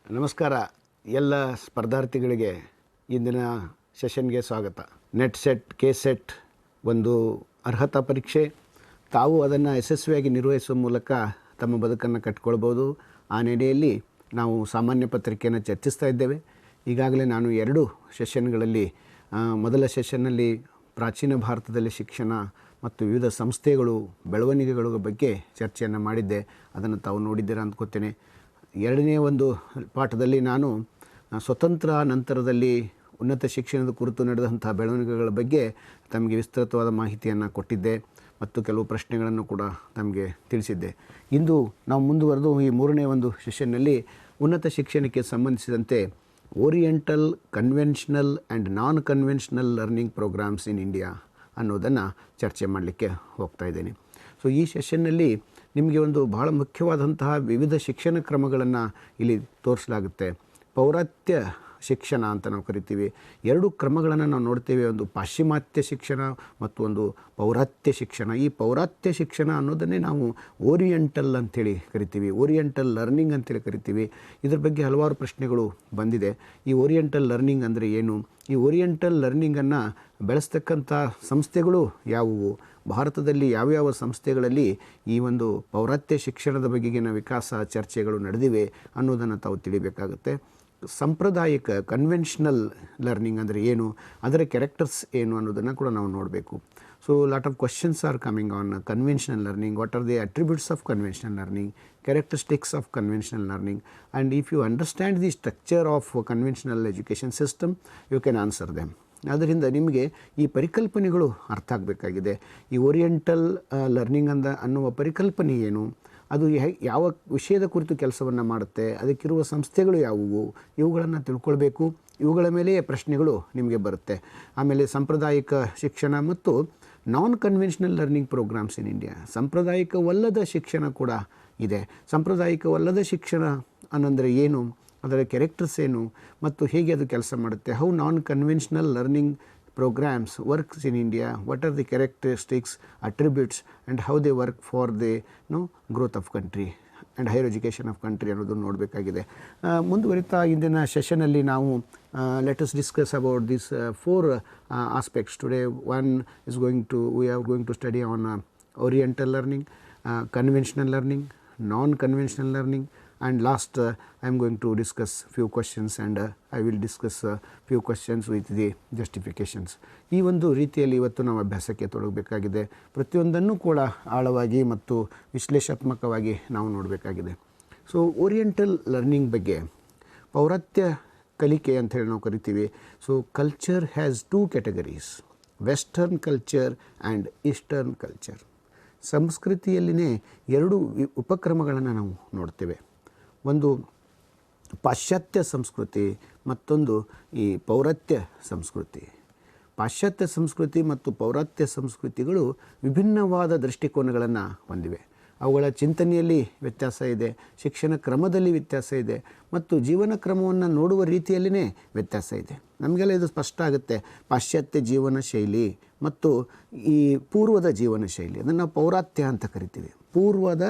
ನಮಸ್ಕಾರ ಎಲ್ಲ ಸ್ಪರ್ಧಾರ್ಥಿಗಳಿಗೆ ಇಂದಿನ ಸೆಷನ್ಗೆ ಸ್ವಾಗತ. ನೆಟ್ ಸೆಟ್ KSET ಒಂದು ಅರ್ಹತಾ ಪರೀಕ್ಷೆ. ತಾವು ಅದನ್ನು ಯಶಸ್ವಿಯಾಗಿ ನಿರ್ವಹಿಸುವ ಮೂಲಕ ತಮ್ಮ ಬದುಕನ್ನು ಕಟ್ಟಿಕೊಳ್ಬೋದು. ಆ ನೆಲೆಯಲ್ಲಿ ನಾವು ಸಾಮಾನ್ಯ ಪತ್ರಿಕೆಯನ್ನು ಚರ್ಚಿಸ್ತಾ ಇದ್ದೇವೆ. ಈಗಾಗಲೇ ನಾನು 2 ಸೆಷನ್ಗಳಲ್ಲಿ ಮೊದಲ ಸೆಷನ್ನಲ್ಲಿ ಪ್ರಾಚೀನ ಭಾರತದಲ್ಲಿ ಶಿಕ್ಷಣ ಮತ್ತು ವಿವಿಧ ಸಂಸ್ಥೆಗಳು ಬೆಳವಣಿಗೆಗಳ ಬಗ್ಗೆ ಚರ್ಚೆಯನ್ನು ಮಾಡಿದ್ದೆ. ಅದನ್ನು ತಾವು ನೋಡಿದ್ದೀರಾ ಅಂದ್ಕೋತೇನೆ. ಎರಡನೇ ಒಂದು ಪಾಠದಲ್ಲಿ ನಾನು ಸ್ವತಂತ್ರ ನಂತರದಲ್ಲಿ ಉನ್ನತ ಶಿಕ್ಷಣದ ಕುರಿತು ನಡೆದಂಥ ಬೆಳವಣಿಗೆಗಳ ಬಗ್ಗೆ ತಮಗೆ ವಿಸ್ತೃತವಾದ ಮಾಹಿತಿಯನ್ನು ಕೊಟ್ಟಿದ್ದೆ ಮತ್ತು ಕೆಲವು ಪ್ರಶ್ನೆಗಳನ್ನು ಕೂಡ ತಮಗೆ ತಿಳಿಸಿದ್ದೆ. ಇಂದು ನಾವು ಮುಂದುವರೆದು ಈ 3ನೇ ಒಂದು ಸೆಷನ್ನಲ್ಲಿ ಉನ್ನತ ಶಿಕ್ಷಣಕ್ಕೆ ಸಂಬಂಧಿಸಿದಂತೆ oriental, conventional and non conventional learning programs in India ಅನ್ನೋದನ್ನು ಚರ್ಚೆ ಮಾಡಲಿಕ್ಕೆ ಹೋಗ್ತಾ ಇದ್ದೇನೆ. ಸೊ ಈ ಸೆಷನ್ನಲ್ಲಿ ನಿಮಗೆ ಒಂದು ಬಹಳ ಮುಖ್ಯವಾದಂತಹ ವಿವಿಧ ಶಿಕ್ಷಣ ಕ್ರಮಗಳನ್ನು ಇಲ್ಲಿ ತೋರಿಸಲಾಗುತ್ತೆ. ಪೌರಾತ್ಯ ಶಿಕ್ಷಣ ಅಂತ ನಾವು ಕರಿತೀವಿ. 2 ಕ್ರಮಗಳನ್ನು ನಾವು ನೋಡ್ತೇವೆ. ಒಂದು ಪಾಶ್ಚಿಮಾತ್ಯ ಶಿಕ್ಷಣ ಮತ್ತು ಒಂದು ಪೌರಾತ್ಯ ಶಿಕ್ಷಣ. ಈ ಪೌರಾತ್ಯ ಶಿಕ್ಷಣ ಅನ್ನೋದನ್ನೇ ನಾವು ಓರಿಯೆಂಟಲ್ ಅಂಥೇಳಿ ಕರಿತೀವಿ, ಓರಿಯೆಂಟಲ್ ಲರ್ನಿಂಗ್ ಅಂತೇಳಿ ಕರಿತೀವಿ. ಇದ್ರ ಬಗ್ಗೆ ಹಲವಾರು ಪ್ರಶ್ನೆಗಳು ಬಂದಿದೆ. ಈ ಓರಿಯೆಂಟಲ್ ಲರ್ನಿಂಗ್ ಅಂದರೆ ಏನು? ಈ ಓರಿಯೆಂಟಲ್ ಲರ್ನಿಂಗನ್ನು ಬೆಳೆಸ್ತಕ್ಕಂಥ ಸಂಸ್ಥೆಗಳು ಯಾವುವು? ಭಾರತದಲ್ಲಿ ಯಾವ್ಯಾವ ಸಂಸ್ಥೆಗಳಲ್ಲಿ ಈ ಒಂದು ಪೌರಾತ್ಯ ಶಿಕ್ಷಣದ ಬಗೆಗಿನ ವಿಕಾಸ ಚರ್ಚೆಗಳು ನಡೆದಿವೆ ಅನ್ನೋದನ್ನು ತಾವು ತಿಳಿಬೇಕಾಗುತ್ತೆ. ಸಾಂಪ್ರದಾಯಿಕ ಕನ್ವೆನ್ಷನಲ್ ಲರ್ನಿಂಗ್ ಅಂದರೆ ಏನು, ಅದರ ಕ್ಯಾರೆಕ್ಟರ್ಸ್ ಏನು ಅನ್ನೋದನ್ನು ಕೂಡ ನಾವು ನೋಡಬೇಕು. So lot of questions are coming on conventional learning. What are the attributes of conventional learning, characteristics of conventional learning, and if you understand the structure of conventional education system, you can answer them. ಆದ್ದರಿಂದ ನಿಮಗೆ ಈ ಪರಿಕಲ್ಪನೆಗಳು ಅರ್ಥ ಆಗಬೇಕಾಗಿದೆ. ಈ oriental learning ಅನ್ನುವ ಪರಿಕಲ್ಪನೆ ಏನು, ಅದು ಯಾವ ವಿಷಯದ ಕುರಿತು ಕೆಲಸವನ್ನು ಮಾಡುತ್ತೆ, ಅದಕ್ಕಿರುವ ಸಂಸ್ಥೆಗಳು ಯಾವುವು, ಇವುಗಳನ್ನು ತಿಳ್ಕೊಳ್ಬೇಕು. ಇವುಗಳ ಮೇಲೆ ಪ್ರಶ್ನೆಗಳು ನಿಮಗೆ ಬರುತ್ತೆ. ಆಮೇಲೆ ಸಾಂಪ್ರದಾಯಿಕ ಶಿಕ್ಷಣ ಮತ್ತು non conventional learning programs in India. ಸಾಂಪ್ರದಾಯಿಕವಲ್ಲದ ಶಿಕ್ಷಣ ಕೂಡ ಇದೆ. ಸಾಂಪ್ರದಾಯಿಕವಲ್ಲದ ಶಿಕ್ಷಣ ಅನ್ನಂದರೆ ಏನು, ಅದರ ಕ್ಯಾರೆಕ್ಟರ್ಸ್ ಏನು ಮತ್ತು ಹೇಗೆ ಅದು ಕೆಲಸ ಮಾಡುತ್ತೆ. How non conventional learning programs works in India, what are the characteristics, attributes and how they work for the growth of country and higher education of country ಅನ್ನೋದು ನೋಡಬೇಕಾಗಿದೆ. ಮುಂದುವರಿತಾ ಇಂದಿನ ಸೆಷನಲ್ಲಿ ನಾವು let us discuss about these 4 aspects today. One is we are going to study on oriental learning, conventional learning, non-conventional learning, and last I am going to discuss few questions and I will discuss few questions with the justifications. ಈ ಒಂದು ರೀತಿಯಲ್ಲಿ ಇವತ್ತು ನಾವು ಅಭ್ಯಾಸಕ್ಕೆ ತೊಡಗಬೇಕಾಗಿದೆ. ಪ್ರತಿಯೊಂದನ್ನು ಕೂಡ ಆಳವಾಗಿ ಮತ್ತು ವಿಶ್ಲೇಷಾತ್ಮಕವಾಗಿ ನಾವು ನೋಡಬೇಕಾಗಿದೆ. ಸೊ ಓರಿಯೆಂಟಲ್ ಲರ್ನಿಂಗ್ ಬಗ್ಗೆ, ಪೌರಾತ್ಯ ಕಲಿಕೆ ಅಂತ ಹೇಳಿ ನಾವು ಕರಿತೀವಿ. So culture has 2 categories, western culture and eastern culture. ಸಂಸ್ಕೃತಿಯಲ್ಲಿನೇ 2 ಉಪಕ್ರಮಗಳನ್ನು ನಾವು ನೋಡ್ತೇವೆ. ಒಂದು ಪಾಶ್ಚಾತ್ಯ ಸಂಸ್ಕೃತಿ, ಮತ್ತೊಂದು ಈ ಪೌರಾತ್ಯ ಸಂಸ್ಕೃತಿ. ಪಾಶ್ಚಾತ್ಯ ಸಂಸ್ಕೃತಿ ಮತ್ತು ಪೌರಾತ್ಯ ಸಂಸ್ಕೃತಿಗಳು ವಿಭಿನ್ನವಾದ ದೃಷ್ಟಿಕೋನಗಳನ್ನು ಹೊಂದಿವೆ. ಅವುಗಳ ಚಿಂತನೆಯಲ್ಲಿ ವ್ಯತ್ಯಾಸ ಇದೆ, ಶಿಕ್ಷಣ ಕ್ರಮದಲ್ಲಿ ವ್ಯತ್ಯಾಸ ಇದೆ ಮತ್ತು ಜೀವನ ಕ್ರಮವನ್ನು ನೋಡುವ ರೀತಿಯಲ್ಲಿಯೇ ವ್ಯತ್ಯಾಸ ಇದೆ. ನಮಗೆಲ್ಲ ಇದು ಸ್ಪಷ್ಟ ಆಗುತ್ತೆ. ಪಾಶ್ಚಾತ್ಯ ಜೀವನ ಶೈಲಿ ಮತ್ತು ಈ ಪೂರ್ವದ ಜೀವನ ಶೈಲಿ, ಅದನ್ನು ನಾವು ಪೌರಾತ್ಯ ಅಂತ ಕರಿತೀವಿ. ಪೂರ್ವದ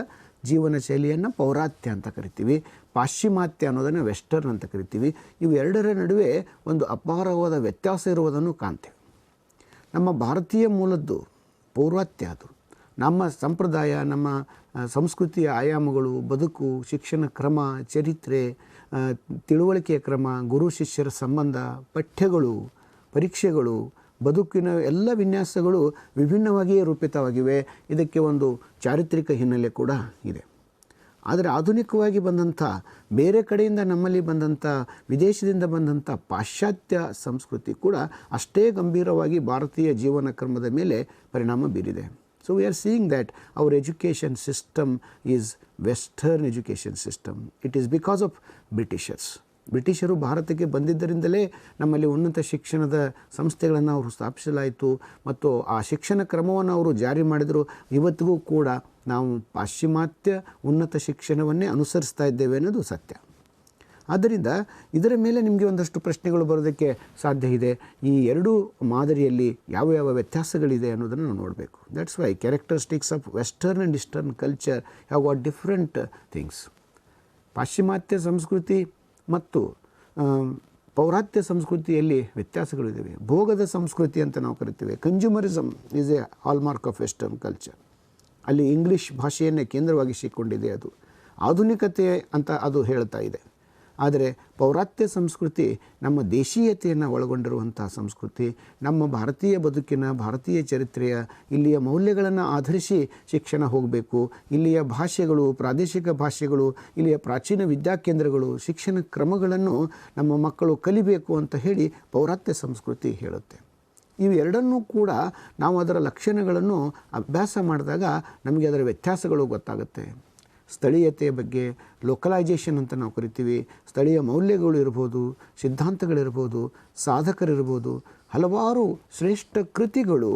ಜೀವನ ಶೈಲಿಯನ್ನು ಪೌರಾತ್ಯ ಅಂತ ಕರಿತೀವಿ. ಪಾಶ್ಚಿಮಾತ್ಯ ಅನ್ನೋದನ್ನು ವೆಸ್ಟರ್ನ್ ಅಂತ ಕರಿತೀವಿ. ಇವು 2ರ ನಡುವೆ ಒಂದು ಅಪಾರವಾದ ವ್ಯತ್ಯಾಸ ಇರುವುದನ್ನು ಕಾಣ್ತೇವೆ. ನಮ್ಮ ಭಾರತೀಯ ಮೂಲದ್ದು ಪೌರಾತ್ಯ. ಅದು ನಮ್ಮ ಸಂಪ್ರದಾಯ, ನಮ್ಮ ಸಂಸ್ಕೃತಿಯ ಆಯಾಮಗಳು, ಬದುಕು, ಶಿಕ್ಷಣ ಕ್ರಮ, ಚರಿತ್ರೆ, ತಿಳುವಳಿಕೆಯ ಕ್ರಮ, ಗುರು ಶಿಷ್ಯರ ಸಂಬಂಧ, ಪಠ್ಯಗಳು, ಪರೀಕ್ಷೆಗಳು, ಬದುಕಿನ ಎಲ್ಲ ವಿನ್ಯಾಸಗಳು ವಿಭಿನ್ನವಾಗಿಯೇ ರೂಪಿತವಾಗಿವೆ. ಇದಕ್ಕೆ ಒಂದು ಚಾರಿತ್ರಿಕ ಹಿನ್ನೆಲೆ ಕೂಡ ಇದೆ. ಆದರೆ ಆಧುನಿಕವಾಗಿ ಬಂದಂಥ, ಬೇರೆ ಕಡೆಯಿಂದ ನಮ್ಮಲ್ಲಿ ಬಂದಂಥ, ವಿದೇಶದಿಂದ ಬಂದಂಥ ಪಾಶ್ಚಾತ್ಯ ಸಂಸ್ಕೃತಿ ಕೂಡ ಅಷ್ಟೇ ಗಂಭೀರವಾಗಿ ಭಾರತೀಯ ಜೀವನ ಕ್ರಮದ ಮೇಲೆ ಪರಿಣಾಮ ಬೀರಿದೆ. So we are seeing that our education system is Western education system. It is because of Britishers. ಬ್ರಿಟಿಷರು ಭಾರತಕ್ಕೆ ಬಂದಿದ್ದರಿಂದಲೇ ನಮ್ಮಲ್ಲಿ ಉನ್ನತ ಶಿಕ್ಷಣದ ಸಂಸ್ಥೆಗಳನ್ನು ಅವರು ಸ್ಥಾಪಿಸಲಾಯಿತು ಮತ್ತು ಆ ಶಿಕ್ಷಣ ಕ್ರಮವನ್ನು ಅವರು ಜಾರಿ ಮಾಡಿದರು. ಇವತ್ತಿಗೂ ಕೂಡ ನಾವು ಪಾಶ್ಚಿಮಾತ್ಯ ಉನ್ನತ ಶಿಕ್ಷಣವನ್ನೇ ಅನುಸರಿಸ್ತಾ ಇದ್ದೇವೆ ಅನ್ನೋದು ಸತ್ಯ. ಆದ್ದರಿಂದ ಇದರ ಮೇಲೆ ನಿಮಗೆ ಒಂದಷ್ಟು ಪ್ರಶ್ನೆಗಳು ಬರೋದಕ್ಕೆ ಸಾಧ್ಯ ಇದೆ. ಈ 2 ಮಾದರಿಯಲ್ಲಿ ಯಾವ ಯಾವ ವ್ಯತ್ಯಾಸಗಳಿದೆ ಅನ್ನೋದನ್ನು ನಾವು ನೋಡಬೇಕು. That's why characteristics of western and eastern culture have got different things. ಪಾಶ್ಚಿಮಾತ್ಯ ಸಂಸ್ಕೃತಿ ಮತ್ತು ಪೌರಾತ್ಯ ಸಂಸ್ಕೃತಿಯಲ್ಲಿ ವ್ಯತ್ಯಾಸಗಳಿದ್ದಾವೆ. ಭೋಗದ ಸಂಸ್ಕೃತಿ ಅಂತ ನಾವು ಕರಿತೇವೆ. Consumerism is A hallmark of western culture. ಅಲ್ಲಿ ಇಂಗ್ಲೀಷ್ ಭಾಷೆಯನ್ನೇ ಕೇಂದ್ರವಾಗಿಸಿಕೊಂಡಿದೆ. ಅದು ಆಧುನಿಕತೆ ಅಂತ ಅದು ಹೇಳ್ತಾ ಇದೆ. ಆದರೆ ಪೌರಾತ್ಯ ಸಂಸ್ಕೃತಿ ನಮ್ಮ ದೇಶೀಯತೆಯನ್ನು ಒಳಗೊಂಡಿರುವಂಥ ಸಂಸ್ಕೃತಿ. ನಮ್ಮ ಭಾರತೀಯ ಬದುಕಿನ, ಭಾರತೀಯ ಚರಿತ್ರೆಯ, ಇಲ್ಲಿಯ ಮೌಲ್ಯಗಳನ್ನು ಆಧರಿಸಿ ಶಿಕ್ಷಣ ಹೋಗಬೇಕು. ಇಲ್ಲಿಯ ಭಾಷೆಗಳು, ಪ್ರಾದೇಶಿಕ ಭಾಷೆಗಳು, ಇಲ್ಲಿಯ ಪ್ರಾಚೀನ ವಿದ್ಯಾಕೇಂದ್ರಗಳು, ಶಿಕ್ಷಣ ಕ್ರಮಗಳನ್ನು ನಮ್ಮ ಮಕ್ಕಳು ಕಲಿಬೇಕು ಅಂತ ಹೇಳಿ ಪೌರಾತ್ಯ ಸಂಸ್ಕೃತಿ ಹೇಳುತ್ತೆ. ಇವೆರಡನ್ನೂ ಕೂಡ ನಾವು ಅದರ ಲಕ್ಷಣಗಳನ್ನು ಅಭ್ಯಾಸ ಮಾಡಿದಾಗ ನಮಗೆ ಅದರ ವ್ಯತ್ಯಾಸಗಳು ಗೊತ್ತಾಗುತ್ತೆ. ಸ್ಥಳೀಯತೆಯ ಬಗ್ಗೆ ಲೋಕಲೈಜೇಷನ್ ಅಂತ ನಾವು ಕರಿತೀವಿ. ಸ್ಥಳೀಯ ಮೌಲ್ಯಗಳು ಇರ್ಬೋದು, ಸಿದ್ಧಾಂತಗಳಿರ್ಬೋದು, ಸಾಧಕರಿರ್ಬೋದು, ಹಲವಾರು ಶ್ರೇಷ್ಠ ಕೃತಿಗಳು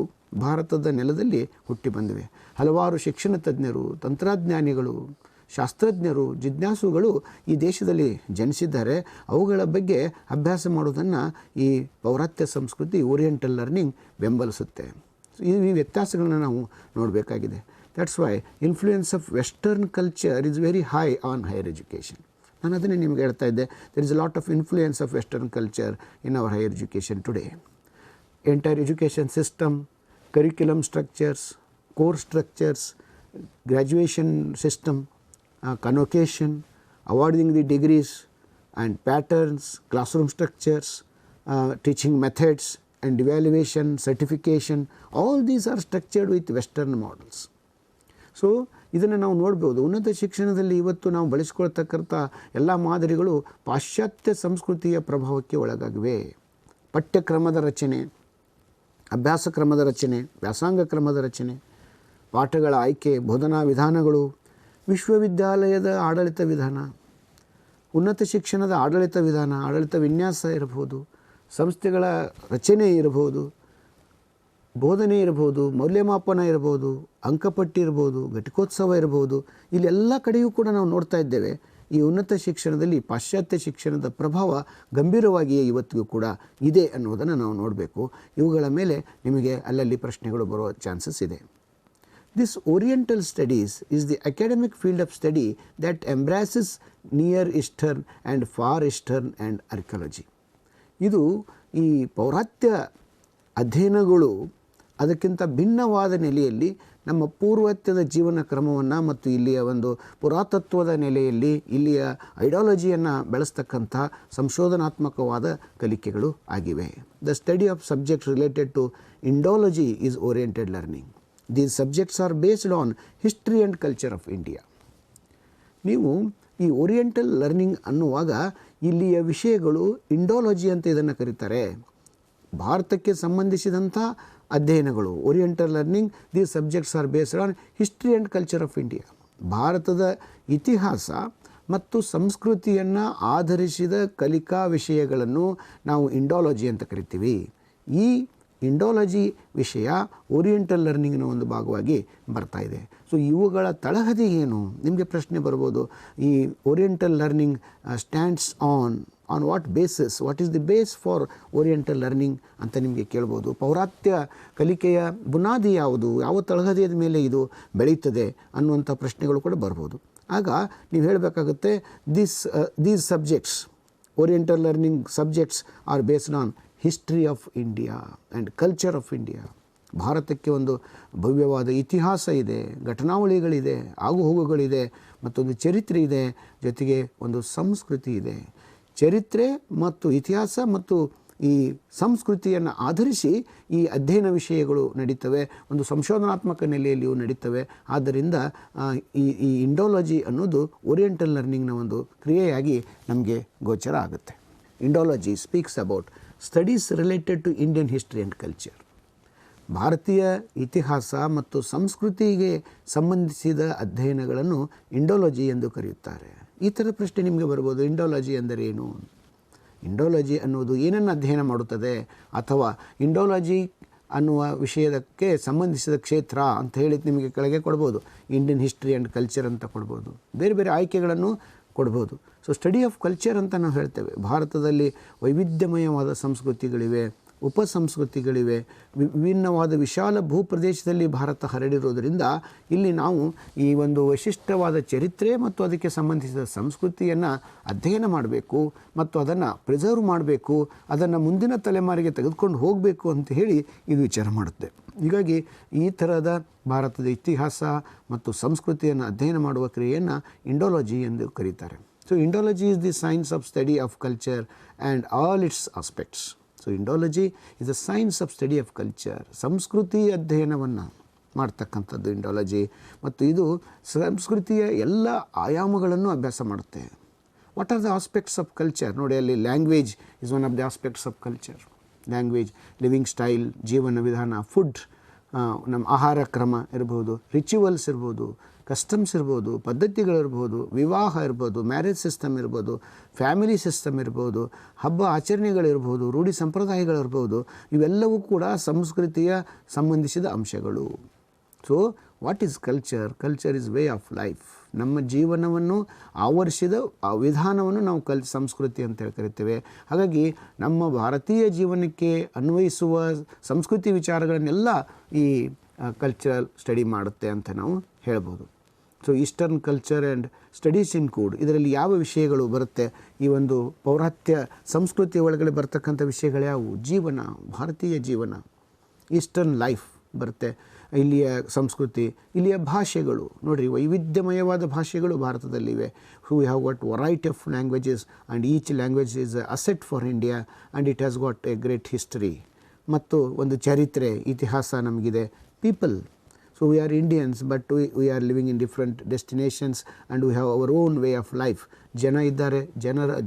ಭಾರತದ ನೆಲದಲ್ಲಿ ಹುಟ್ಟಿ ಬಂದಿವೆ. ಹಲವಾರು ಶಿಕ್ಷಣ ತಜ್ಞರು, ತಂತ್ರಜ್ಞಾನಿಗಳು, ಶಾಸ್ತ್ರಜ್ಞರು, ಜಿಜ್ಞಾಸುಗಳು ಈ ದೇಶದಲ್ಲಿ ಜನಿಸಿದ್ದಾರೆ. ಅವುಗಳ ಬಗ್ಗೆ ಅಭ್ಯಾಸ ಮಾಡೋದನ್ನು ಈ ಪೌರಾತ್ಯ ಸಂಸ್ಕೃತಿ, ಓರಿಯೆಂಟಲ್ ಲರ್ನಿಂಗ್ ಬೆಂಬಲಿಸುತ್ತೆ. ಈ ವ್ಯತ್ಯಾಸಗಳನ್ನ ನಾವು ನೋಡಬೇಕಾಗಿದೆ. That's why influence of Western culture is very high on higher education. ನಾನು ಅದನ್ನೇ ನಿಮಗೆ ಹೇಳ್ತಾ ಇದ್ದೆ. There is a lot of influence of Western culture in our higher education today. Entire education system, curriculum structures, course structures, graduation system, convocation, awarding the degrees and patterns, classroom structures, teaching methods and evaluation, certification, all these are structured with Western models. So ಇದನ್ನು ನಾವು ನೋಡ್ಬೋದು. ಉನ್ನತ ಶಿಕ್ಷಣದಲ್ಲಿ ಇವತ್ತು ನಾವು ಬಳಸಿಕೊಳ್ತಕ್ಕಂಥ ಎಲ್ಲ ಮಾದರಿಗಳು ಪಾಶ್ಚಾತ್ಯ ಸಂಸ್ಕೃತಿಯ ಪ್ರಭಾವಕ್ಕೆ ಒಳಗಾಗಿವೆ. ಪಠ್ಯಕ್ರಮದ ರಚನೆ, ಅಭ್ಯಾಸ ಕ್ರಮದ ರಚನೆ, ವ್ಯಾಸಂಗ ಕ್ರಮದ ರಚನೆ, ಪಾಠಗಳ ಆಯ್ಕೆ, ಬೋಧನಾ ವಿಧಾನಗಳು, ವಿಶ್ವವಿದ್ಯಾಲಯದ ಆಡಳಿತ ವಿಧಾನ, ಉನ್ನತ ಶಿಕ್ಷಣದ ಆಡಳಿತ ವಿಧಾನ, ಆಡಳಿತ ವಿನ್ಯಾಸ ಇರಬಹುದು, ಸಂಸ್ಥೆಗಳ ರಚನೆ ಇರಬಹುದು, ಬೋಧನೆ ಇರಬಹುದು, ಮೌಲ್ಯಮಾಪನ ಇರಬಹುದು, ಅಂಕಪಟ್ಟಿ ಇರಬಹುದು, ಘಟಿಕೋತ್ಸವ ಇರಬಹುದು. ಇಲ್ಲೆಲ್ಲ ಕಡೆಯೂ ಕೂಡ ನಾವು ನೋಡ್ತಾ ಇದ್ದೇವೆ ಈ ಉನ್ನತ ಶಿಕ್ಷಣದಲ್ಲಿ ಪಾಶ್ಚಾತ್ಯ ಶಿಕ್ಷಣದ ಪ್ರಭಾವ ಗಂಭೀರವಾಗಿಯೇ ಇವತ್ತಿಗೂ ಕೂಡ ಇದೆ ಅನ್ನೋದನ್ನು ನಾವು ನೋಡಬೇಕು. ಇವುಗಳ ಮೇಲೆ ನಿಮಗೆ ಅಲ್ಲಲ್ಲಿ ಪ್ರಶ್ನೆಗಳು ಬರುವ ಚಾನ್ಸಸ್ ಇದೆ. This Oriental studies is the academic field of study that embraces Near Eastern and Far Eastern and archaeology. ಇದು ಈ ಪೌರಾತ್ಯ ಅಧ್ಯಯನಗಳು ಅದಕ್ಕಿಂತ ಭಿನ್ನವಾದ ನೆಲೆಯಲ್ಲಿ ನಮ್ಮ ಪೂರ್ವತ್ಯದ ಜೀವನ ಕ್ರಮವನ್ನು ಮತ್ತು ಇಲ್ಲಿಯ ಒಂದು ಪುರಾತತ್ವದ ನೆಲೆಯಲ್ಲಿ ಇಲ್ಲಿಯ ಐಡಿಯಾಲಜಿಯನ್ನು ಬೆಳೆಸ್ತಕ್ಕಂಥ ಸಂಶೋಧನಾತ್ಮಕವಾದ ಕಲಿಕೆಗಳು ಆಗಿವೆ. The study of subjects related to Indology is oriented learning. These subjects are based on history and culture of India. ನೀವು ಈ ಓರಿಯೆಂಟಲ್ ಲರ್ನಿಂಗ್ ಅನ್ನುವಾಗ ಇಲ್ಲಿಯ ವಿಷಯಗಳು ಇಂಡಾಲಜಿ ಅಂತ ಇದನ್ನು ಕರೀತಾರೆ. ಭಾರತಕ್ಕೆ ಸಂಬಂಧಿಸಿದಂಥ ಅಧ್ಯಯನಗಳು oriental learning. These subjects are based on history and culture of India. ಭಾರತದ ಇತಿಹಾಸ ಮತ್ತು ಸಂಸ್ಕೃತಿಯನ್ನು ಆಧರಿಸಿದ ಕಲಿಕಾ ವಿಷಯಗಳನ್ನು ನಾವು ಇಂಡಾಲಜಿ ಅಂತ ಕರಿತೀವಿ. ಈ ಇಂಡಾಲಜಿ ವಿಷಯ ಓರಿಯೆಂಟಲ್ ಲರ್ನಿಂಗ್ನ ಒಂದು ಭಾಗವಾಗಿ ಬರ್ತಾ ಇದೆ. ಸೊ ಇವುಗಳ ತಳಹದಿ ಏನು? ನಿಮಗೆ ಪ್ರಶ್ನೆ ಬರ್ಬೋದು. ಈ oriental learning stands on what basis, what is the base for oriental learning ಅಂತ ನಿಮಗೆ ಕೇಳ್ಬೋದು. ಪೌರಾತ್ಯ ಕಲಿಕೆಯ ಬುನಾದಿ ಯಾವುದು, ಯಾವ ತಳಹದಿಯ ಮೇಲೆ ಇದು ಬೆಳೀತದೆ ಅನ್ನುವಂಥ ಪ್ರಶ್ನೆಗಳು ಕೂಡ ಬರ್ಬೋದು. ಆಗ ನೀವು ಹೇಳಬೇಕಾಗುತ್ತೆ these subjects, oriental learning subjects are based on history of India and culture of India. ಭಾರತಕ್ಕೆ ಒಂದು ಭವ್ಯವಾದ ಇತಿಹಾಸ ಇದೆ, ಘಟನಾವಳಿಗಳಿದೆ, ಆಗುಹೋಗುಗಳಿದೆ, ಮತ್ತೊಂದು ಚರಿತ್ರೆ ಇದೆ, ಜೊತೆಗೆ ಒಂದು ಸಂಸ್ಕೃತಿ ಇದೆ. ಚರಿತ್ರೆ ಮತ್ತು ಇತಿಹಾಸ ಮತ್ತು ಈ ಸಂಸ್ಕೃತಿಯನ್ನು ಆಧರಿಸಿ ಈ ಅಧ್ಯಯನ ವಿಷಯಗಳು ನಡೀತವೆ, ಒಂದು ಸಂಶೋಧನಾತ್ಮಕ ನೆಲೆಯಲ್ಲಿಯೂ ನಡೀತವೆ. ಆದ್ದರಿಂದ ಈ ಇಂಡಾಲಜಿ ಅನ್ನೋದು ಓರಿಯೆಂಟಲ್ ಲರ್ನಿಂಗ್ನ ಒಂದು ಕ್ರಿಯೆಯಾಗಿ ನಮಗೆ ಗೋಚರ ಆಗುತ್ತೆ. Indology speaks about studies related to Indian history and culture. ಭಾರತೀಯ ಇತಿಹಾಸ ಮತ್ತು ಸಂಸ್ಕೃತಿಗೆ ಸಂಬಂಧಿಸಿದ ಅಧ್ಯಯನಗಳನ್ನು ಇಂಡಾಲಜಿ ಎಂದು ಕರೆಯುತ್ತಾರೆ. ಈ ಥರ ಪ್ರಶ್ನೆ ನಿಮಗೆ ಬರ್ಬೋದು. ಇಂಡಾಲಜಿ ಅಂದರೆ ಏನು? ಇಂಡಾಲಜಿ ಅನ್ನೋದು ಏನನ್ನು ಅಧ್ಯಯನ ಮಾಡುತ್ತದೆ, ಅಥವಾ ಇಂಡಾಲಜಿ ಅನ್ನುವ ವಿಷಯಕ್ಕೆ ಸಂಬಂಧಿಸಿದ ಕ್ಷೇತ್ರ ಅಂತ ಹೇಳಿ ನಿಮಗೆ ಕೆಳಗೆ ಕೊಡ್ಬೋದು. ಇಂಡಿಯನ್ ಹಿಸ್ಟ್ರಿ ಆ್ಯಂಡ್ ಕಲ್ಚರ್ ಅಂತ ಕೊಡ್ಬೋದು, ಬೇರೆ ಬೇರೆ ಆಯ್ಕೆಗಳನ್ನು ಕೊಡ್ಬೋದು. ಸೊ ಸ್ಟಡಿ ಆಫ್ ಕಲ್ಚರ್ ಅಂತ ನಾವು ಹೇಳ್ತೇವೆ. ಭಾರತದಲ್ಲಿ ವೈವಿಧ್ಯಮಯವಾದ ಸಂಸ್ಕೃತಿಗಳಿವೆ, ಉಪಸಂಸ್ಕೃತಿಗಳಿವೆ. ವಿಭಿನ್ನವಾದ ವಿಶಾಲ ಭೂಪ್ರದೇಶದಲ್ಲಿ ಭಾರತ ಹರಡಿರೋದರಿಂದ ಇಲ್ಲಿ ನಾವು ಈ ಒಂದು ವಿಶಿಷ್ಟವಾದ ಚರಿತ್ರೆ ಮತ್ತು ಅದಕ್ಕೆ ಸಂಬಂಧಿಸಿದ ಸಂಸ್ಕೃತಿಯನ್ನು ಅಧ್ಯಯನ ಮಾಡಬೇಕು ಮತ್ತು ಅದನ್ನು ಪ್ರಿಸರ್ವ್ ಮಾಡಬೇಕು, ಅದನ್ನು ಮುಂದಿನ ತಲೆಮಾರಿಗೆ ತೆಗೆದುಕೊಂಡು ಹೋಗಬೇಕು ಅಂತ ಹೇಳಿ ಇದು ವಿಚಾರ ಮಾಡುತ್ತೆ. ಹೀಗಾಗಿ ಈ ಥರದ ಭಾರತದ ಇತಿಹಾಸ ಮತ್ತು ಸಂಸ್ಕೃತಿಯನ್ನು ಅಧ್ಯಯನ ಮಾಡುವ ಕ್ರಿಯೆಯನ್ನು ಇಂಡೋಲಜಿ ಎಂದು ಕರೀತಾರೆ. So Indology is the science of study of culture and all its aspects. So Indology is the science of study of culture. ಸಂಸ್ಕೃತಿ ಅಧ್ಯಯನವನ್ನು ಮಾಡ್ತಕ್ಕಂಥದ್ದು ಇಂಡೋಲಜಿ, ಮತ್ತು ಇದು ಸಂಸ್ಕೃತಿಯ ಎಲ್ಲ ಆಯಾಮಗಳನ್ನು ಅಭ್ಯಾಸ ಮಾಡುತ್ತೆ. What are the aspects of culture? ನೋಡಿ, ಅಲ್ಲಿ language is one of the aspects of culture. Language, living style, ಜೀವನ ವಿಧಾನ, ಫುಡ್, ನಮ್ಮ ಆಹಾರ ಕ್ರಮ ಇರ್ಬೋದು, ರಿಚುವಲ್ಸ್ ಇರ್ಬೋದು, ಕಸ್ಟಮ್ಸ್ ಇರ್ಬೋದು, ಪದ್ಧತಿಗಳಿರ್ಬೋದು, ವಿವಾಹ ಇರ್ಬೋದು, ಮ್ಯಾರೇಜ್ ಸಿಸ್ಟಮ್ ಇರ್ಬೋದು, ಫ್ಯಾಮಿಲಿ ಸಿಸ್ಟಮ್ ಇರ್ಬೋದು, ಹಬ್ಬ ಆಚರಣೆಗಳಿರ್ಬೋದು, ರೂಢಿ ಸಂಪ್ರದಾಯಗಳಿರ್ಬೋದು, ಇವೆಲ್ಲವೂ ಕೂಡ ಸಂಸ್ಕೃತಿಯ ಸಂಬಂಧಿಸಿದ ಅಂಶಗಳು. So what is culture? Culture is way of life. ನಮ್ಮ ಜೀವನವನ್ನು ಆವರಿಸಿದ ಆ ವಿಧಾನವನ್ನು ನಾವು ಸಂಸ್ಕೃತಿ ಅಂತೇಳಿ ಕರಿತೇವೆ. ಹಾಗಾಗಿ ನಮ್ಮ ಭಾರತೀಯ ಜೀವನಕ್ಕೆ ಅನ್ವಯಿಸುವ ಸಂಸ್ಕೃತಿ ವಿಚಾರಗಳನ್ನೆಲ್ಲ ಈ ಕಲ್ಚರಲ್ ಸ್ಟಡಿ ಮಾಡುತ್ತೆ ಅಂತ ನಾವು ಹೇಳ್ಬೋದು. So eastern culture and studies in ಕೂಡ್, ಇದರಲ್ಲಿ ಯಾವ ವಿಷಯಗಳು ಬರುತ್ತೆ? ಈ ಒಂದು ಪೌರಾತ್ಯ ಸಂಸ್ಕೃತಿ ಒಳಗಡೆ ಬರ್ತಕ್ಕಂಥ ವಿಷಯಗಳು ಯಾವುವು? ಜೀವನ, ಭಾರತೀಯ ಜೀವನ, ಈಸ್ಟರ್ನ್ ಲೈಫ್ ಬರುತ್ತೆ. ಇಲ್ಲಿಯ ಸಂಸ್ಕೃತಿ, ಇಲ್ಲಿಯ ಭಾಷೆಗಳು. ನೋಡಿರಿ, ವೈವಿಧ್ಯಮಯವಾದ ಭಾಷೆಗಳು ಭಾರತದಲ್ಲಿವೆ. We have got variety of languages and each language is asset for India and it has got a great history. ಮತ್ತು ಒಂದು ಚರಿತ್ರೆ, ಇತಿಹಾಸ ನಮಗಿದೆ. People, so we are Indians, but we are living in different destinations and we have our own way of life. ಜನ ಇದ್ದಾರೆ,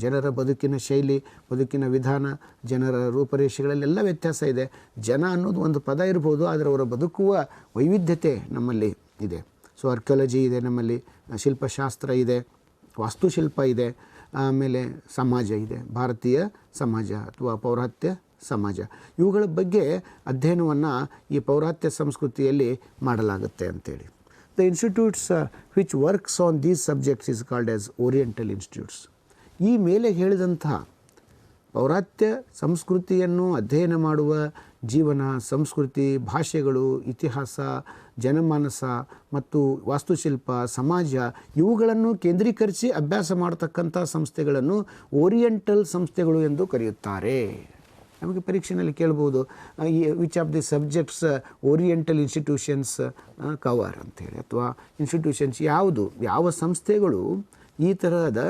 ಜನರ ಬದುಕಿನ ಶೈಲಿ, ಬದುಕಿನ ವಿಧಾನ, ಜನರ ರೂಪರೇಷೆಗಳಲ್ಲೆಲ್ಲ ವ್ಯತ್ಯಾಸ ಇದೆ. ಜನ ಅನ್ನೋದು ಒಂದು ಪದ ಇರ್ಬೋದು, ಆದರೆ ಅವರ ಬದುಕುವ ವೈವಿಧ್ಯತೆ ನಮ್ಮಲ್ಲಿ ಇದೆ. ಸೊ ಆರ್ಕಿಯಾಲಜಿ ಇದೆ ನಮ್ಮಲ್ಲಿ, ಶಿಲ್ಪಶಾಸ್ತ್ರ ಇದೆ, ವಾಸ್ತುಶಿಲ್ಪ ಇದೆ, ಆಮೇಲೆ ಸಮಾಜ ಇದೆ, ಭಾರತೀಯ ಸಮಾಜ ಅಥವಾ ಪೌರಾತ್ಯ ಸಮಾಜ. ಇವುಗಳ ಬಗ್ಗೆ ಅಧ್ಯಯನವನ್ನು ಈ ಪೌರಾತ್ಯ ಸಂಸ್ಕೃತಿಯಲ್ಲಿ ಮಾಡಲಾಗುತ್ತೆ ಅಂತೇಳಿ. The institutes which works on these subjects is called as oriental institutes. ಈ ಮೇಲೆ ಹೇಳಿದಂತಹ ಪೌರಾತ್ಯ ಸಂಸ್ಕೃತಿಯನ್ನು ಅಧ್ಯಯನ ಮಾಡುವ ಜೀವನ, ಸಂಸ್ಕೃತಿ, ಭಾಷೆಗಳು, ಇತಿಹಾಸ, ಜನಮಾನಸ ಮತ್ತು ವಾಸ್ತುಶಿಲ್ಪ, ಸಮಾಜ ಇವುಗಳನ್ನು ಕೇಂದ್ರೀಕರಿಸಿ ಅಭ್ಯಾಸ ಮಾಡತಕ್ಕಂಥ ಸಂಸ್ಥೆಗಳನ್ನು ಓರಿಯೆಂಟಲ್ ಸಂಸ್ಥೆಗಳು ಎಂದು ಕರೆಯುತ್ತಾರೆ. ನಮಗೆ ಪರೀಕ್ಷೆಯಲ್ಲಿ ಕೇಳ್ಬೋದು, which of the subjects oriental institutions cover ಅಂತೇಳಿ, ಅಥವಾ ಇನ್ಸ್ಟಿಟ್ಯೂಷನ್ಸ್ ಯಾವುದು, ಯಾವ ಸಂಸ್ಥೆಗಳು ಈ ಥರದ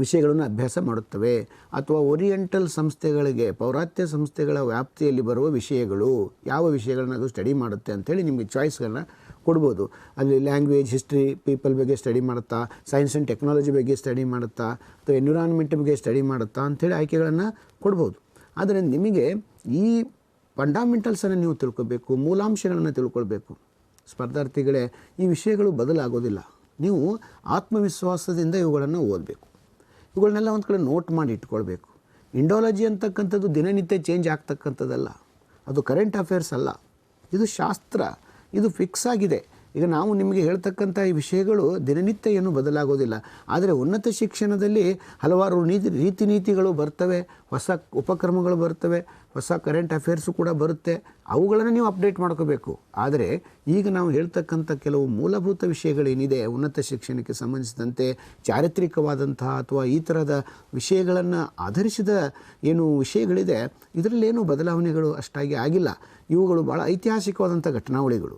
ವಿಷಯಗಳನ್ನು ಅಭ್ಯಾಸ ಮಾಡುತ್ತವೆ, ಅಥವಾ ಓರಿಯೆಂಟಲ್ ಸಂಸ್ಥೆಗಳಿಗೆ, ಪೌರಾತ್ಯ ಸಂಸ್ಥೆಗಳ ವ್ಯಾಪ್ತಿಯಲ್ಲಿ ಬರುವ ವಿಷಯಗಳು ಯಾವ ವಿಷಯಗಳನ್ನ ಅದು ಸ್ಟಡಿ ಮಾಡುತ್ತೆ ಅಂಥೇಳಿ ನಿಮಗೆ ಚಾಯ್ಸ್ಗಳನ್ನ ಕೊಡ್ಬೋದು. ಅಲ್ಲಿ ಲ್ಯಾಂಗ್ವೇಜ್, ಹಿಸ್ಟ್ರಿ, ಪೀಪಲ್ ಬಗ್ಗೆ ಸ್ಟಡಿ ಮಾಡುತ್ತಾ, ಸೈನ್ಸ್ ಆ್ಯಂಡ್ ಟೆಕ್ನಾಲಜಿ ಬಗ್ಗೆ ಸ್ಟಡಿ ಮಾಡುತ್ತಾ, ಅಥವಾ ಎನ್ವಿರಾನ್ಮೆಂಟ್ ಬಗ್ಗೆ ಸ್ಟಡಿ ಮಾಡುತ್ತಾ ಅಂಥೇಳಿ ಆಯ್ಕೆಗಳನ್ನು ಕೊಡ್ಬೋದು. ಆದರೆ ನಿಮಗೆ ಈ ಫಂಡಾಮೆಂಟಲ್ಸನ್ನು ನೀವು ತಿಳ್ಕೊಬೇಕು, ಮೂಲಾಂಶಗಳನ್ನು ತಿಳ್ಕೊಳ್ಬೇಕು. ಸ್ಪರ್ಧಾರ್ಥಿಗಳೇ, ಈ ವಿಷಯಗಳು ಬದಲಾಗೋದಿಲ್ಲ. ನೀವು ಆತ್ಮವಿಶ್ವಾಸದಿಂದ ಇವುಗಳನ್ನು ಓದಬೇಕು. ಇವುಗಳನ್ನೆಲ್ಲ ಒಂದು ಕಡೆ ನೋಟ್ ಮಾಡಿ ಇಟ್ಕೊಳ್ಬೇಕು. ಇಂಡಾಲಜಿ ಅಂತಕ್ಕಂಥದ್ದು ದಿನನಿತ್ಯ ಚೇಂಜ್ ಆಗ್ತಕ್ಕಂಥದ್ದಲ್ಲ, ಅದು ಕರೆಂಟ್ ಅಫೇರ್ಸ್ ಅಲ್ಲ, ಇದು ಶಾಸ್ತ್ರ, ಇದು ಫಿಕ್ಸ್ ಆಗಿದೆ. ಈಗ ನಾವು ನಿಮಗೆ ಹೇಳ್ತಕ್ಕಂಥ ಈ ವಿಷಯಗಳು ದಿನನಿತ್ಯ ಏನೂ ಬದಲಾಗೋದಿಲ್ಲ. ಆದರೆ ಉನ್ನತ ಶಿಕ್ಷಣದಲ್ಲಿ ಹಲವಾರು ರೀತಿ ನೀತಿಗಳು ಬರ್ತವೆ, ಹೊಸ ಉಪಕ್ರಮಗಳು ಬರ್ತವೆ, ಹೊಸ ಕರೆಂಟ್ ಅಫೇರ್ಸು ಕೂಡ ಬರುತ್ತೆ. ಅವುಗಳನ್ನು ನೀವು ಅಪ್ಡೇಟ್ ಮಾಡ್ಕೋಬೇಕು. ಆದರೆ ಈಗ ನಾವು ಹೇಳ್ತಕ್ಕಂಥ ಕೆಲವು ಮೂಲಭೂತ ವಿಷಯಗಳೇನಿದೆ ಉನ್ನತ ಶಿಕ್ಷಣಕ್ಕೆ ಸಂಬಂಧಿಸಿದಂತೆ, ಚಾರಿತ್ರಿಕವಾದಂತಹ ಅಥವಾ ಈ ಥರದ ವಿಷಯಗಳನ್ನು ಆಧರಿಸಿದ ಏನು ವಿಷಯಗಳಿದೆ, ಇದರಲ್ಲೇನೂ ಬದಲಾವಣೆಗಳು ಅಷ್ಟಾಗಿ ಆಗಿಲ್ಲ. ಇವುಗಳು ಭಾಳ ಐತಿಹಾಸಿಕವಾದಂಥ ಘಟನಾವಳಿಗಳು.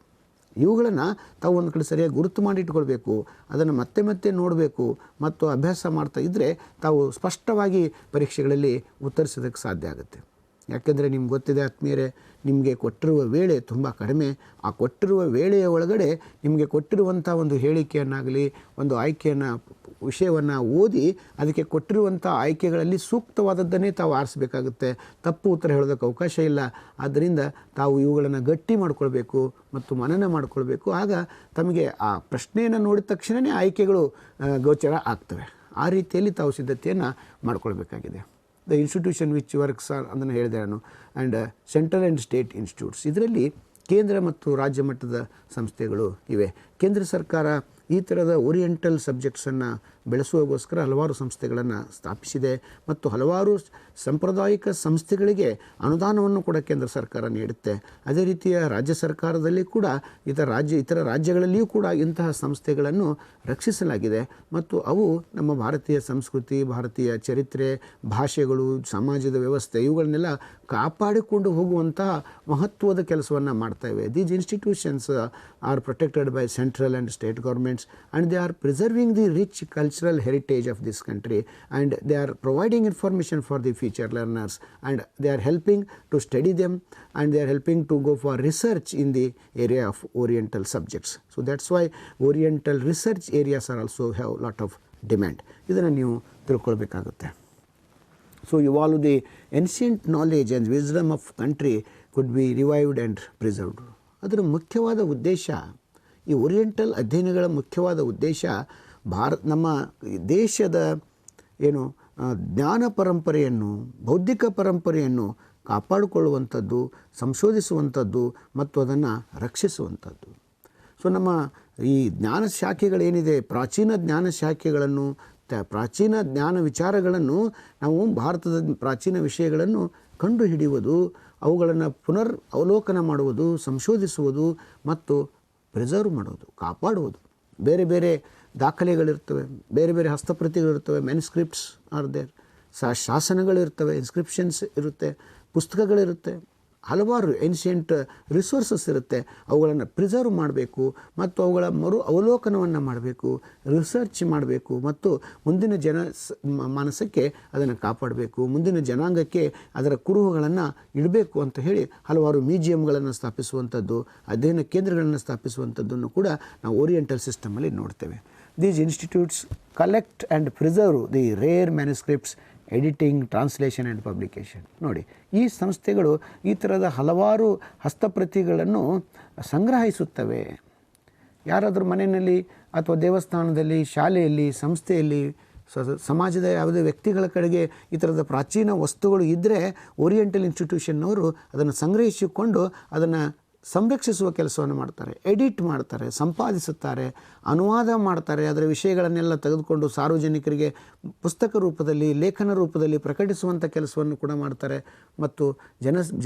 ಇವುಗಳನ್ನು ತಾವು ಒಂದು ಕಡೆ ಸರಿಯಾಗಿ ಗುರುತು ಮಾಡಿಟ್ಕೊಳ್ಬೇಕು, ಅದನ್ನು ಮತ್ತೆ ಮತ್ತೆ ನೋಡಬೇಕು ಮತ್ತು ಅಭ್ಯಾಸ ಮಾಡ್ತಾ ಇದ್ದರೆ ತಾವು ಸ್ಪಷ್ಟವಾಗಿ ಪರೀಕ್ಷೆಗಳಲ್ಲಿ ಉತ್ತರಿಸೋದಕ್ಕೆ ಸಾಧ್ಯ ಆಗುತ್ತೆ. ಯಾಕೆಂದರೆ ನಿಮ್ಗೆ ಗೊತ್ತಿದೆ ಆತ್ಮೀಯರೇ, ನಿಮಗೆ ಕೊಟ್ಟಿರುವ ವೇಳೆ ತುಂಬ ಕಡಿಮೆ. ಆ ಕೊಟ್ಟಿರುವ ವೇಳೆಯ ಒಳಗಡೆ ನಿಮಗೆ ಕೊಟ್ಟಿರುವಂಥ ಒಂದು ಹೇಳಿಕೆಯನ್ನಾಗಲಿ, ಒಂದು ವಿಷಯವನ್ನು ಓದಿ ಅದಕ್ಕೆ ಕೊಟ್ಟಿರುವಂಥ ಆಯ್ಕೆಗಳಲ್ಲಿ ಸೂಕ್ತವಾದದ್ದನ್ನೇ ತಾವು ಆರಿಸಬೇಕಾಗುತ್ತೆ. ತಪ್ಪು ಉತ್ತರ ಹೇಳೋದಕ್ಕೆ ಅವಕಾಶ ಇಲ್ಲ. ಆದ್ದರಿಂದ ತಾವು ಇವುಗಳನ್ನು ಗಟ್ಟಿ ಮಾಡ್ಕೊಳ್ಬೇಕು ಮತ್ತು ಮನನ ಮಾಡ್ಕೊಳ್ಬೇಕು. ಆಗ ತಮಗೆ ಆ ಪ್ರಶ್ನೆಯನ್ನು ನೋಡಿದ ತಕ್ಷಣವೇ ಆಯ್ಕೆಗಳು ಗೋಚರ ಆಗ್ತವೆ. ಆ ರೀತಿಯಲ್ಲಿ ತಾವು ಸಿದ್ಧತೆಯನ್ನು ಮಾಡ್ಕೊಳ್ಬೇಕಾಗಿದೆ. ದ ಇನ್ಸ್ಟಿಟ್ಯೂಷನ್ ವಿಚ್ ವರ್ಕ್ಸ್ ಅದನ್ನು ಹೇಳಿದೆ ನಾನು, and central and state institutes, ಇದರಲ್ಲಿ ಕೇಂದ್ರ ಮತ್ತು ರಾಜ್ಯ ಮಟ್ಟದ ಸಂಸ್ಥೆಗಳು ಇವೆ. ಕೇಂದ್ರ ಸರ್ಕಾರ ಈ ಥರದ ಓರಿಯೆಂಟಲ್ ಸಬ್ಜೆಕ್ಟ್ಸನ್ನು ಬೆಳೆಸುವಗೋಸ್ಕರ ಹಲವಾರು ಸಂಸ್ಥೆಗಳನ್ನು ಸ್ಥಾಪಿಸಿದೆ ಮತ್ತು ಹಲವಾರು ಸಾಂಪ್ರದಾಯಿಕ ಸಂಸ್ಥೆಗಳಿಗೆ ಅನುದಾನವನ್ನು ಕೂಡ ಕೇಂದ್ರ ಸರ್ಕಾರ ನೀಡುತ್ತೆ. ಅದೇ ರೀತಿಯ ರಾಜ್ಯ ಸರ್ಕಾರದಲ್ಲಿ ಕೂಡ ಇತರ ರಾಜ್ಯಗಳಲ್ಲಿಯೂ ಕೂಡ ಇಂತಹ ಸಂಸ್ಥೆಗಳನ್ನು ರಕ್ಷಿಸಲಾಗಿದೆ ಮತ್ತು ಅವು ನಮ್ಮ ಭಾರತೀಯ ಸಂಸ್ಕೃತಿ, ಭಾರತೀಯ ಚರಿತ್ರೆ, ಭಾಷೆಗಳು, ಸಮಾಜದ ವ್ಯವಸ್ಥೆ ಇವುಗಳನ್ನೆಲ್ಲ ಕಾಪಾಡಿಕೊಂಡು ಹೋಗುವಂತಹ ಮಹತ್ವದ ಕೆಲಸವನ್ನು ಮಾಡ್ತಾಯಿವೆ. These institutions are protected by central and state governments and they are preserving the rich cultural heritage of this country and they are providing information for the future learners and they are helping to study them and they are helping to go for research in the area of Oriental subjects. So that's why Oriental research areas are also have lot of demand. ಇದನ್ನು ನೀವು ತಿಳ್ಕೊಳ್ಬೇಕಾಗುತ್ತೆ. So evolve the ancient knowledge and wisdom of country could be revived and preserved. ಅದರ ಮುಖ್ಯವಾದ ಉದ್ದೇಶ, ಈ oriental ಅಧ್ಯಯನಗಳ ಮುಖ್ಯವಾದ ಉದ್ದೇಶ ನಮ್ಮ ದೇಶದ ಏನು ಜ್ಞಾನ ಪರಂಪರೆಯನ್ನು, ಬೌದ್ಧಿಕ ಪರಂಪರೆಯನ್ನು ಕಾಪಾಡಿಕೊಳ್ಳುವಂಥದ್ದು, ಸಂಶೋಧಿಸುವಂಥದ್ದು ಮತ್ತು ಅದನ್ನು ರಕ್ಷಿಸುವಂಥದ್ದು. ಸೊ ನಮ್ಮ ಈ ಜ್ಞಾನ ಶಾಖೆಗಳೇನಿದೆ, ಪ್ರಾಚೀನ ಜ್ಞಾನ ಶಾಖೆಗಳನ್ನು, ಪ್ರಾಚೀನ ಜ್ಞಾನ ವಿಚಾರಗಳನ್ನು ನಾವು ಭಾರತದ ಪ್ರಾಚೀನ ವಿಷಯಗಳನ್ನು ಕಂಡುಹಿಡಿಯುವುದು, ಅವುಗಳನ್ನು ಪುನರ್ ಅವಲೋಕನ ಮಾಡುವುದು, ಸಂಶೋಧಿಸುವುದು ಮತ್ತು ಪ್ರಿಸರ್ವ್ ಮಾಡುವುದು, ಕಾಪಾಡುವುದು. ಬೇರೆ ಬೇರೆ ದಾಖಲೆಗಳಿರ್ತವೆ, ಬೇರೆ ಬೇರೆ ಹಸ್ತಪ್ರತಿಗಳಿರ್ತವೆ, ಮ್ಯಾನ್ಸ್ಕ್ರಿಪ್ಟ್ಸ್ ಆರ್ ದೇರ್, ಶಾಸನಗಳಿರ್ತವೆ, ಇನ್ಸ್ಕ್ರಿಪ್ಷನ್ಸ್ ಇರುತ್ತೆ, ಪುಸ್ತಕಗಳಿರುತ್ತೆ, ಹಲವಾರು ಏನ್ಷಿಯಂಟ್ ರಿಸೋರ್ಸಸ್ ಇರುತ್ತೆ. ಅವುಗಳನ್ನು ಪ್ರಿಸರ್ವ್ ಮಾಡಬೇಕು ಮತ್ತು ಅವುಗಳ ಅವಲೋಕನವನ್ನು ಮಾಡಬೇಕು, ರಿಸರ್ಚ್ ಮಾಡಬೇಕು ಮತ್ತು ಮುಂದಿನ ಮಾನಸಕ್ಕೆ ಅದನ್ನು ಕಾಪಾಡಬೇಕು, ಮುಂದಿನ ಜನಾಂಗಕ್ಕೆ ಅದರ ಕುರುಹುಗಳನ್ನು ಇಡಬೇಕು ಅಂತ ಹೇಳಿ ಹಲವಾರು ಮ್ಯೂಸಿಯಂಗಳನ್ನು ಸ್ಥಾಪಿಸುವಂಥದ್ದು, ಅಧ್ಯಯನ ಕೇಂದ್ರಗಳನ್ನು ಸ್ಥಾಪಿಸುವಂಥದ್ದನ್ನು ಕೂಡ ನಾವು ಓರಿಯೆಂಟಲ್ ಸಿಸ್ಟಮಲ್ಲಿ ನೋಡ್ತೇವೆ. These institutes collect and preserve the rare manuscripts, editing, translation and publication. ನೋಡಿ, ಈ ಸಂಸ್ಥೆಗಳು ಈ ಥರದ ಹಲವಾರು ಹಸ್ತಪ್ರತಿಗಳನ್ನು ಸಂಗ್ರಹಿಸುತ್ತವೆ. ಯಾರಾದರೂ ಮನೆಯಲ್ಲಿ ಅಥವಾ ದೇವಸ್ಥಾನದಲ್ಲಿ, ಶಾಲೆಯಲ್ಲಿ, ಸಂಸ್ಥೆಯಲ್ಲಿ, ಸಮಾಜದ ಯಾವುದೇ ವ್ಯಕ್ತಿಗಳ ಕಡೆಗೆ ಈ ಥರದ ಪ್ರಾಚೀನ ವಸ್ತುಗಳು ಇದ್ದರೆ ಓರಿಯೆಂಟಲ್ ಇನ್ಸ್ಟಿಟ್ಯೂಷನ್ನವರು ಅದನ್ನು ಸಂಗ್ರಹಿಸಿಕೊಂಡು ಅದನ್ನು ಸಂರಕ್ಷಿಸುವ ಕೆಲಸವನ್ನು ಮಾಡ್ತಾರೆ, ಎಡಿಟ್ ಮಾಡ್ತಾರೆ, ಸಂಪಾದಿಸುತ್ತಾರೆ, ಅನುವಾದ ಮಾಡ್ತಾರೆ, ಅದರ ವಿಷಯಗಳನ್ನೆಲ್ಲ ತೆಗೆದುಕೊಂಡು ಸಾರ್ವಜನಿಕರಿಗೆ ಪುಸ್ತಕ ರೂಪದಲ್ಲಿ, ಲೇಖನ ರೂಪದಲ್ಲಿ ಪ್ರಕಟಿಸುವಂಥ ಕೆಲಸವನ್ನು ಕೂಡ ಮಾಡ್ತಾರೆ ಮತ್ತು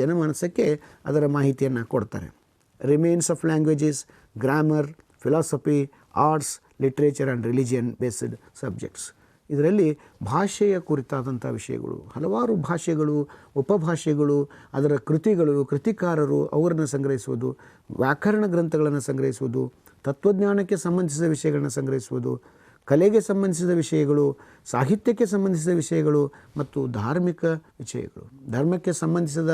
ಜನಮಾನಸಕ್ಕೆ ಅದರ ಮಾಹಿತಿಯನ್ನು ಕೊಡ್ತಾರೆ. Remains of languages, grammar, philosophy, arts, literature and religion based subjects. ಇದರಲ್ಲಿ ಭಾಷೆಯ ಕುರಿತಾದಂಥ ವಿಷಯಗಳು, ಹಲವಾರು ಭಾಷೆಗಳು, ಉಪಭಾಷೆಗಳು, ಅದರ ಕೃತಿಗಳು, ಕೃತಿಕಾರರು ಅವರನ್ನು ಸಂಗ್ರಹಿಸುವುದು, ವ್ಯಾಕರಣ ಗ್ರಂಥಗಳನ್ನು ಸಂಗ್ರಹಿಸುವುದು, ತತ್ವಜ್ಞಾನಕ್ಕೆ ಸಂಬಂಧಿಸಿದ ವಿಷಯಗಳನ್ನು ಸಂಗ್ರಹಿಸುವುದು, ಕಲೆಗೆ ಸಂಬಂಧಿಸಿದ ವಿಷಯಗಳು, ಸಾಹಿತ್ಯಕ್ಕೆ ಸಂಬಂಧಿಸಿದ ವಿಷಯಗಳು ಮತ್ತು ಧಾರ್ಮಿಕ ವಿಷಯಗಳು, ಧರ್ಮಕ್ಕೆ ಸಂಬಂಧಿಸಿದ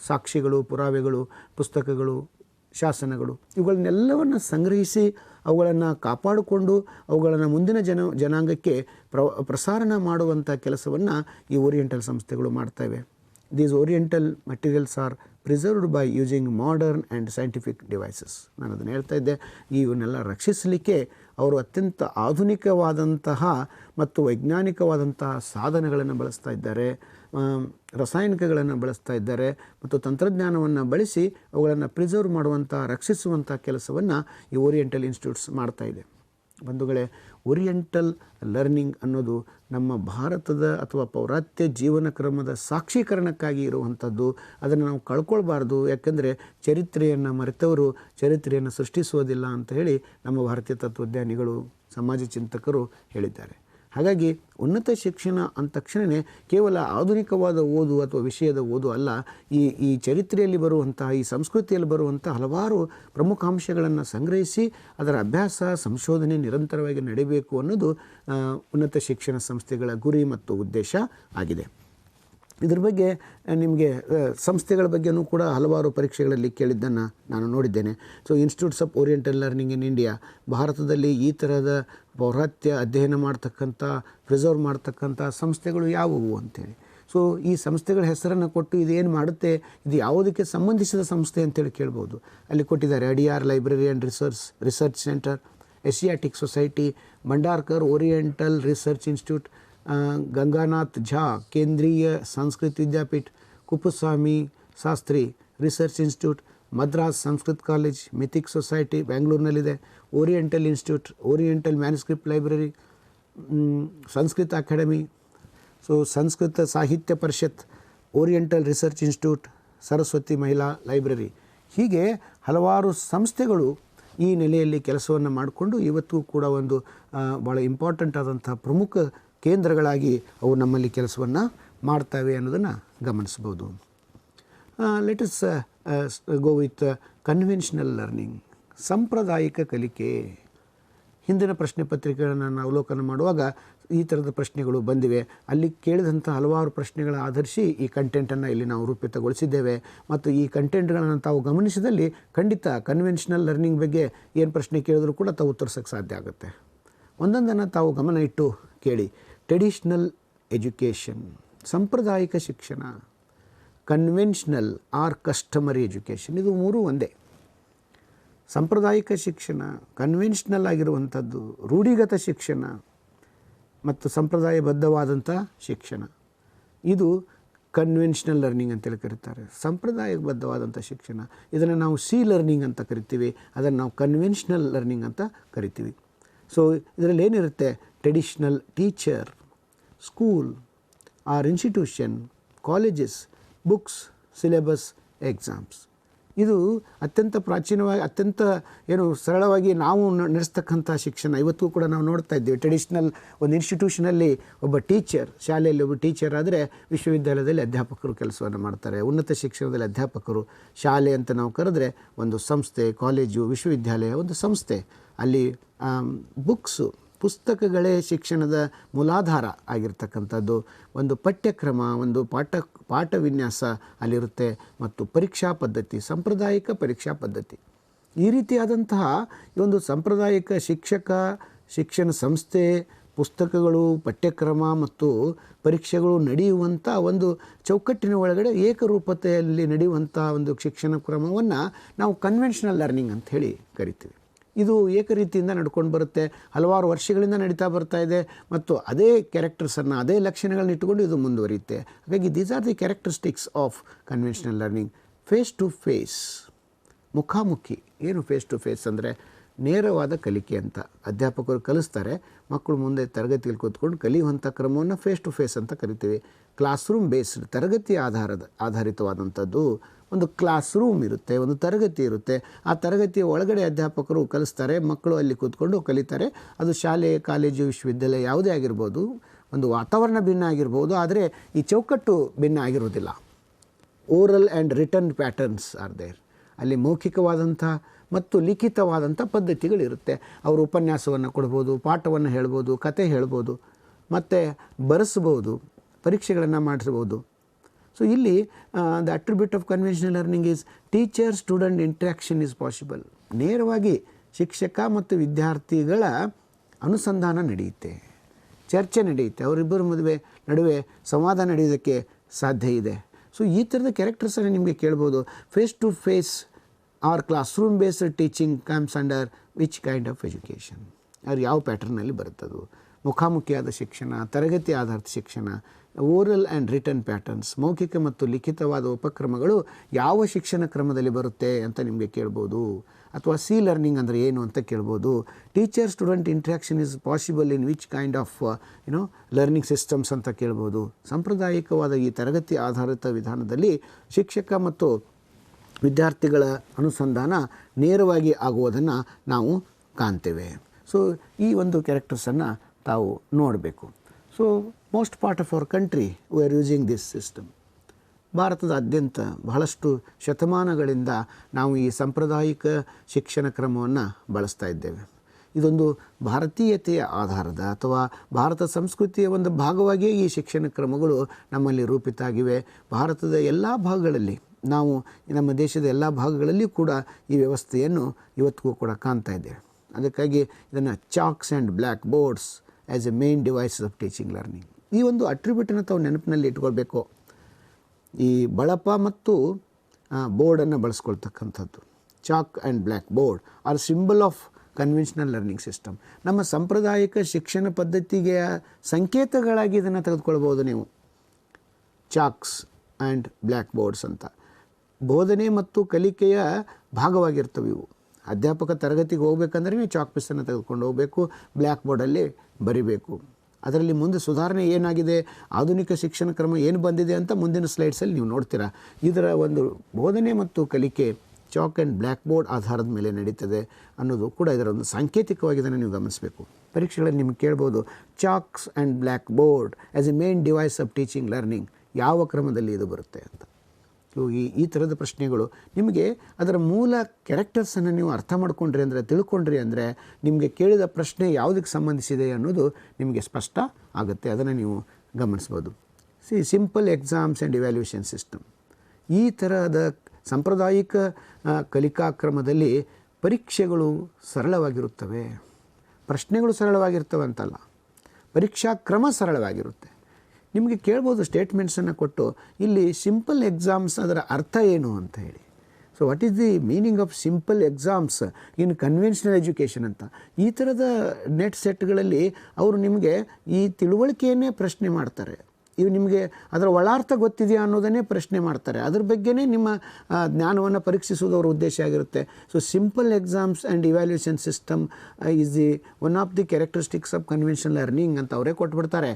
ಸಾಕ್ಷಿಗಳು, ಪುರಾವೆಗಳು, ಪುಸ್ತಕಗಳು, ಶಾಸನಗಳು, ಇವುಗಳನ್ನೆಲ್ಲವನ್ನು ಸಂಗ್ರಹಿಸಿ ಅವುಗಳನ್ನು ಕಾಪಾಡಿಕೊಂಡು ಅವುಗಳನ್ನು ಮುಂದಿನ ಜನಾಂಗಕ್ಕೆ ಪ್ರಸಾರಣ ಮಾಡುವಂಥ ಕೆಲಸವನ್ನು ಈ ಓರಿಯೆಂಟಲ್ ಸಂಸ್ಥೆಗಳು ಮಾಡ್ತವೆ. These oriental materials R preserved by using modern and scientific devices. ನಾನು ಅದನ್ನು ಹೇಳ್ತಾ ಇದ್ದೆ, ಇವನ್ನೆಲ್ಲ ರಕ್ಷಿಸಲಿಕ್ಕೆ ಅವರು ಅತ್ಯಂತ ಆಧುನಿಕವಾದಂತಹ ಮತ್ತು ವೈಜ್ಞಾನಿಕವಾದಂತಹ ಸಾಧನಗಳನ್ನು ಬಳಸ್ತಾ ಇದ್ದಾರೆ, ರಾಸಾಯನಿಕಗಳನ್ನು ಬಳಸ್ತಾ ಇದ್ದಾರೆ ಮತ್ತು ತಂತ್ರಜ್ಞಾನವನ್ನು ಬಳಸಿ ಅವುಗಳನ್ನು ಪ್ರಿಸರ್ವ್ ಮಾಡುವಂಥ, ರಕ್ಷಿಸುವಂಥ ಕೆಲಸವನ್ನು ಈ ಓರಿಯೆಂಟಲ್ ಇನ್ಸ್ಟಿಟ್ಯೂಟ್ಸ್ ಮಾಡ್ತಾ ಇದೆ. ಬಂಧುಗಳೇ, ಓರಿಯೆಂಟಲ್ ಲರ್ನಿಂಗ್ ಅನ್ನೋದು ನಮ್ಮ ಭಾರತದ ಅಥವಾ ಪೌರಾತ್ಯ ಜೀವನ ಕ್ರಮದ ಸಾಕ್ಷೀಕರಣಕ್ಕಾಗಿ ಇರುವಂಥದ್ದು. ಅದನ್ನು ನಾವು ಕಳ್ಕೊಳ್ಬಾರ್ದು. ಯಾಕೆಂದರೆ ಚರಿತ್ರೆಯನ್ನು ಮರೆತವರು ಚರಿತ್ರೆಯನ್ನು ಸೃಷ್ಟಿಸುವುದಿಲ್ಲ ಅಂತ ಹೇಳಿ ನಮ್ಮ ಭಾರತೀಯ ತತ್ವಜ್ಞಾನಿಗಳು, ಸಮಾಜ ಚಿಂತಕರು ಹೇಳಿದ್ದಾರೆ. ಹಾಗಾಗಿ ಉನ್ನತ ಶಿಕ್ಷಣ ಅಂದ ತಕ್ಷಣವೇ ಕೇವಲ ಆಧುನಿಕವಾದ ಓದು ಅಥವಾ ವಿಷಯದ ಓದು ಅಲ್ಲ, ಈ ಚರಿತ್ರೆಯಲ್ಲಿ ಬರುವಂತಹ, ಈ ಸಂಸ್ಕೃತಿಯಲ್ಲಿ ಬರುವಂಥ ಹಲವಾರು ಪ್ರಮುಖ ಅಂಶಗಳನ್ನು ಸಂಗ್ರಹಿಸಿ ಅದರ ಅಭ್ಯಾಸ, ಸಂಶೋಧನೆ ನಿರಂತರವಾಗಿ ನಡೀಬೇಕು ಅನ್ನೋದು ಉನ್ನತ ಶಿಕ್ಷಣ ಸಂಸ್ಥೆಗಳ ಗುರಿ ಮತ್ತು ಉದ್ದೇಶ ಆಗಿದೆ. ಇದ್ರ ಬಗ್ಗೆ ನಿಮಗೆ ಸಂಸ್ಥೆಗಳ ಬಗ್ಗೆಯೂ ಕೂಡ ಹಲವಾರು ಪರೀಕ್ಷೆಗಳಲ್ಲಿ ಕೇಳಿದ್ದನ್ನು ನಾನು ನೋಡಿದ್ದೇನೆ. So institutes of oriental learning in India, ಭಾರತದಲ್ಲಿ ಈ ಥರದ ಪೌರಾತ್ಯ ಅಧ್ಯಯನ ಮಾಡ್ತಕ್ಕಂಥ, ಪ್ರಿಸರ್ವ್ ಮಾಡ್ತಕ್ಕಂಥ ಸಂಸ್ಥೆಗಳು ಯಾವುವು ಅಂತೇಳಿ. ಸೊ ಈ ಸಂಸ್ಥೆಗಳ ಹೆಸರನ್ನು ಕೊಟ್ಟು ಇದೇನು ಮಾಡುತ್ತೆ, ಇದು ಯಾವುದಕ್ಕೆ ಸಂಬಂಧಿಸಿದ ಸಂಸ್ಥೆ ಅಂತೇಳಿ ಕೇಳ್ಬೋದು. ಅಲ್ಲಿ ಕೊಟ್ಟಿದ್ದಾರೆ: Adyar library and research centre, Asiatic society, Bhandarkar oriental research institute, Ganganath Jha Kendriya Sanskrit Vidyapeetha, Kuppuswami Shastri research institute, Madras Sanskrit college, mythic society ಬೆಂಗಳೂರಿನಲ್ಲಿದೆ, oriental institute, oriental manuscript library, Sanskrit academy, so Sanskrit Sahitya Parishat, oriental research institute, Saraswati Mahila library, ಹೀಗೆ ಹಲವಾರು ಸಂಸ್ಥೆಗಳು ಈ ನೆಲೆಯಲ್ಲಿ ಕೆಲಸವನ್ನು ಮಾಡಿಕೊಂಡು ಇವತ್ತು ಕೂಡ ಒಂದು ಭಾಳ ಇಂಪಾರ್ಟೆಂಟ್ ಆದಂಥ ಪ್ರಮುಖ ಕೇಂದ್ರಗಳಾಗಿ ಅವು ನಮ್ಮಲ್ಲಿ ಕೆಲಸವನ್ನು ಮಾಡ್ತವೆ ಅನ್ನೋದನ್ನು ಗಮನಿಸ್ಬೋದು. Let us go with conventional learning, ಸಾಂಪ್ರದಾಯಿಕ ಕಲಿಕೆ. ಹಿಂದಿನ ಪ್ರಶ್ನೆ ಪತ್ರಿಕೆಗಳನ್ನು ನಾವು ಅವಲೋಕನ ಮಾಡುವಾಗ ಈ ಥರದ ಪ್ರಶ್ನೆಗಳು ಬಂದಿವೆ. ಅಲ್ಲಿ ಕೇಳಿದಂಥ ಹಲವಾರು ಪ್ರಶ್ನೆಗಳ ಆಧರಿಸಿ ಈ ಕಂಟೆಂಟನ್ನು ಇಲ್ಲಿ ನಾವು ರೂಪಿತಗೊಳಿಸಿದ್ದೇವೆ. ಮತ್ತು ಈ ಕಂಟೆಂಟ್ಗಳನ್ನು ತಾವು ಗಮನಿಸಿದಲ್ಲಿ ಖಂಡಿತ ಕನ್ವೆನ್ಷನಲ್ ಲರ್ನಿಂಗ್ ಬಗ್ಗೆ ಏನು ಪ್ರಶ್ನೆ ಕೇಳಿದ್ರು ಕೂಡ ತಾವು ಉತ್ತರಿಸೋಕ್ಕೆ ಸಾಧ್ಯ ಆಗುತ್ತೆ. ಒಂದೊಂದನ್ನು ತಾವು ಗಮನ ಇಟ್ಟು ಕೇಳಿ. ಟ್ರೆಡಿಷ್ನಲ್ ಎಜುಕೇಷನ್, ಸಾಂಪ್ರದಾಯಿಕ ಶಿಕ್ಷಣ, ಕನ್ವೆನ್ಷನಲ್ ಆರ್ ಕಸ್ಟಮರಿ ಎಜುಕೇಷನ್, ಇದು ಮೂರೂ ಒಂದೇ. ಸಾಂಪ್ರದಾಯಿಕ ಶಿಕ್ಷಣ, ಕನ್ವೆನ್ಷನಲ್ ಆಗಿರುವಂಥದ್ದು, ರೂಢಿಗತ ಶಿಕ್ಷಣ ಮತ್ತು ಸಂಪ್ರದಾಯಬದ್ಧವಾದಂಥ ಶಿಕ್ಷಣ, ಇದು ಕನ್ವೆನ್ಷನಲ್ ಲರ್ನಿಂಗ್ ಅಂತೇಳಿ ಕರೀತಾರೆ. ಸಂಪ್ರದಾಯಬದ್ಧವಾದಂಥ ಶಿಕ್ಷಣ, ಇದನ್ನು ನಾವು ಲರ್ನಿಂಗ್ ಅಂತ ಕರಿತೀವಿ, ಅದನ್ನು ನಾವು ಕನ್ವೆನ್ಷನಲ್ ಲರ್ನಿಂಗ್ ಅಂತ ಕರಿತೀವಿ. ಸೊ ಇದರಲ್ಲಿ ಏನಿರುತ್ತೆ? Traditional teacher, school or institution, colleges, books, syllabus, exams. ಇದು ಅತ್ಯಂತ ಪ್ರಾಚೀನವಾಗಿ, ಅತ್ಯಂತ ಸರಳವಾಗಿ ನಾವು ನಡೆಸ್ತಕ್ಕಂಥ ಶಿಕ್ಷಣ ಇವತ್ತು ಕೂಡ ನಾವು ನೋಡ್ತಾ ಇದ್ದೀವಿ. ಟ್ರೆಡಿಷ್ನಲ್ ಒಂದು ಇನ್ಸ್ಟಿಟ್ಯೂಷನಲ್ಲಿ ಒಬ್ಬ ಟೀಚರ್, ಶಾಲೆಯಲ್ಲಿ ಒಬ್ಬ ಟೀಚರ್ ಆದರೆ ವಿಶ್ವವಿದ್ಯಾಲಯದಲ್ಲಿ ಅಧ್ಯಾಪಕರು ಕೆಲಸವನ್ನು ಮಾಡ್ತಾರೆ. ಉನ್ನತ ಶಿಕ್ಷಣದಲ್ಲಿ ಅಧ್ಯಾಪಕರು, ಶಾಲೆ ಅಂತ ನಾವು ಕರೆದ್ರೆ ಒಂದು ಸಂಸ್ಥೆ, ಕಾಲೇಜು, ವಿಶ್ವವಿದ್ಯಾಲಯ ಒಂದು ಸಂಸ್ಥೆ. ಅಲ್ಲಿ ಬುಕ್ಸು, ಪುಸ್ತಕಗಳೇ ಶಿಕ್ಷಣದ ಮೂಲಾಧಾರ ಆಗಿರ್ತಕ್ಕಂಥದ್ದು. ಒಂದು ಪಠ್ಯಕ್ರಮ, ಒಂದು ಪಾಠ ವಿನ್ಯಾಸ ಅಲ್ಲಿರುತ್ತೆ. ಮತ್ತು ಪರೀಕ್ಷಾ ಪದ್ಧತಿ, ಸಾಂಪ್ರದಾಯಿಕ ಪರೀಕ್ಷಾ ಪದ್ಧತಿ, ಈ ರೀತಿಯಾದಂತಹ ಒಂದು ಸಾಂಪ್ರದಾಯಿಕ ಶಿಕ್ಷಣ ಸಂಸ್ಥೆ, ಪುಸ್ತಕಗಳು, ಪಠ್ಯಕ್ರಮ ಮತ್ತು ಪರೀಕ್ಷೆಗಳು ನಡೆಯುವಂಥ ಒಂದು ಚೌಕಟ್ಟಿನ ಒಳಗಡೆ ಏಕರೂಪತೆಯಲ್ಲಿ ನಡೆಯುವಂಥ ಒಂದು ಶಿಕ್ಷಣ ಕ್ರಮವನ್ನು ನಾವು ಕನ್ವೆನ್ಷನಲ್ ಲರ್ನಿಂಗ್ ಅಂತ ಹೇಳಿ ಕರಿತೀವಿ. ಇದು ಏಕರೀತಿಯಿಂದ ನಡ್ಕೊಂಡು ಬರುತ್ತೆ, ಹಲವಾರು ವರ್ಷಗಳಿಂದ ನಡೀತಾ ಬರ್ತಾ ಇದೆ ಮತ್ತು ಅದೇ ಕ್ಯಾರೆಕ್ಟರ್ಸನ್ನು, ಅದೇ ಲಕ್ಷಣಗಳನ್ನ ಇಟ್ಟುಕೊಂಡು ಇದು ಮುಂದುವರಿಯುತ್ತೆ. ಹಾಗಾಗಿ these are the characteristics of conventional learning. Face to face, ಮುಖಾಮುಖಿ. ಏನು ಫೇಸ್ ಟು ಫೇಸ್ ಅಂದರೆ ನೇರವಾದ ಕಲಿಕೆ ಅಂತ. ಅಧ್ಯಾಪಕರು ಕಲಿಸ್ತಾರೆ, ಮಕ್ಕಳು ಮುಂದೆ ತರಗತಿಯಲ್ಲಿ ಕೂತ್ಕೊಂಡು ಕಲಿಯುವಂಥ ಕ್ರಮವನ್ನು ಫೇಸ್ ಟು ಫೇಸ್ ಅಂತ ಕರಿತೀವಿ. ಕ್ಲಾಸ್ ರೂಮ್ ಬೇಸ್ಡ್, ತರಗತಿ ಆಧಾರಿತವಾದಂಥದ್ದು. ಒಂದು ಕ್ಲಾಸ್ ರೂಮ್ ಇರುತ್ತೆ, ಒಂದು ತರಗತಿ ಇರುತ್ತೆ. ಆ ತರಗತಿಯ ಒಳಗಡೆ ಅಧ್ಯಾಪಕರು ಕಲಿಸ್ತಾರೆ, ಮಕ್ಕಳು ಅಲ್ಲಿ ಕೂತ್ಕೊಂಡು ಕಲಿತಾರೆ. ಅದು ಶಾಲೆ, ಕಾಲೇಜು, ವಿಶ್ವವಿದ್ಯಾಲಯ ಯಾವುದೇ ಆಗಿರ್ಬೋದು. ಒಂದು ವಾತಾವರಣ ಭಿನ್ನ ಆಗಿರ್ಬೋದು, ಆದರೆ ಈ ಚೌಕಟ್ಟು ಭಿನ್ನ ಆಗಿರೋದಿಲ್ಲ. Oral and written patterns are there. ಅಲ್ಲಿ ಮೌಖಿಕವಾದಂಥ ಮತ್ತು ಲಿಖಿತವಾದಂಥ ಪದ್ಧತಿಗಳಿರುತ್ತೆ. ಅವರು ಉಪನ್ಯಾಸವನ್ನು ಕೊಡ್ಬೋದು, ಪಾಠವನ್ನು ಹೇಳ್ಬೋದು, ಕತೆ ಹೇಳ್ಬೋದು, ಮತ್ತು ಬರೆಸ್ಬೋದು, ಪರೀಕ್ಷೆಗಳನ್ನು ಮಾಡಿಸ್ಬೋದು. ಸೊ ಇಲ್ಲಿ the attribute of conventional learning is teacher student interaction is possible. ನೇರವಾಗಿ ಶಿಕ್ಷಕ ಮತ್ತು ವಿದ್ಯಾರ್ಥಿಗಳ ಅನುಸಂಧಾನ ನಡೆಯುತ್ತೆ, ಚರ್ಚೆ ನಡೆಯುತ್ತೆ, ಅವರಿಬ್ಬರ ನಡುವೆ ಸಂವಾದ ನಡೆಯೋದಕ್ಕೆ ಸಾಧ್ಯ ಇದೆ. ಸೊ ಈ ಥರದ ಕ್ಯಾರೆಕ್ಟರ್ಸನ್ನು ನಿಮಗೆ ಕೇಳ್ಬೋದು. Face to face or classroom based teaching comes under which kind of education? ಅವ್ರು ಯಾವ ಪ್ಯಾಟರ್ನಲ್ಲಿ ಬರುತ್ತದು? ಮುಖಾಮುಖಿಯಾದ ಶಿಕ್ಷಣ, ತರಗತಿ ಆಧಾರಿತ ಶಿಕ್ಷಣ, ಓರಲ್ ಆ್ಯಂಡ್ ರಿಟರ್ನ್ ಪ್ಯಾಟರ್ನ್ಸ್, ಮೌಖಿಕ ಮತ್ತು ಲಿಖಿತವಾದ ಉಪಕ್ರಮಗಳು ಯಾವ ಶಿಕ್ಷಣ ಕ್ರಮದಲ್ಲಿ ಬರುತ್ತೆ ಅಂತ ನಿಮಗೆ ಕೇಳ್ಬೋದು. ಅಥವಾ ಲರ್ನಿಂಗ್ ಅಂದರೆ ಏನು ಅಂತ ಕೇಳ್ಬೋದು. Teacher student interaction is possible in which kind of learning systems ಅಂತ ಕೇಳ್ಬೋದು. ಸಾಂಪ್ರದಾಯಿಕವಾದ ಈ ತರಗತಿ ಆಧಾರಿತ ವಿಧಾನದಲ್ಲಿ ಶಿಕ್ಷಕ ಮತ್ತು ವಿದ್ಯಾರ್ಥಿಗಳ ಅನುಸಂಧಾನ ನೇರವಾಗಿ ಆಗುವುದನ್ನು ನಾವು ಕಾಣ್ತೇವೆ. ಸೊ ಈ ಒಂದು ಕ್ಯಾರೆಕ್ಟರ್ಸನ್ನು ತಾವು ನೋಡಬೇಕು. So most part of our country we are using this system. ಭಾರತದಾದ್ಯಂತ ಬಹಳಷ್ಟು ಶತಮಾನಗಳಿಂದ ನಾವು ಈ ಸಾಂಪ್ರದಾಯಿಕ ಶಿಕ್ಷಣ ಕ್ರಮವನ್ನು ಬಳಸ್ತಾ ಇದ್ದೇವೆ. ಇದೊಂದು ಭಾರತೀಯತೆಯ ಆಧಾರದ ಅಥವಾ ಭಾರತ ಸಂಸ್ಕೃತಿಯ ಒಂದು ಭಾಗವಾಗಿಯೇ ಈ ಶಿಕ್ಷಣ ಕ್ರಮಗಳು ನಮ್ಮಲ್ಲಿ ರೂಪಿತ ಆಗಿವೆ. ಭಾರತದ ಎಲ್ಲ ಭಾಗಗಳಲ್ಲಿ, ನಾವು ನಮ್ಮ ದೇಶದ ಎಲ್ಲ ಭಾಗಗಳಲ್ಲಿ ಕೂಡ ಈ ವ್ಯವಸ್ಥೆಯನ್ನು ಇವತ್ತಿಗೂ ಕೂಡ ಕಾಣ್ತಾ ಇದ್ದೇವೆ. ಅದಕ್ಕಾಗಿ ಇದನ್ನು chalks and black boards as A main devices of teaching learning. ಈ ಒಂದು ಅಟ್ರಿಬ್ಯೂಟನ್ನು ತಾವು ನೆನಪಿನಲ್ಲಿ ಇಟ್ಕೊಳ್ಬೇಕು. ಈ ಬಳಪ ಮತ್ತು ಬೋರ್ಡನ್ನು ಬಳಸ್ಕೊಳ್ತಕ್ಕಂಥದ್ದು, chalk and black board are symbol of conventional learning system. ನಮ್ಮ ಸಾಂಪ್ರದಾಯಿಕ ಶಿಕ್ಷಣ ಪದ್ಧತಿಗೆ ಸಂಕೇತಗಳಾಗಿ ಇದನ್ನು ತೆಗೆದುಕೊಳ್ಬೋದು ನೀವು. ಚಾಕ್ಸ್ ಆ್ಯಂಡ್ ಬ್ಲ್ಯಾಕ್ ಬೋರ್ಡ್ಸ್ ಅಂತ ಬೋಧನೆ ಮತ್ತು ಕಲಿಕೆಯ ಭಾಗವಾಗಿರ್ತವೆ ಇವು. ಅಧ್ಯಾಪಕ ತರಗತಿಗೆ ಹೋಗ್ಬೇಕಂದ್ರೆ ನೀವು ಚಾಕ್ ಪೀಸನ್ನು ತೆಗೆದುಕೊಂಡು ಹೋಗಬೇಕು, ಬ್ಲ್ಯಾಕ್ ಬೋರ್ಡಲ್ಲಿ ಬರಿಬೇಕು. ಅದರಲ್ಲಿ ಮುಂದೆ ಸುಧಾರಣೆ ಏನಾಗಿದೆ, ಆಧುನಿಕ ಶಿಕ್ಷಣ ಕ್ರಮ ಏನು ಬಂದಿದೆ ಅಂತ ಮುಂದಿನ ಸ್ಲೈಡ್ಸಲ್ಲಿ ನೀವು ನೋಡ್ತೀರಾ. ಇದರ ಒಂದು ಬೋಧನೆ ಮತ್ತು ಕಲಿಕೆ ಚಾಕ್ ಆ್ಯಂಡ್ ಬ್ಲ್ಯಾಕ್ ಬೋರ್ಡ್ ಆಧಾರದ ಮೇಲೆ ನಡೀತದೆ ಅನ್ನೋದು ಕೂಡ ಇದರ ಒಂದು ಸಾಂಕೇತಿಕವಾಗಿ ಇದನ್ನು ನೀವು ಗಮನಿಸಬೇಕು. ಪರೀಕ್ಷೆಗಳಲ್ಲಿ ನಿಮ್ಗೆ ಕೇಳ್ಬೋದು, chalks and black board as A main device of teaching learning, ಯಾವ ಕ್ರಮದಲ್ಲಿ ಇದು ಬರುತ್ತೆ ಅಂತ. ಈ ಥರದ ಪ್ರಶ್ನೆಗಳು ನಿಮಗೆ ಅದರ ಮೂಲ ಕ್ಯಾರೆಕ್ಟರ್ಸನ್ನು ನೀವು ಅರ್ಥ ಮಾಡ್ಕೊಂಡ್ರಿ ಅಂದರೆ, ತಿಳ್ಕೊಂಡ್ರಿ ಅಂದರೆ ನಿಮಗೆ ಕೇಳಿದ ಪ್ರಶ್ನೆ ಯಾವುದಕ್ಕೆ ಸಂಬಂಧಿಸಿದೆ ಅನ್ನೋದು ನಿಮಗೆ ಸ್ಪಷ್ಟ ಆಗುತ್ತೆ. ಅದನ್ನು ನೀವು ಗಮನಿಸ್ಬೋದು. Simple exams and evaluation system, ಈ ಥರದ ಸಾಂಪ್ರದಾಯಿಕ ಕಲಿಕಾ ಕ್ರಮದಲ್ಲಿ ಪರೀಕ್ಷೆಗಳು ಸರಳವಾಗಿರುತ್ತವೆ. ಪ್ರಶ್ನೆಗಳು ಸರಳವಾಗಿರ್ತವೆ ಅಂತಲ್ಲ, ಪರೀಕ್ಷಾ ಕ್ರಮ ಸರಳವಾಗಿರುತ್ತೆ. ನಿಮಗೆ ಕೇಳ್ಬೋದು ಸ್ಟೇಟ್ಮೆಂಟ್ಸನ್ನು ಕೊಟ್ಟು, ಇಲ್ಲಿ ಸಿಂಪಲ್ ಎಕ್ಸಾಮ್ಸ್ ಅದರ ಅರ್ಥ ಏನು ಅಂತ ಹೇಳಿ. So what is the meaning of simple exams in conventional education ಅಂತ. ಈ ಥರದ ನೆಟ್ ಸೆಟ್ಗಳಲ್ಲಿ ಅವರು ನಿಮಗೆ ಈ ತಿಳುವಳಿಕೆಯನ್ನೇ ಪ್ರಶ್ನೆ ಮಾಡ್ತಾರೆ. ಇವು ನಿಮಗೆ ಅದರ ಒಳಾರ್ಥ ಗೊತ್ತಿದೆಯಾ ಅನ್ನೋದನ್ನೇ ಪ್ರಶ್ನೆ ಮಾಡ್ತಾರೆ. ಅದ್ರ ಬಗ್ಗೆನೇ ನಿಮ್ಮ ಜ್ಞಾನವನ್ನು ಪರೀಕ್ಷಿಸುವುದು ಅವರ ಉದ್ದೇಶ ಆಗಿರುತ್ತೆ. So simple exams and evaluation system is the one of the characteristics of conventional learning ಅಂತ ಅವರೇ ಕೊಟ್ಬಿಡ್ತಾರೆ.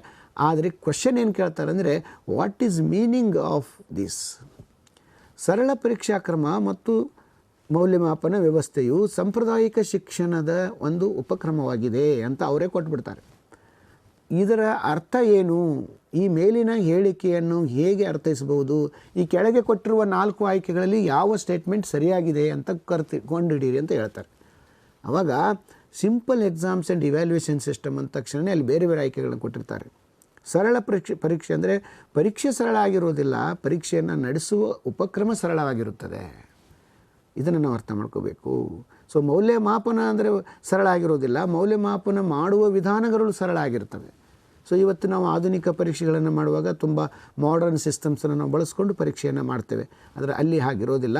ಆದರೆ ಕ್ವಶನ್ ಏನು ಕೇಳ್ತಾರೆ ಅಂದರೆ, what is meaning of this? ಸರಳ ಪರೀಕ್ಷಾ ಕ್ರಮ ಮತ್ತು ಮೌಲ್ಯಮಾಪನ ವ್ಯವಸ್ಥೆಯು ಸಾಂಪ್ರದಾಯಿಕ ಶಿಕ್ಷಣದ ಒಂದು ಉಪಕ್ರಮವಾಗಿದೆ ಅಂತ ಅವರೇ ಕೊಟ್ಬಿಡ್ತಾರೆ. ಇದರ ಅರ್ಥ ಏನು? ಈ ಮೇಲಿನ ಹೇಳಿಕೆಯನ್ನು ಹೇಗೆ ಅರ್ಥೈಸಬಹುದು? ಈ ಕೆಳಗೆ ಕೊಟ್ಟಿರುವ 4 ಆಯ್ಕೆಗಳಲ್ಲಿ ಯಾವ ಸ್ಟೇಟ್ಮೆಂಟ್ ಸರಿಯಾಗಿದೆ ಅಂತ ಕಂಡುಹಿಡೀರಿ ಅಂತ ಹೇಳ್ತಾರೆ. ಆವಾಗ simple exams and evaluation system ಅಂದ ತಕ್ಷಣ ಅಲ್ಲಿ ಬೇರೆ ಬೇರೆ ಆಯ್ಕೆಗಳನ್ನು ಕೊಟ್ಟಿರ್ತಾರೆ. ಸರಳ ಪರೀಕ್ಷೆ ಅಂದರೆ ಪರೀಕ್ಷೆ ಸರಳ ಆಗಿರೋದಿಲ್ಲ, ಪರೀಕ್ಷೆಯನ್ನು ನಡೆಸುವ ಉಪಕ್ರಮ ಸರಳವಾಗಿರುತ್ತದೆ. ಇದನ್ನು ನಾವು ಅರ್ಥ ಮಾಡ್ಕೋಬೇಕು. ಸೊ ಮೌಲ್ಯಮಾಪನ ಅಂದರೆ ಸರಳ ಆಗಿರೋದಿಲ್ಲ, ಮೌಲ್ಯಮಾಪನ ಮಾಡುವ ವಿಧಾನಗಳು ಸರಳ ಆಗಿರ್ತವೆ. ಸೊ ಇವತ್ತು ನಾವು ಆಧುನಿಕ ಪರೀಕ್ಷೆಗಳನ್ನು ಮಾಡುವಾಗ ತುಂಬ ಮಾಡರ್ನ್ ಸಿಸ್ಟಮ್ಸನ್ನು ನಾವು ಬಳಸ್ಕೊಂಡು ಪರೀಕ್ಷೆಯನ್ನು ಮಾಡ್ತೇವೆ. ಆದರೆ ಅಲ್ಲಿ ಹಾಗಿರೋದಿಲ್ಲ.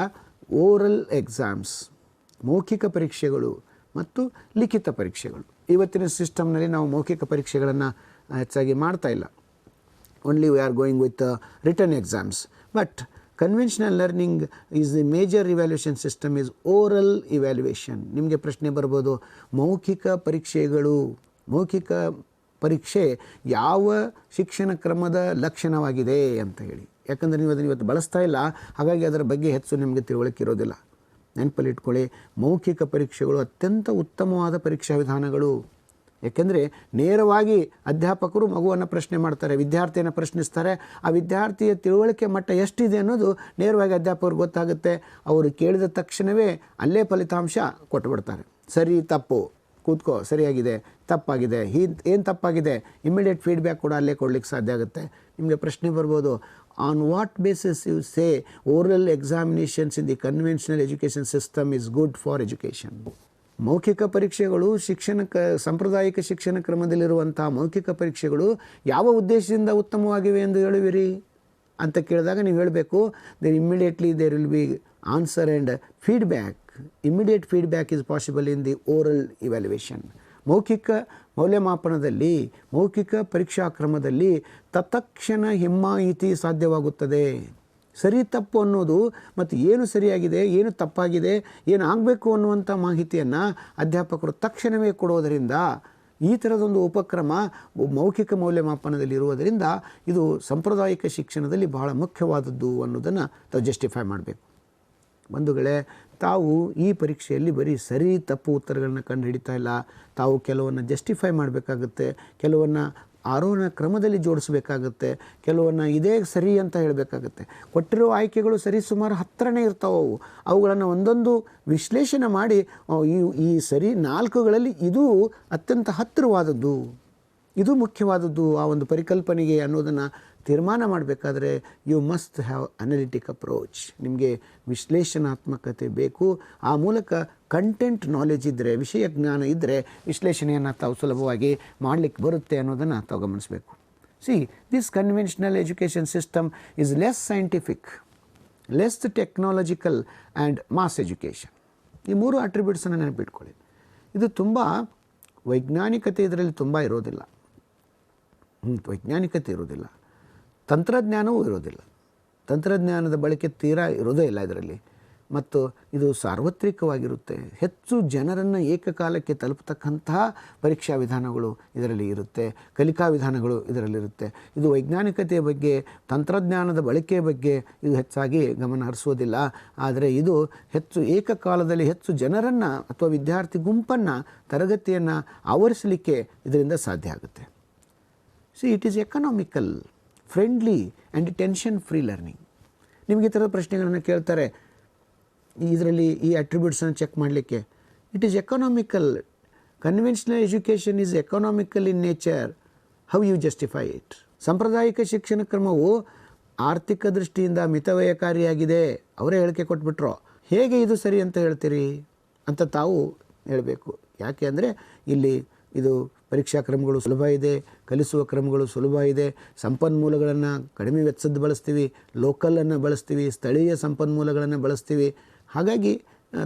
ಓರಲ್ ಎಕ್ಸಾಮ್ಸ್, ಮೌಖಿಕ ಪರೀಕ್ಷೆಗಳು ಮತ್ತು ಲಿಖಿತ ಪರೀಕ್ಷೆಗಳು. ಇವತ್ತಿನ ಸಿಸ್ಟಮ್ನಲ್ಲಿ ನಾವು ಮೌಖಿಕ ಪರೀಕ್ಷೆಗಳನ್ನು ಹೆಚ್ಚಾಗಿ ಮಾಡ್ತಾ ಇಲ್ಲ. Only we are going with return exams. But conventional learning is the major evaluation system is oral evaluation. ನಿಮಗೆ ಪ್ರಶ್ನೆ ಬರ್ಬೋದು, ಮೌಖಿಕ ಪರೀಕ್ಷೆ ಯಾವ ಶಿಕ್ಷಣ ಕ್ರಮದ ಲಕ್ಷಣವಾಗಿದೆ ಅಂತ ಹೇಳಿ. ಯಾಕಂದರೆ ನೀವು ಅದನ್ನು ಇವತ್ತು ಬಳಸ್ತಾ ಇಲ್ಲ, ಹಾಗಾಗಿ ಅದರ ಬಗ್ಗೆ ಹೆಚ್ಚು ನಿಮಗೆ ತಿಳುವಳಿಕೆ ಇರೋದಿಲ್ಲ. ನೆನಪಲ್ಲಿ ಇಟ್ಕೊಳ್ಳಿ, ಮೌಖಿಕ ಪರೀಕ್ಷೆಗಳು ಅತ್ಯಂತ ಉತ್ತಮವಾದ ಪರೀಕ್ಷಾ ವಿಧಾನಗಳು. ಏಕೆಂದರೆ ನೇರವಾಗಿ ಅಧ್ಯಾಪಕರು ಮಗುವನ್ನು ಪ್ರಶ್ನೆ ಮಾಡ್ತಾರೆ, ವಿದ್ಯಾರ್ಥಿಯನ್ನು ಪ್ರಶ್ನಿಸ್ತಾರೆ. ಆ ವಿದ್ಯಾರ್ಥಿಯ ತಿಳುವಳಿಕೆ ಮಟ್ಟ ಎಷ್ಟಿದೆ ಅನ್ನೋದು ನೇರವಾಗಿ ಅಧ್ಯಾಪಕರಿಗೆ ಗೊತ್ತಾಗುತ್ತೆ. ಅವರು ಕೇಳಿದ ತಕ್ಷಣವೇ ಅಲ್ಲೇ ಫಲಿತಾಂಶ ಕೊಟ್ಟುಬಿಡ್ತಾರೆ. ಸರಿ ತಪ್ಪು, ಕೂತ್ಕೋ, ಸರಿಯಾಗಿದೆ, ತಪ್ಪಾಗಿದೆ, ಏನು ತಪ್ಪಾಗಿದೆ, ಇಮ್ಮಿಡಿಯೇಟ್ ಫೀಡ್ಬ್ಯಾಕ್ ಕೂಡ ಅಲ್ಲೇ ಕೊಡಲಿಕ್ಕೆ ಸಾಧ್ಯ ಆಗುತ್ತೆ. ನಿಮಗೆ ಪ್ರಶ್ನೆ ಬರ್ಬೋದು, on what basis you say oral examinations in the conventional education system is good for education? ಮೌಖಿಕ ಪರೀಕ್ಷೆಗಳು ಸಾಂಪ್ರದಾಯಿಕ ಶಿಕ್ಷಣ ಕ್ರಮದಲ್ಲಿರುವಂಥ ಮೌಖಿಕ ಪರೀಕ್ಷೆಗಳು ಯಾವ ಉದ್ದೇಶದಿಂದ ಉತ್ತಮವಾಗಿವೆ ಎಂದು ಹೇಳುವಿರಿ ಅಂತ ಕೇಳಿದಾಗ ನೀವು ಹೇಳಬೇಕು, immediately there will be answer and feedback. Immediate feedback is possible in the oral evaluation. ಮೌಖಿಕ ಮೌಲ್ಯಮಾಪನದಲ್ಲಿ, ಮೌಖಿಕ ಪರೀಕ್ಷಾ ಕ್ರಮದಲ್ಲಿ ತತ್ಕ್ಷಣ ಹಿಮ್ಮಾಹಿತಿ ಸಾಧ್ಯವಾಗುತ್ತದೆ. ಸರಿ ತಪ್ಪು ಅನ್ನೋದು ಮತ್ತು ಏನು ಸರಿಯಾಗಿದೆ, ಏನು ತಪ್ಪಾಗಿದೆ, ಏನು ಆಗಬೇಕು ಅನ್ನುವಂಥ ಮಾಹಿತಿಯನ್ನು ಅಧ್ಯಾಪಕರು ತಕ್ಷಣವೇ ಕೊಡೋದರಿಂದ ಈ ಥರದೊಂದು ಉಪಕ್ರಮ ಮೌಖಿಕ ಮೌಲ್ಯಮಾಪನದಲ್ಲಿ ಇರುವುದರಿಂದ ಇದು ಸಾಂಪ್ರದಾಯಿಕ ಶಿಕ್ಷಣದಲ್ಲಿ ಬಹಳ ಮುಖ್ಯವಾದದ್ದು ಅನ್ನೋದನ್ನು ತಾವು ಜಸ್ಟಿಫೈ ಮಾಡಬೇಕು. ಬಂಧುಗಳೇ, ತಾವು ಈ ಪರೀಕ್ಷೆಯಲ್ಲಿ ಬರೀ ಸರಿ ತಪ್ಪು ಉತ್ತರಗಳನ್ನ ಕಂಡುಹಿಡಿತಾ ಇಲ್ಲ, ತಾವು ಕೆಲವನ್ನು ಜಸ್ಟಿಫೈ ಮಾಡಬೇಕಾಗುತ್ತೆ, ಕೆಲವನ್ನು ಆರೋಹಣ ಕ್ರಮದಲ್ಲಿ ಜೋಡಿಸಬೇಕಾಗುತ್ತೆ, ಕೆಲವನ್ನು ಇದೇ ಸರಿ ಅಂತ ಹೇಳಬೇಕಾಗುತ್ತೆ. ಕೊಟ್ಟಿರೋ ಆಯ್ಕೆಗಳು ಸರಿ ಸುಮಾರು 10 ಇರ್ತಾವೆ. ಅವುಗಳನ್ನು ಒಂದೊಂದು ವಿಶ್ಲೇಷಣೆ ಮಾಡಿ ಈ ಸರಿ 4ಗಳಲ್ಲಿ ಇದು ಅತ್ಯಂತ ಹತ್ತಿರವಾದದ್ದು, ಇದು ಮುಖ್ಯವಾದದ್ದು ಆ ಒಂದು ಪರಿಕಲ್ಪನೆಗೆ ಅನ್ನೋದನ್ನು ತೀರ್ಮಾನ ಮಾಡಬೇಕಾದ್ರೆ you must have analytic approach. ನಿಮಗೆ ವಿಶ್ಲೇಷಣಾತ್ಮಕತೆ ಬೇಕು. ಆ ಮೂಲಕ ಕಂಟೆಂಟ್ ನಾಲೆಜ್ ಇದ್ದರೆ, ವಿಷಯ ಜ್ಞಾನ ಇದ್ದರೆ ವಿಶ್ಲೇಷಣೆಯನ್ನು ತಾವು ಸುಲಭವಾಗಿ ಮಾಡಲಿಕ್ಕೆ ಬರುತ್ತೆ ಅನ್ನೋದನ್ನು ತಾವು ಗಮನಿಸಬೇಕು. This conventional education system is less scientific, less technological and mass education. ಈ 3 ಅಟ್ರಿಬ್ಯೂಟ್ಸನ್ನು ನೆನಪಿಟ್ಕೊಳ್ಳಿ. ಇದು ತುಂಬ ವೈಜ್ಞಾನಿಕತೆ ಇದರಲ್ಲಿ ತುಂಬ ಇರೋದಿಲ್ಲ, ವೈಜ್ಞಾನಿಕತೆ ಇರೋದಿಲ್ಲ, ತಂತ್ರಜ್ಞಾನವೂ ಇರೋದಿಲ್ಲ, ತಂತ್ರಜ್ಞಾನದ ಬಳಕೆ ತೀರಾ ಇರೋದೇ ಇಲ್ಲ ಇದರಲ್ಲಿ. ಮತ್ತು ಇದು ಸಾರ್ವತ್ರಿಕವಾಗಿರುತ್ತೆ. ಹೆಚ್ಚು ಜನರನ್ನು ಏಕಕಾಲಕ್ಕೆ ತಲುಪತಕ್ಕಂತಹ ಪರೀಕ್ಷಾ ವಿಧಾನಗಳು ಇದರಲ್ಲಿ ಇರುತ್ತೆ, ಕಲಿಕಾ ವಿಧಾನಗಳು ಇದರಲ್ಲಿರುತ್ತೆ. ಇದು ವೈಜ್ಞಾನಿಕತೆಯ ಬಗ್ಗೆ, ತಂತ್ರಜ್ಞಾನದ ಬಳಕೆಯ ಬಗ್ಗೆ ಇದು ಹೆಚ್ಚಾಗಿ ಗಮನ ಹರಿಸೋದಿಲ್ಲ. ಆದರೆ ಇದು ಹೆಚ್ಚು ಏಕಕಾಲದಲ್ಲಿ ಹೆಚ್ಚು ಜನರನ್ನು ಅಥವಾ ವಿದ್ಯಾರ್ಥಿ ಗುಂಪನ್ನು ತರಗತಿಯನ್ನು ಆವರಿಸಲಿಕ್ಕೆ ಇದರಿಂದ ಸಾಧ್ಯ ಆಗುತ್ತೆ. It is economical, friendly and tension free learning. ನಿಮಗೆ ಈ ಥರದ ಪ್ರಶ್ನೆಗಳನ್ನು ಕೇಳ್ತಾರೆ ಇದರಲ್ಲಿ ಈ ಅಟ್ರಿಬ್ಯೂಟ್ಸನ್ನು ಚೆಕ್ ಮಾಡಲಿಕ್ಕೆ. It is economical. Conventional education is economical in nature. How you justify it? ಸಾಂಪ್ರದಾಯಿಕ ಶಿಕ್ಷಣ ಕ್ರಮವು ಆರ್ಥಿಕ ದೃಷ್ಟಿಯಿಂದ ಮಿತವ್ಯಯಕಾರಿಯಾಗಿದೆ. ಅವರೇ ಹೇಳಿಕೆ ಕೊಟ್ಬಿಟ್ರು. ಹೇಗೆ ಇದು ಸರಿ ಅಂತ ಹೇಳ್ತೀರಿ ಅಂತ ತಾವು ಹೇಳಬೇಕು. ಯಾಕೆ ಅಂದರೆ ಇಲ್ಲಿ ಇದು ಪರೀಕ್ಷಾ ಕ್ರಮಗಳು ಸುಲಭ ಇದೆ, ಕಲಿಸುವ ಕ್ರಮಗಳು ಸುಲಭ ಇದೆ, ಸಂಪನ್ಮೂಲಗಳನ್ನು ಕಡಿಮೆ ವೆಚ್ಚದ್ದು ಬಳಸ್ತೀವಿ, ಲೋಕಲನ್ನು ಬಳಸ್ತೀವಿ, ಸ್ಥಳೀಯ ಸಂಪನ್ಮೂಲಗಳನ್ನು ಬಳಸ್ತೀವಿ. ಹಾಗಾಗಿ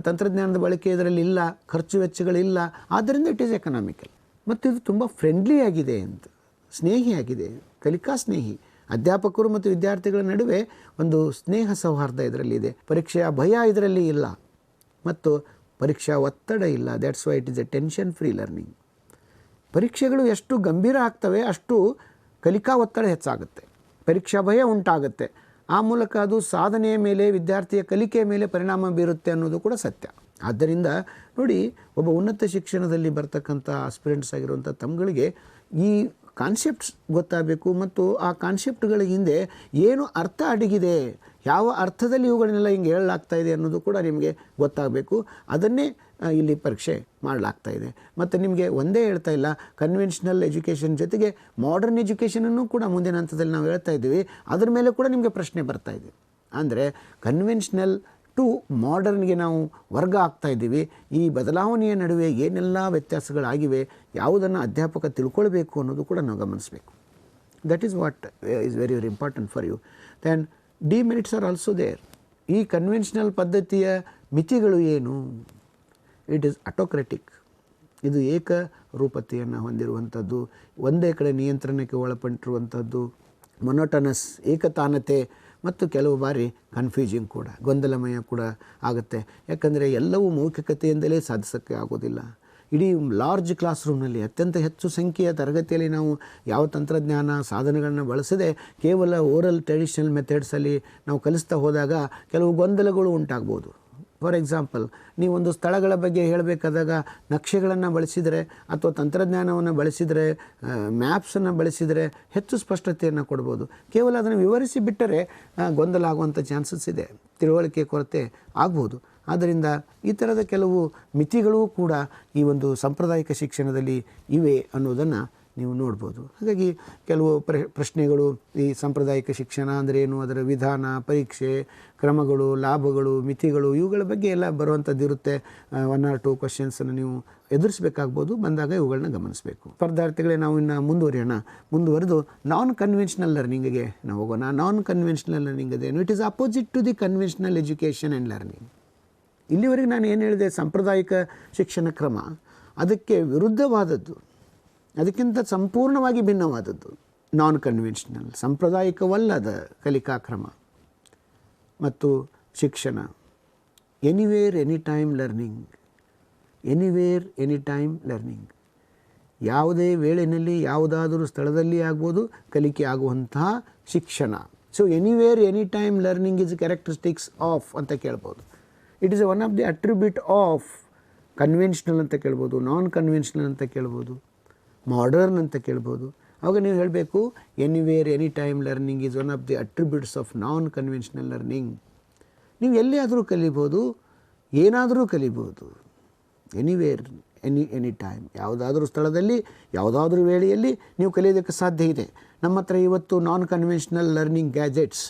ತಂತ್ರಜ್ಞಾನದ ಬಳಕೆ ಇದರಲ್ಲಿ ಇಲ್ಲ, ಖರ್ಚು ವೆಚ್ಚಗಳಿಲ್ಲ. ಆದ್ದರಿಂದ ಇಟ್ ಈಸ್ ಎಕನಾಮಿಕಲ್. ಮತ್ತು ಇದು ತುಂಬ ಫ್ರೆಂಡ್ಲಿ ಆಗಿದೆ ಅಂತ, ಸ್ನೇಹಿಯಾಗಿದೆ, ಕಲಿಕಾ ಸ್ನೇಹಿ. ಅಧ್ಯಾಪಕರು ಮತ್ತು ವಿದ್ಯಾರ್ಥಿಗಳ ನಡುವೆ ಒಂದು ಸ್ನೇಹ ಸೌಹಾರ್ದ ಇದರಲ್ಲಿದೆ. ಪರೀಕ್ಷೆಯ ಭಯ ಇದರಲ್ಲಿ ಇಲ್ಲ ಮತ್ತು ಪರೀಕ್ಷಾ ಒತ್ತಡ ಇಲ್ಲ. That's why it is A tension free learning. ಪರೀಕ್ಷೆಗಳು ಎಷ್ಟು ಗಂಭೀರ ಆಗ್ತವೆ ಅಷ್ಟು ಕಲಿಕಾ ಒತ್ತಡ ಹೆಚ್ಚಾಗುತ್ತೆ, ಪರೀಕ್ಷಾ ಭಯ ಉಂಟಾಗುತ್ತೆ. ಆ ಮೂಲಕ ಅದು ಸಾಧನೆಯ ಮೇಲೆ, ವಿದ್ಯಾರ್ಥಿಯ ಕಲಿಕೆಯ ಮೇಲೆ ಪರಿಣಾಮ ಬೀರುತ್ತೆ ಅನ್ನೋದು ಕೂಡ ಸತ್ಯ. ಆದ್ದರಿಂದ ನೋಡಿ, ಒಬ್ಬ ಉನ್ನತ ಶಿಕ್ಷಣದಲ್ಲಿ ಬರ್ತಕ್ಕಂಥ ಆಸ್ಪಿರೆಂಟ್ಸ್ ಆಗಿರುವಂಥ ತಮ್ಮಗಳಿಗೆ ಈ ಕಾನ್ಸೆಪ್ಟ್ಸ್ ಗೊತ್ತಾಗಬೇಕು ಮತ್ತು ಆ ಕಾನ್ಸೆಪ್ಟ್ಗಳ ಹಿಂದೆ ಏನು ಅರ್ಥ ಅಡಗಿದೆ, ಯಾವ ಅರ್ಥದಲ್ಲಿ ಇವುಗಳನ್ನೆಲ್ಲ ಹಿಂಗೆ ಹೇಳಲಾಗ್ತಾ ಇದೆ ಅನ್ನೋದು ಕೂಡ ನಿಮಗೆ ಗೊತ್ತಾಗಬೇಕು. ಅದನ್ನೇ ಇಲ್ಲಿ ಪರೀಕ್ಷೆ ಮಾಡಲಾಗ್ತಾ ಇದೆ. ಮತ್ತು ನಿಮಗೆ ಒಂದೇ ಹೇಳ್ತಾ ಇಲ್ಲ, ಕನ್ವೆನ್ಷನಲ್ ಎಜುಕೇಷನ್ ಜೊತೆಗೆ ಮಾಡರ್ನ್ ಎಜುಕೇಷನನ್ನು ಕೂಡ ಮುಂದಿನ ಹಂತದಲ್ಲಿ ನಾವು ಹೇಳ್ತಾ ಇದ್ದೀವಿ. ಅದರ ಮೇಲೆ ಕೂಡ ನಿಮಗೆ ಪ್ರಶ್ನೆ ಬರ್ತಾ ಇದೆ. ಅಂದರೆ ಕನ್ವೆನ್ಷನಲ್ ಟು ಮಾಡರ್ನ್ಗೆ ನಾವು ವರ್ಗ ಆಗ್ತಾ ಇದ್ದೀವಿ. ಈ ಬದಲಾವಣೆಯ ನಡುವೆ ಏನೆಲ್ಲ ವ್ಯತ್ಯಾಸಗಳಾಗಿವೆ, ಯಾವುದನ್ನು ಅಧ್ಯಾಪಕ ತಿಳ್ಕೊಳ್ಬೇಕು ಅನ್ನೋದು ಕೂಡ ನಾವು ಗಮನಿಸಬೇಕು. That is what is very very important for you. Then demerits are also there. ಈ ಕನ್ವೆನ್ಷನಲ್ ಪದ್ಧತಿಯ ಮಿತಿಗಳು ಏನು? It is autocratic. ಇದು ಏಕರೂಪತೆಯನ್ನು ಹೊಂದಿರುವಂಥದ್ದು, ಒಂದೇ ಕಡೆ ನಿಯಂತ್ರಣಕ್ಕೆ ಒಳಪಟ್ಟಿರುವಂಥದ್ದು, ಮೊನೋಟನಸ್, ಏಕತಾನತೆ ಮತ್ತು ಕೆಲವು ಬಾರಿ ಕನ್ಫ್ಯೂಸಿಂಗ್ ಕೂಡ, ಗೊಂದಲಮಯ ಕೂಡ ಆಗುತ್ತೆ. ಯಾಕಂದರೆ ಎಲ್ಲವೂ ಮೌಖಿಕತೆಯಿಂದಲೇ ಸಾಧಿಸೋಕ್ಕೆ ಆಗೋದಿಲ್ಲ. ಇಡೀ ಲಾರ್ಜ್ ಕ್ಲಾಸ್ ರೂಮ್ನಲ್ಲಿ ಅತ್ಯಂತ ಹೆಚ್ಚು ಸಂಖ್ಯೆಯ ತರಗತಿಯಲ್ಲಿ ನಾವು ಯಾವ ತಂತ್ರಜ್ಞಾನ ಸಾಧನಗಳನ್ನು ಬಳಸದೆ ಕೇವಲ ಓರಲ್ ಟ್ರೆಡಿಷನಲ್ ಮೆಥಡ್ಸಲ್ಲಿ ನಾವು ಕಲಿಸ್ತಾ ಹೋದಾಗ ಕೆಲವು ಗೊಂದಲಗಳು ಉಂಟಾಗ್ಬೋದು. ಫಾರ್ ಎಕ್ಸಾಂಪಲ್, ನೀವೊಂದು ಸ್ಥಳಗಳ ಬಗ್ಗೆ ಹೇಳಬೇಕಾದಾಗ ನಕ್ಷೆಗಳನ್ನು ಬಳಸಿದರೆ ಅಥವಾ ತಂತ್ರಜ್ಞಾನವನ್ನು ಬಳಸಿದರೆ, ಮ್ಯಾಪ್ಸನ್ನು ಬಳಸಿದರೆ ಹೆಚ್ಚು ಸ್ಪಷ್ಟತೆಯನ್ನು ಕೊಡ್ಬೋದು. ಕೇವಲ ಅದನ್ನು ವಿವರಿಸಿ ಬಿಟ್ಟರೆ ಗೊಂದಲ ಆಗುವಂಥ ಚಾನ್ಸಸ್ ಇದೆ, ತಿಳುವಳಿಕೆ ಕೊರತೆ ಆಗ್ಬೋದು. ಆದ್ದರಿಂದ ಈ ಥರದ ಕೆಲವು ಮಿತಿಗಳೂ ಕೂಡ ಈ ಒಂದು ಸಾಂಪ್ರದಾಯಿಕ ಶಿಕ್ಷಣದಲ್ಲಿ ಇವೆ ಅನ್ನೋದನ್ನು ನೀವು ನೋಡ್ಬೋದು. ಹಾಗಾಗಿ ಕೆಲವು ಪ್ರಶ್ನೆಗಳು, ಈ ಸಾಂಪ್ರದಾಯಿಕ ಶಿಕ್ಷಣ ಅಂದರೆ ಏನು, ಅದರ ವಿಧಾನ, ಪರೀಕ್ಷೆ, ಕ್ರಮಗಳು, ಲಾಭಗಳು, ಮಿತಿಗಳು, ಇವುಗಳ ಬಗ್ಗೆ ಎಲ್ಲ ಬರುವಂಥದ್ದು ಇರುತ್ತೆ. 1 or 2 ಕ್ವಶನ್ಸನ್ನು ನೀವು ಎದುರಿಸಬೇಕಾಗ್ಬೋದು. ಬಂದಾಗ ಇವುಗಳನ್ನ ಗಮನಿಸಬೇಕು. ಸ್ಪರ್ಧಾರ್ಥಿಗಳೇ, ನಾವು ಇನ್ನು ಮುಂದುವರೆದು ನಾನ್ ಕನ್ವೆನ್ಷನಲ್ ಲರ್ನಿಂಗಿಗೆ ನಾವು ಹೋಗೋಣ. ನಾನ್ ಕನ್ವೆನ್ಷನಲ್ ಲರ್ನಿಂಗ್ ಅದೇನು? It is opposite to the conventional education and learning. ಇಲ್ಲಿವರೆಗೆ ನಾನು ಏನು ಹೇಳಿದೆ, ಸಾಂಪ್ರದಾಯಿಕ ಶಿಕ್ಷಣ ಕ್ರಮ ಅದಕ್ಕೆ ವಿರುದ್ಧವಾದದ್ದು, ಅದಕ್ಕಿಂತ ಸಂಪೂರ್ಣವಾಗಿ ಭಿನ್ನವಾದದ್ದು ನಾನ್ ಕನ್ವೆನ್ಷನಲ್, ಸಾಂಪ್ರದಾಯಿಕವಲ್ಲದ ಕಲಿಕಾ ಕ್ರಮ ಮತ್ತು ಶಿಕ್ಷಣ. Anywhere any time learning. Anywhere any time learning. ಯಾವುದೇ ವೇಳೆಯಲ್ಲಿ ಯಾವುದಾದರೂ ಸ್ಥಳದಲ್ಲಿ ಆಗ್ಬೋದು ಕಲಿಕೆ ಆಗುವಂತಹ ಶಿಕ್ಷಣ. So anywhere any time learning is characteristics of ಅಂತ ಕೇಳ್ಬೋದು. It is one of the attribute of conventional ಅಂತ ಕೇಳ್ಬೋದು, ನಾನ್ ಕನ್ವೆನ್ಷನಲ್ ಅಂತ ಕೇಳ್ಬೋದು, ಮಾಡರ್ನ್ ಅಂತ ಕೇಳ್ಬೋದು. ಆವಾಗ ನೀವು ಹೇಳಬೇಕು, anywhere any time learning is one of the attributes of non conventional learning. ನೀವು ಕಲಿಬೋದು, ಏನಾದರೂ ಕಲಿಬೋದು. ಎನಿವೇರ್ ಎನಿ ಟೈಮ್, ಯಾವುದಾದ್ರೂ ಸ್ಥಳದಲ್ಲಿ ಯಾವುದಾದ್ರೂ ವೇಳೆಯಲ್ಲಿ ನೀವು ಕಲಿಯೋದಕ್ಕೆ ಸಾಧ್ಯ ಇದೆ. ನಮ್ಮ ಹತ್ರ ಇವತ್ತು ನಾನ್ ಕನ್ವೆನ್ಷನಲ್ ಲರ್ನಿಂಗ್ ಗ್ಯಾಜೆಟ್ಸ್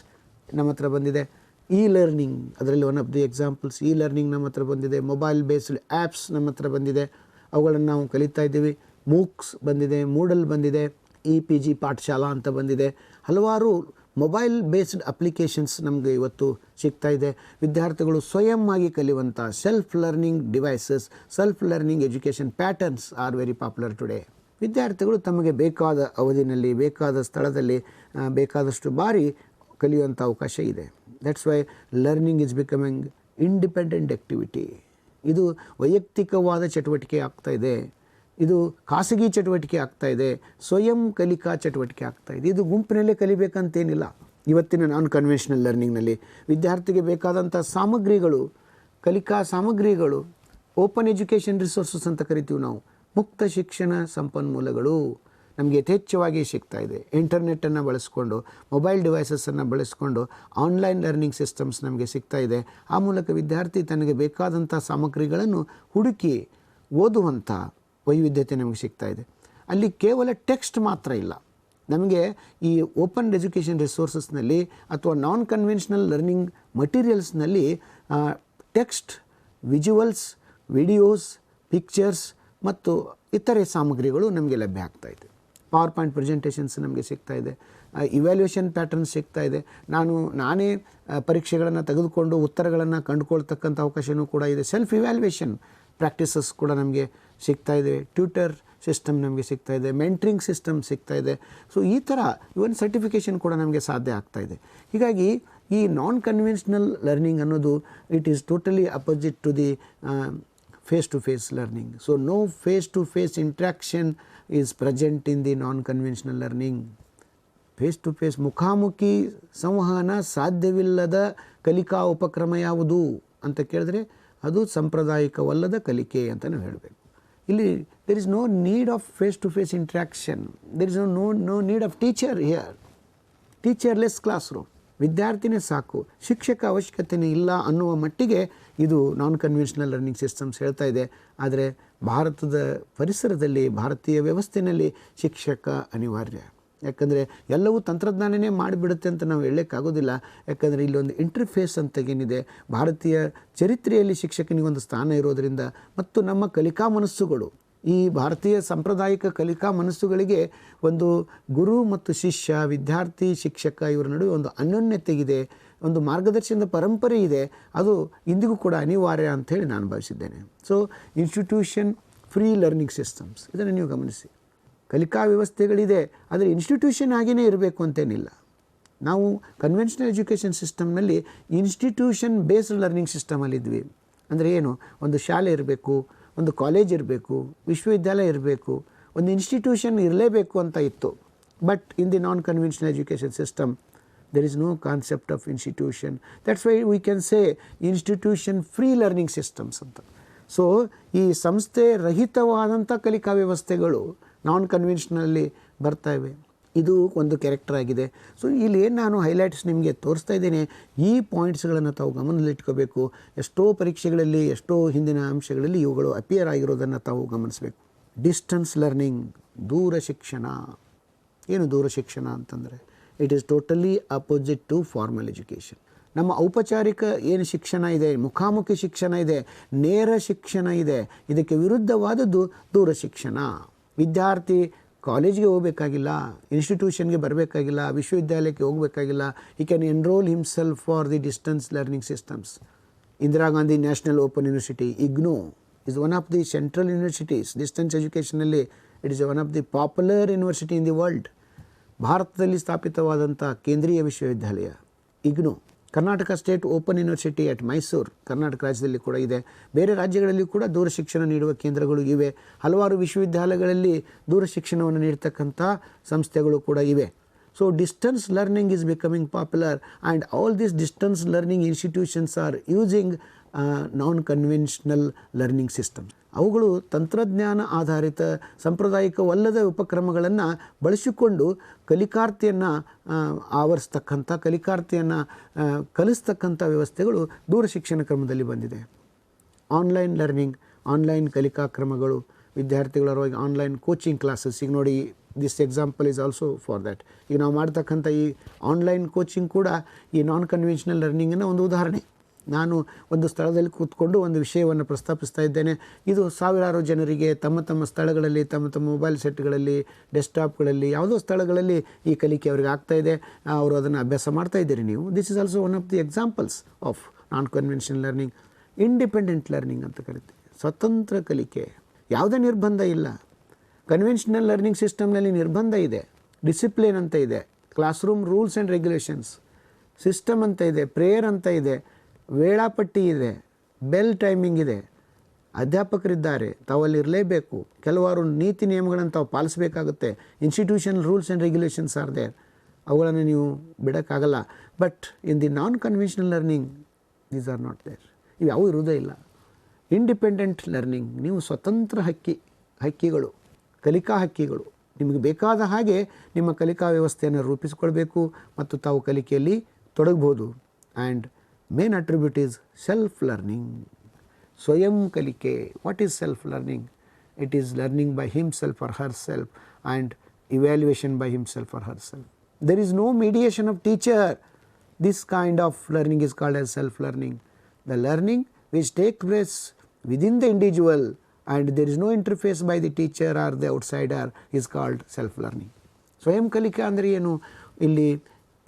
ನಮ್ಮ ಹತ್ರ ಬಂದಿದೆ. ಇ ಲರ್ನಿಂಗ್ ಅದರಲ್ಲಿ one of the examples. E learning ನಮ್ಮ ಹತ್ರ ಬಂದಿದೆ. ಮೊಬೈಲ್ ಬೇಸ್ಡ್ ಆ್ಯಪ್ಸ್ ನಮ್ಮ ಹತ್ರ ಬಂದಿದೆ, ಅವುಗಳನ್ನು ನಾವು ಕಲಿತಾ ಇದ್ದೀವಿ. ಮೂಕ್ಸ್ ಬಂದಿದೆ, ಮೂಡಲ್ ಬಂದಿದೆ, EPG ಪಾಠಶಾಲಾ ಅಂತ ಬಂದಿದೆ. ಹಲವಾರು ಮೊಬೈಲ್ ಬೇಸ್ಡ್ ಅಪ್ಲಿಕೇಶನ್ಸ್ ನಮಗೆ ಇವತ್ತು ಸಿಗ್ತಾ ಇದೆ. ವಿದ್ಯಾರ್ಥಿಗಳು ಸ್ವಯಂ ಆಗಿ ಕಲಿಯುವಂಥ self learning devices, self learning education patterns are very popular today. ವಿದ್ಯಾರ್ಥಿಗಳು ತಮಗೆ ಬೇಕಾದ ಅವಧಿನಲ್ಲಿ, ಬೇಕಾದ ಸ್ಥಳದಲ್ಲಿ, ಬೇಕಾದಷ್ಟು ಬಾರಿ ಕಲಿಯುವಂಥ ಅವಕಾಶ ಇದೆ. That's why learning is becoming independent activity. ಇದು ವೈಯಕ್ತಿಕವಾದ ಚಟುವಟಿಕೆ ಆಗ್ತಾಯಿದೆ, ಇದು ಖಾಸಗಿ ಚಟುವಟಿಕೆ ಆಗ್ತಾಯಿದೆ, ಸ್ವಯಂ ಕಲಿಕಾ ಚಟುವಟಿಕೆ ಆಗ್ತಾಯಿದೆ. ಇದು ಗುಂಪಿನಲ್ಲೇ ಕಲಿಬೇಕಂತೇನಿಲ್ಲ. ಇವತ್ತಿನ ನಾನ್ ಕನ್ವೆನ್ಷನಲ್ ಲರ್ನಿಂಗ್ನಲ್ಲಿ ವಿದ್ಯಾರ್ಥಿಗೆ ಬೇಕಾದಂಥ ಸಾಮಗ್ರಿಗಳು, ಕಲಿಕಾ ಸಾಮಗ್ರಿಗಳು, ಓಪನ್ ಎಜುಕೇಷನ್ ರಿಸೋರ್ಸಸ್ ಅಂತ ಕರಿತೀವಿ ನಾವು, ಮುಕ್ತ ಶಿಕ್ಷಣ ಸಂಪನ್ಮೂಲಗಳು ನಮಗೆ ಯಥೇಚ್ಛವಾಗಿ ಸಿಗ್ತಾಯಿದೆ. ಇಂಟರ್ನೆಟ್ಟನ್ನು ಬಳಸ್ಕೊಂಡು, ಮೊಬೈಲ್ ಡಿವೈಸಸ್ಸನ್ನು ಬಳಸ್ಕೊಂಡು ಆನ್ಲೈನ್ ಲರ್ನಿಂಗ್ ಸಿಸ್ಟಮ್ಸ್ ನಮಗೆ ಸಿಗ್ತಾಯಿದೆ. ಆ ಮೂಲಕ ವಿದ್ಯಾರ್ಥಿ ತನಗೆ ಬೇಕಾದಂಥ ಸಾಮಗ್ರಿಗಳನ್ನು ಹುಡುಕಿ ಓದುವಂಥ ವೈವಿಧ್ಯತೆ ನಮಗೆ ಸಿಗ್ತಾಯಿದೆ. ಅಲ್ಲಿ ಕೇವಲ ಟೆಕ್ಸ್ಟ್ ಮಾತ್ರ ಇಲ್ಲ, ನಮಗೆ ಈ ಓಪನ್ ಎಜುಕೇಷನ್ ರಿಸೋರ್ಸಸ್ನಲ್ಲಿ ಅಥವಾ ನಾನ್ ಕನ್ವೆನ್ಷನಲ್ ಲರ್ನಿಂಗ್ ಮಟೀರಿಯಲ್ಸ್ನಲ್ಲಿ ಟೆಕ್ಸ್ಟ್, ವಿಜುವಲ್ಸ್, ವಿಡಿಯೋಸ್, ಪಿಕ್ಚರ್ಸ್ ಮತ್ತು ಇತರೆ ಸಾಮಗ್ರಿಗಳು ನಮಗೆ ಲಭ್ಯ ಆಗ್ತಾಯಿದೆ. ಪವರ್ ಪಾಯಿಂಟ್ ಪ್ರೆಸೆಂಟೇಷನ್ಸ್ ನಮಗೆ ಸಿಗ್ತಾಯಿದೆ, ಇವ್ಯಾಲ್ಯೂಯೇಷನ್ ಪ್ಯಾಟರ್ನ್ಸ್ ಸಿಗ್ತಾಯಿದೆ. ನಾನೇ ಪರೀಕ್ಷೆಗಳನ್ನು ತೆಗೆದುಕೊಂಡು ಉತ್ತರಗಳನ್ನು ಕಂಡುಕೊಳ್ತಕ್ಕಂಥ ಅವಕಾಶವೂ ಕೂಡ ಇದೆ. ಸೆಲ್ಫ್ ಇವ್ಯಾಲ್ಯೂಯೇಷನ್ ಪ್ರಾಕ್ಟೀಸಸ್ ಕೂಡ ನಮಗೆ ಸಿಗ್ತಾಯಿದೆ. ಟ್ಯೂಟರ್ ಸಿಸ್ಟಮ್ ನಮಗೆ ಸಿಗ್ತಾಯಿದೆ, ಮೆಂಟ್ರಿಂಗ್ ಸಿಸ್ಟಮ್ ಸಿಗ್ತಾಯಿದೆ. ಸೊ ಈ ಥರ ಇವನ್ ಸರ್ಟಿಫಿಕೇಷನ್ ಕೂಡ ನಮಗೆ ಸಾಧ್ಯ ಆಗ್ತಾಯಿದೆ. ಹೀಗಾಗಿ ಈ ನಾನ್ ಕನ್ವೆನ್ಷನಲ್ ಲರ್ನಿಂಗ್ ಅನ್ನೋದು it is totally opposite to the face to face learning. So no face to face interaction is present in the non conventional learning. Face to face ಮುಖಾಮುಖಿ ಸಂವಹನ ಸಾಧ್ಯವಿಲ್ಲದ ಕಲಿಕಾ ಉಪಕ್ರಮ ಯಾವುದು ಅಂತ ಕೇಳಿದ್ರೆ ಅದು ಸಾಂಪ್ರದಾಯಿಕವಲ್ಲದ ಕಲಿಕೆ ಅಂತ ನಾವು ಹೇಳಬೇಕು. ಇಲ್ಲಿ there is no need of face to face interaction, there is no need of teacher here, teacherless classroom. ವಿದ್ಯಾರ್ಥಿನೇ ಸಾಕು, ಶಿಕ್ಷಕ ಅವಶ್ಯಕತೆಯೇ ಇಲ್ಲ ಅನ್ನುವ ಮಟ್ಟಿಗೆ ಇದು ನಾನ್ ಕನ್ವೆನ್ಷನಲ್ ಲರ್ನಿಂಗ್ ಸಿಸ್ಟಮ್ಸ್ ಹೇಳ್ತಾ ಇದೆ. ಆದರೆ ಭಾರತದ ಪರಿಸರದಲ್ಲಿ, ಭಾರತೀಯ ವ್ಯವಸ್ಥೆಯಲ್ಲಿ ಶಿಕ್ಷಕ ಅನಿವಾರ್ಯ. ಯಾಕಂದರೆ ಎಲ್ಲವೂ ತಂತ್ರಜ್ಞಾನನೇ ಮಾಡಿಬಿಡುತ್ತೆ ಅಂತ ನಾವು ಹೇಳೋಕ್ಕಾಗೋದಿಲ್ಲ. ಯಾಕಂದರೆ ಇಲ್ಲೊಂದು ಇಂಟರ್ಫೇಸ್ ಅಂತ ಏನಿದೆ, ಭಾರತೀಯ ಚರಿತ್ರೆಯಲ್ಲಿ ಶಿಕ್ಷಕನಿಗೊಂದು ಸ್ಥಾನ ಇರೋದರಿಂದ ಮತ್ತು ನಮ್ಮ ಕಲಿಕಾ ಮನಸ್ಸುಗಳು, ಈ ಭಾರತೀಯ ಸಾಂಪ್ರದಾಯಿಕ ಕಲಿಕಾ ಮನಸ್ಸುಗಳಿಗೆ ಒಂದು ಗುರು ಮತ್ತು ಶಿಷ್ಯ, ವಿದ್ಯಾರ್ಥಿ, ಶಿಕ್ಷಕ ಇವರ ನಡುವೆ ಒಂದು ಅನ್ಯೋನ್ಯತೆಗಿದೆ, ಒಂದು ಮಾರ್ಗದರ್ಶನದ ಪರಂಪರೆ ಇದೆ. ಅದು ಇಂದಿಗೂ ಕೂಡ ಅನಿವಾರ್ಯ ಅಂಥೇಳಿ ನಾನು ಭಾವಿಸಿದ್ದೇನೆ. So institution free learning systems, ಇದನ್ನು ನೀವು ಗಮನಿಸಿ. ಕಲಿಕಾ ವ್ಯವಸ್ಥೆಗಳಿದೆ, ಆದರೆ ಇನ್ಸ್ಟಿಟ್ಯೂಷನ್ ಆಗಿಯೇ ಇರಬೇಕು ಅಂತೇನಿಲ್ಲ. ನಾವು ಕನ್ವೆನ್ಷನಲ್ ಎಜುಕೇಷನ್ ಸಿಸ್ಟಮ್ನಲ್ಲಿ ಇನ್ಸ್ಟಿಟ್ಯೂಷನ್ ಬೇಸ್ಡ್ ಲರ್ನಿಂಗ್ ಸಿಸ್ಟಮಲ್ಲಿದ್ವಿ. ಅಂದರೆ ಏನು, ಒಂದು ಶಾಲೆ ಇರಬೇಕು, ಒಂದು ಕಾಲೇಜ್ ಇರಬೇಕು, ವಿಶ್ವವಿದ್ಯಾಲಯ ಇರಬೇಕು, ಒಂದು ಇನ್ಸ್ಟಿಟ್ಯೂಷನ್ ಇರಲೇಬೇಕು ಅಂತ ಇತ್ತು. But in the non conventional education system there is no concept of institution. That's why we can say institution free learning systems ಅಂತ. ಸೊ ಈ ಸಂಸ್ಥೆ ರಹಿತವಾದಂಥ ಕಲಿಕಾ ವ್ಯವಸ್ಥೆಗಳು ನಾನ್ ಕನ್ವೆನ್ಷನಲ್ಲಿ ಬರ್ತಾ ಇವೆ. ಇದು ಒಂದು ಕ್ಯಾರೆಕ್ಟರ್ ಆಗಿದೆ. ಸೊ ಇಲ್ಲಿ ಏನು ನಾನು ಹೈಲೈಟ್ಸ್ ನಿಮಗೆ ತೋರಿಸ್ತಾ ಇದ್ದೇನೆ, ಈ ಪಾಯಿಂಟ್ಸ್ಗಳನ್ನು ತಾವು ಗಮನದಲ್ಲಿಟ್ಕೋಬೇಕು. ಎಷ್ಟೋ ಪರೀಕ್ಷೆಗಳಲ್ಲಿ, ಎಷ್ಟೋ ಹಿಂದಿನ ಅಂಶಗಳಲ್ಲಿ ಇವುಗಳು ಅಪಿಯರ್ ಆಗಿರೋದನ್ನು ತಾವು ಗಮನಿಸಬೇಕು. ಡಿಸ್ಟನ್ಸ್ ಲರ್ನಿಂಗ್, ದೂರ ಶಿಕ್ಷಣ. ಏನು ದೂರ ಶಿಕ್ಷಣ ಅಂತಂದರೆ it is totally opposite to formal education. ನಮ್ಮ ಔಪಚಾರಿಕ ಏನು ಶಿಕ್ಷಣ ಇದೆ, ಮುಖಾಮುಖಿ ಶಿಕ್ಷಣ ಇದೆ, ನೇರ ಶಿಕ್ಷಣ ಇದೆ, ಇದಕ್ಕೆ ವಿರುದ್ಧವಾದದ್ದು ದೂರ ಶಿಕ್ಷಣ. ವಿದ್ಯಾರ್ಥಿ ಕಾಲೇಜ್ಗೆ ಹೋಗಬೇಕಾಗಿಲ್ಲ, ಇನ್ಸ್ಟಿಟ್ಯೂಷನ್ಗೆ ಬರಬೇಕಾಗಿಲ್ಲ, ವಿಶ್ವವಿದ್ಯಾಲಯಕ್ಕೆ ಹೋಗಬೇಕಾಗಿಲ್ಲ. He can enroll himself for the distance learning systems. Indira Gandhi national open university, IGNOU, is one of the central universities. Distance ಎಜುಕೇಷನಲ್ಲಿ it is one of the popular university in the world. ಭಾರತದಲ್ಲಿ ಸ್ಥಾಪಿತವಾದಂಥ ಕೇಂದ್ರೀಯ ವಿಶ್ವವಿದ್ಯಾಲಯ IGNOU. Karnataka state open university at Mysuru, Karnataka ರಾಜ್ಯದಲ್ಲಿ ಕೂಡ ಇದೆ. ಬೇರೆ ರಾಜ್ಯಗಳಲ್ಲಿ ಕೂಡ ದೂರ ಶಿಕ್ಷಣ ನೀಡುವ ಕೇಂದ್ರಗಳು ಇವೆ. ಹಲವಾರು ವಿಶ್ವವಿದ್ಯಾಲಯಗಳಲ್ಲಿ ದೂರ ಶಿಕ್ಷಣವನ್ನು ನೀಡ್ತಕ್ಕಂಥ ಸಂಸ್ಥೆಗಳು ಕೂಡ ಇವೆ. So distance learning is becoming popular and all these distance learning institutions are using non conventional learning system. ಅವುಗಳು ತಂತ್ರಜ್ಞಾನ ಆಧಾರಿತ ಸಾಂಪ್ರದಾಯಿಕವಲ್ಲದ ಉಪಕ್ರಮಗಳನ್ನು ಬಳಸಿಕೊಂಡು ಕಲಿಕಾರ್ಥಿಯನ್ನು ಆವರಿಸ್ತಕ್ಕಂಥ, ಕಲಿಕಾರ್ಥಿಯನ್ನು ಕಲಿಸ್ತಕ್ಕಂಥ ವ್ಯವಸ್ಥೆಗಳು ದೂರ ಶಿಕ್ಷಣ ಕ್ರಮದಲ್ಲಿ ಬಂದಿದೆ. ಆನ್ಲೈನ್ ಲರ್ನಿಂಗ್, ಆನ್ಲೈನ್ ಕಲಿಕಾ ಕ್ರಮಗಳು, ವಿದ್ಯಾರ್ಥಿಗಳವರಿಗೆ ಆನ್ಲೈನ್ ಕೋಚಿಂಗ್ ಕ್ಲಾಸಸ್. ಈಗ ನೋಡಿ, this example is also for that. ಈಗ ನಾವು ಮಾಡ್ತಕ್ಕಂಥ ಈ ಆನ್ಲೈನ್ ಕೋಚಿಂಗ್ ಕೂಡ ಈ ನಾನ್ ಕನ್ವೆನ್ಷನಲ್ ಲರ್ನಿಂಗಿನ ಒಂದು ಉದಾಹರಣೆ. ನಾನು ಒಂದು ಸ್ಥಳದಲ್ಲಿ ಕೂತ್ಕೊಂಡು ಒಂದು ವಿಷಯವನ್ನು ಪ್ರಸ್ತಾಪಿಸ್ತಾ ಇದ್ದೇನೆ. ಇದು ಸಾವಿರಾರು ಜನರಿಗೆ ತಮ್ಮ ತಮ್ಮ ಸ್ಥಳಗಳಲ್ಲಿ, ತಮ್ಮ ತಮ್ಮ ಮೊಬೈಲ್ ಸೆಟ್ಗಳಲ್ಲಿ, ಡೆಸ್ಕ್ಟಾಪ್ಗಳಲ್ಲಿ, ಯಾವುದೋ ಸ್ಥಳಗಳಲ್ಲಿ ಈ ಕಲಿಕೆ ಅವರಿಗೆ ಆಗ್ತಾಯಿದೆ. ಅವರು ಅದನ್ನು ಅಭ್ಯಾಸ ಮಾಡ್ತಾ ಇದ್ದೀರಿ ನೀವು. This is also one of the examples of non conventional learning. Independent learning ಅಂತ ಕರಿತೀವಿ, ಸ್ವತಂತ್ರ ಕಲಿಕೆ, ಯಾವುದೇ ನಿರ್ಬಂಧ ಇಲ್ಲ. ಕನ್ವೆನ್ಷನಲ್ ಲರ್ನಿಂಗ್ ಸಿಸ್ಟಮ್ನಲ್ಲಿ ನಿರ್ಬಂಧ ಇದೆ, ಡಿಸಿಪ್ಲಿನ್ ಅಂತ ಇದೆ, class room rules and regulations, system ಅಂತ ಇದೆ, ಪ್ರೇಯರ್ ಅಂತ ಇದೆ, ವೇಳಾಪಟ್ಟಿ ಇದೆ, ಬೆಲ್ ಟೈಮಿಂಗ್ ಇದೆ, ಅಧ್ಯಾಪಕರಿದ್ದಾರೆ, ತಾವಲ್ಲಿ ಇರಲೇಬೇಕು, ಕೆಲವಾರು ನೀತಿ ನಿಯಮಗಳನ್ನು ತಾವು ಪಾಲಿಸಬೇಕಾಗುತ್ತೆ. Institutional rules and regulations are there, ಅವುಗಳನ್ನು ನೀವು ಬಿಡೋಕ್ಕಾಗಲ್ಲ. But in the non conventional learning these are not there, ಇವು ಯಾವುವು ಇರುವುದೇ ಇಲ್ಲ. ಇಂಡಿಪೆಂಡೆಂಟ್ ಲರ್ನಿಂಗ್, ನೀವು ಸ್ವತಂತ್ರ ಹಕ್ಕಿಗಳು, ಕಲಿಕಾ ಹಕ್ಕಿಗಳು. ನಿಮಗೆ ಬೇಕಾದ ಹಾಗೆ ನಿಮ್ಮ ಕಲಿಕಾ ವ್ಯವಸ್ಥೆಯನ್ನು ರೂಪಿಸಿಕೊಳ್ಬೇಕು ಮತ್ತು ತಾವು ಕಲಿಕೆಯಲ್ಲಿ ತೊಡಗಬಹುದು. And main attribute is self learning, ಸ್ವಯಂ ಕಲಿಕೆ. What is self learning? It is learning by himself or herself and evaluation by himself or herself. There is no mediation of teacher. This kind of learning is called as self-learning. The learning which takes place within the individual and there is no interface by the teacher or the outsider is called self-learning. ಸ್ವಯಂ ಕಲಿಕೆ ಅಂದರೆ ಏನು? ಇಲ್ಲಿ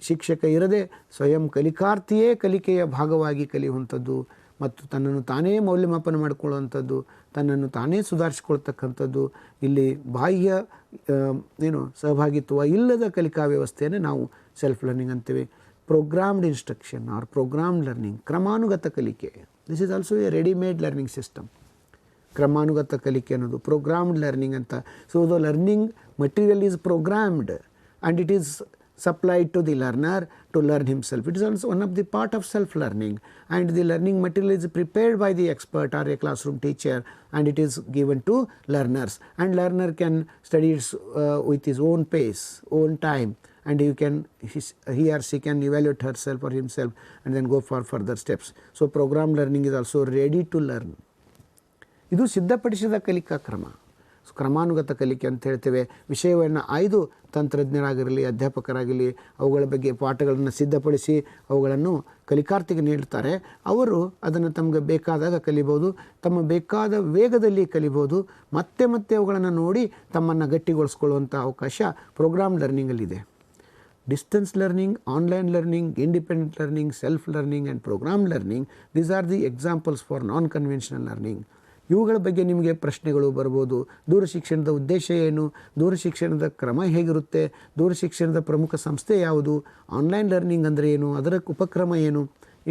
ಶಿಕ್ಷಕ ಇರದೆ ಸ್ವಯಂ ಕಲಿಕಾರ್ಥಿಯೇ ಕಲಿಕೆಯ ಭಾಗವಾಗಿ ಕಲಿಯುವಂಥದ್ದು ಮತ್ತು ತನ್ನನ್ನು ತಾನೇ ಮೌಲ್ಯಮಾಪನ ಮಾಡಿಕೊಳ್ಳುವಂಥದ್ದು, ತನ್ನನ್ನು ತಾನೇ ಸುಧಾರಿಸಿಕೊಳ್ತಕ್ಕಂಥದ್ದು. ಇಲ್ಲಿ ಬಾಹ್ಯ ಸಹಭಾಗಿತ್ವ ಇಲ್ಲದ ಕಲಿಕಾ ವ್ಯವಸ್ಥೆಯನ್ನು ನಾವು ಸೆಲ್ಫ್ ಲರ್ನಿಂಗ್ ಅಂತೀವಿ. Programmed instruction or programmed learning, ಕ್ರಮಾನುಗತ ಕಲಿಕೆ. This is also a readymade learning system. ಕ್ರಮಾನುಗತ ಕಲಿಕೆ ಅನ್ನೋದು ಪ್ರೋಗ್ರಾಮ್ಡ್ ಲರ್ನಿಂಗ್ ಅಂತ. So the learning material is programmed and it is supplied to the learner to learn himself. It is also one of the part of self-learning, and the learning material is prepared by the expert or a classroom teacher and it is given to learners, and learner can study it with his own pace, own time, and he or she can evaluate herself or himself and then go for further steps. So program learning is also ready to learn. ಇದು ಸಿದ್ಧಪಡಿಸಿದ ಕಲಿಕಾ ಕ್ರಮ, ಕ್ರಮಾನುಗತ ಕಲಿಕೆ ಅಂತ ಹೇಳ್ತೇವೆ. ವಿಷಯವನ್ನು ಆಯ್ದು ತಂತ್ರಜ್ಞರಾಗಿರಲಿ ಅಧ್ಯಾಪಕರಾಗಲಿ ಅವುಗಳ ಬಗ್ಗೆ ಪಾಠಗಳನ್ನು ಸಿದ್ಧಪಡಿಸಿ ಅವುಗಳನ್ನು ಕಲಿಕಾರ್ಥಿಗೆ ನೀಡ್ತಾರೆ. ಅವರು ಅದನ್ನು ತಮಗೆ ಬೇಕಾದಾಗ ಕಲಿಬೋದು, ತಮ್ಮ ಬೇಕಾದ ವೇಗದಲ್ಲಿ ಕಲಿಬೋದು, ಮತ್ತೆ ಮತ್ತೆ ಅವುಗಳನ್ನು ನೋಡಿ ತಮ್ಮನ್ನು ಗಟ್ಟಿಗೊಳಿಸ್ಕೊಳ್ಳುವಂಥ ಅವಕಾಶ ಪ್ರೋಗ್ರಾಮ್ ಲರ್ನಿಂಗಲ್ಲಿದೆ. Distance learning, online learning, independent learning, self learning and program learning, these are the examples for non conventional learning. ಇವುಗಳ ಬಗ್ಗೆ ನಿಮಗೆ ಪ್ರಶ್ನೆಗಳು ಬರ್ಬೋದು. ದೂರ ಶಿಕ್ಷಣದ ಉದ್ದೇಶ ಏನು? ದೂರ ಶಿಕ್ಷಣದ ಕ್ರಮ ಹೇಗಿರುತ್ತೆ? ದೂರ ಶಿಕ್ಷಣದ ಪ್ರಮುಖ ಸಂಸ್ಥೆ ಯಾವುದು? ಆನ್ಲೈನ್ ಲರ್ನಿಂಗ್ ಅಂದರೆ ಏನು? ಅದರ ಉಪಕ್ರಮ ಏನು?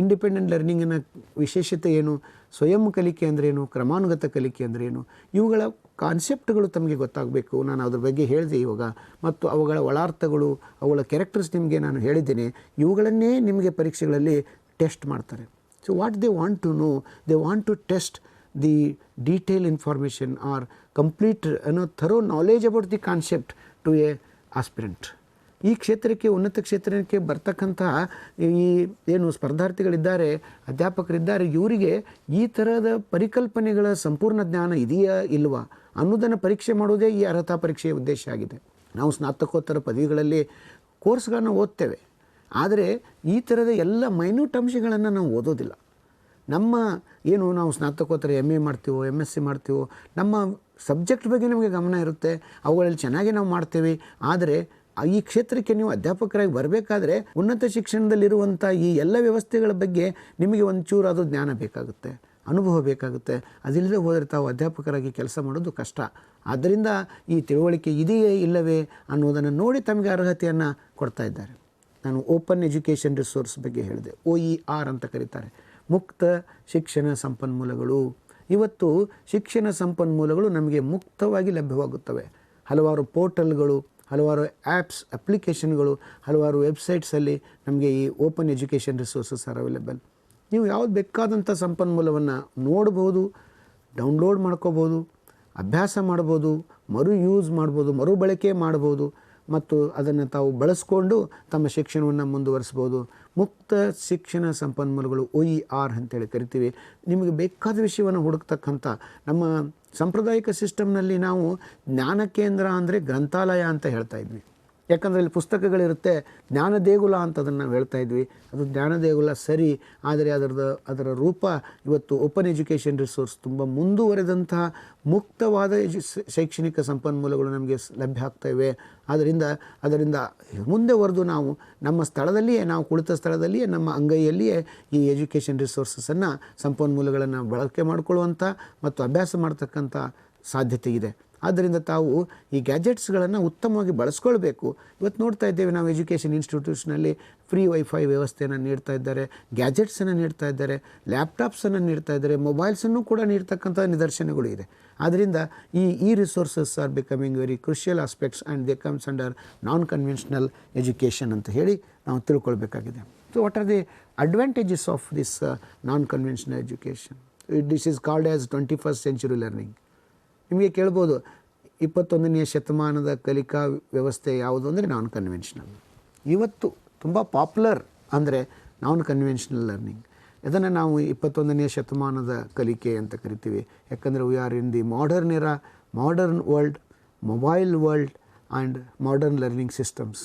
ಇಂಡಿಪೆಂಡೆಂಟ್ ಲರ್ನಿಂಗಿನ ವಿಶೇಷತೆ ಏನು? ಸ್ವಯಂ ಕಲಿಕೆ ಅಂದ್ರೇನು? ಕ್ರಮಾನುಗತ ಕಲಿಕೆ ಅಂದ್ರೇನು? ಇವುಗಳ ಕಾನ್ಸೆಪ್ಟ್ಗಳು ತಮಗೆ ಗೊತ್ತಾಗಬೇಕು. ನಾನು ಅದ್ರ ಬಗ್ಗೆ ಹೇಳಿದೆ ಇವಾಗ, ಮತ್ತು ಅವುಗಳ ಒಳಾರ್ಥಗಳು, ಅವುಗಳ ಕ್ಯಾರೆಕ್ಟರ್ಸ್ ನಿಮಗೆ ನಾನು ಹೇಳಿದ್ದೇನೆ. ಇವುಗಳನ್ನೇ ನಿಮಗೆ ಪರೀಕ್ಷೆಗಳಲ್ಲಿ ಟೆಸ್ಟ್ ಮಾಡ್ತಾರೆ. So what they want to know? They want to test the detailed information or complete thorough knowledge about the concept to a aspirant. ಈ ಕ್ಷೇತ್ರಕ್ಕೆ, ಉನ್ನತ ಕ್ಷೇತ್ರಕ್ಕೆ ಬರ್ತಕ್ಕಂತಹ ಈ ಏನು ಸ್ಪರ್ಧಾರ್ಥಿಗಳಿದ್ದಾರೆ, ಅಧ್ಯಾಪಕರಿದ್ದಾರೆ, ಇವರಿಗೆ ಈ ಥರದ ಪರಿಕಲ್ಪನೆಗಳ ಸಂಪೂರ್ಣ ಜ್ಞಾನ ಇದೆಯಾ ಇಲ್ವಾ ಅನ್ನೋದನ್ನು ಪರೀಕ್ಷೆ ಮಾಡೋದೇ ಈ ಅರ್ಹತಾ ಪರೀಕ್ಷೆಯ ಉದ್ದೇಶ ಆಗಿದೆ. ನಾವು ಸ್ನಾತಕೋತ್ತರ ಪದವಿಗಳಲ್ಲಿ ಕೋರ್ಸ್ಗಳನ್ನು ಓದ್ತೇವೆ, ಆದರೆ ಈ ಥರದ ಎಲ್ಲ ಮೈನ್ಯೂಟ್ ಅಂಶಗಳನ್ನು ನಾವು ಓದೋದಿಲ್ಲ. ನಮ್ಮ ಏನು ನಾವು ಸ್ನಾತಕೋತ್ತರ MA ಮಾಡ್ತೀವೋ, MSc ಮಾಡ್ತೀವೋ, ನಮ್ಮ ಸಬ್ಜೆಕ್ಟ್ ಬಗ್ಗೆ ನಮಗೆ ಗಮನ ಇರುತ್ತೆ, ಅವುಗಳಲ್ಲಿ ಚೆನ್ನಾಗಿ ನಾವು ಮಾಡ್ತೇವೆ. ಆದರೆ ಈ ಕ್ಷೇತ್ರಕ್ಕೆ ನೀವು ಅಧ್ಯಾಪಕರಾಗಿ ಬರಬೇಕಾದ್ರೆ ಉನ್ನತ ಶಿಕ್ಷಣದಲ್ಲಿರುವಂಥ ಈ ಎಲ್ಲ ವ್ಯವಸ್ಥೆಗಳ ಬಗ್ಗೆ ನಿಮಗೆ ಒಂಚೂರು ಅದು ಜ್ಞಾನ ಬೇಕಾಗುತ್ತೆ, ಅನುಭವ ಬೇಕಾಗುತ್ತೆ. ಅದಿಲ್ಲದೆ ಹೋದರೆ ತಾವು ಅಧ್ಯಾಪಕರಾಗಿ ಕೆಲಸ ಮಾಡೋದು ಕಷ್ಟ. ಆದ್ದರಿಂದ ಈ ತಿಳುವಳಿಕೆ ಇದೆಯೇ ಇಲ್ಲವೇ ಅನ್ನೋದನ್ನು ನೋಡಿ ತಮಗೆ ಅರ್ಹತೆಯನ್ನು ಕೊಡ್ತಾ ಇದ್ದಾರೆ. ನಾನು ಓಪನ್ ಎಜುಕೇಷನ್ ರಿಸೋರ್ಸ್ ಬಗ್ಗೆ ಹೇಳಿದೆ, OER ಅಂತ ಕರೀತಾರೆ, ಮುಕ್ತ ಶಿಕ್ಷಣ ಸಂಪನ್ಮೂಲಗಳು. ಇವತ್ತು ಶಿಕ್ಷಣ ಸಂಪನ್ಮೂಲಗಳು ನಮಗೆ ಮುಕ್ತವಾಗಿ ಲಭ್ಯವಾಗುತ್ತವೆ. ಹಲವಾರು ಪೋರ್ಟಲ್ಗಳು, ಹಲವಾರು ಆ್ಯಪ್ಸ್, ಅಪ್ಲಿಕೇಶನ್ಗಳು, ಹಲವಾರು ವೆಬ್ಸೈಟ್ಸಲ್ಲಿ ನಮಗೆ ಈ open education resources are available. ನೀವು ಯಾವುದು ಬೇಕಾದಂಥ ಸಂಪನ್ಮೂಲವನ್ನು ನೋಡ್ಬೋದು, ಡೌನ್ಲೋಡ್ ಮಾಡ್ಕೋಬೋದು, ಅಭ್ಯಾಸ ಮಾಡ್ಬೋದು, ಯೂಸ್ ಮಾಡ್ಬೋದು, ಮರುಬಳಕೆ ಮಾಡ್ಬೋದು ಮತ್ತು ಅದನ್ನು ತಾವು ಬಳಸ್ಕೊಂಡು ತಮ್ಮ ಶಿಕ್ಷಣವನ್ನು ಮುಂದುವರಿಸ್ಬೋದು. ಮುಕ್ತ ಶಿಕ್ಷಣ ಸಂಪನ್ಮೂಲಗಳು OER ಅಂತೇಳಿ ಕರಿತೀವಿ. ನಿಮಗೆ ಬೇಕಾದ ವಿಷಯವನ್ನು ಹುಡುಕ್ತಕ್ಕಂಥ ನಮ್ಮ ಸಾಂಪ್ರದಾಯಿಕ ಸಿಸ್ಟಮ್ನಲ್ಲಿ ನಾವು ಜ್ಞಾನ ಕೇಂದ್ರ ಅಂದರೆ ಗ್ರಂಥಾಲಯ ಅಂತ ಹೇಳ್ತಾ ಇದ್ವಿ. ಯಾಕಂದರೆ ಇಲ್ಲಿ ಪುಸ್ತಕಗಳಿರುತ್ತೆ. ಜ್ಞಾನ ದೇಗುಲ ಅಂತ ಅದನ್ನು ನಾವು ಹೇಳ್ತಾ ಇದ್ವಿ. ಅದು ಜ್ಞಾನ ದೇಗುಲ ಸರಿ, ಆದರೆ ಅದರ ರೂಪ ಇವತ್ತು ಓಪನ್ ಎಜುಕೇಷನ್ ರಿಸೋರ್ಸ್, ತುಂಬ ಮುಂದುವರೆದಂತಹ ಮುಕ್ತವಾದ ಶೈಕ್ಷಣಿಕ ಸಂಪನ್ಮೂಲಗಳು ನಮಗೆ ಲಭ್ಯ ಆಗ್ತವೆ. ಅದರಿಂದ ಮುಂದೆವರೆದು ನಾವು ನಮ್ಮ ಸ್ಥಳದಲ್ಲಿಯೇ, ನಾವು ಕುಳಿತ ಸ್ಥಳದಲ್ಲಿಯೇ, ನಮ್ಮ ಅಂಗೈಯಲ್ಲಿಯೇ ಈ ಎಜುಕೇಷನ್ ರಿಸೋರ್ಸನ್ನು, ಸಂಪನ್ಮೂಲಗಳನ್ನು ಬಳಕೆ ಮಾಡಿಕೊಳ್ಳುವಂಥ ಮತ್ತು ಅಭ್ಯಾಸ ಮಾಡ್ತಕ್ಕಂಥ ಸಾಧ್ಯತೆ ಇದೆ. ಆದ್ದರಿಂದ ತಾವು ಈ ಗ್ಯಾಜೆಟ್ಸ್ಗಳನ್ನು ಉತ್ತಮವಾಗಿ ಬಳಸ್ಕೊಳ್ಬೇಕು. ಇವತ್ತು ನೋಡ್ತಾ ಇದ್ದೇವೆ ನಾವು ಎಜುಕೇಷನ್ ಇನ್ಸ್ಟಿಟ್ಯೂಟ್ಸ್ನಲ್ಲಿ ಫ್ರೀ ವೈಫೈ ವ್ಯವಸ್ಥೆಯನ್ನು ನೀಡ್ತಾ ಇದ್ದಾರೆ, ಗ್ಯಾಜೆಟ್ಸನ್ನು ನೀಡ್ತಾ ಇದ್ದಾರೆ, ಲ್ಯಾಪ್ಟಾಪ್ಸನ್ನು ನೀಡ್ತಾ ಇದ್ದಾರೆ, ಮೊಬೈಲ್ಸನ್ನು ಕೂಡ ನೀಡ್ತಕ್ಕಂಥ ನಿದರ್ಶನಗಳು ಇದೆ. ಆದ್ದರಿಂದ ಈ resources are becoming very crucial aspects and they comes under non conventional education ಅಂತ ಹೇಳಿ ನಾವು ತಿಳ್ಕೊಳ್ಬೇಕಾಗಿದೆ. So what are the advantages of this non conventional education? This is called as 21st century learning. ನಿಮಗೆ ಕೇಳ್ಬೋದು 21ನೇ ಶತಮಾನದ ಕಲಿಕಾ ವ್ಯವಸ್ಥೆ ಯಾವುದು ಅಂದರೆ ನಾನ್ ಕನ್ವೆನ್ಷನಲ್. ಇವತ್ತು ತುಂಬ ಪಾಪ್ಯುಲರ್ ಅಂದರೆ ನಾನ್ ಕನ್ವೆನ್ಷನಲ್ ಲರ್ನಿಂಗ್. ಇದನ್ನು ನಾವು 21ನೇ ಶತಮಾನದ ಕಲಿಕೆ ಅಂತ ಕರಿತೀವಿ. ಯಾಕಂದರೆ we are in the modern era, modern world, mobile world and modern learning systems.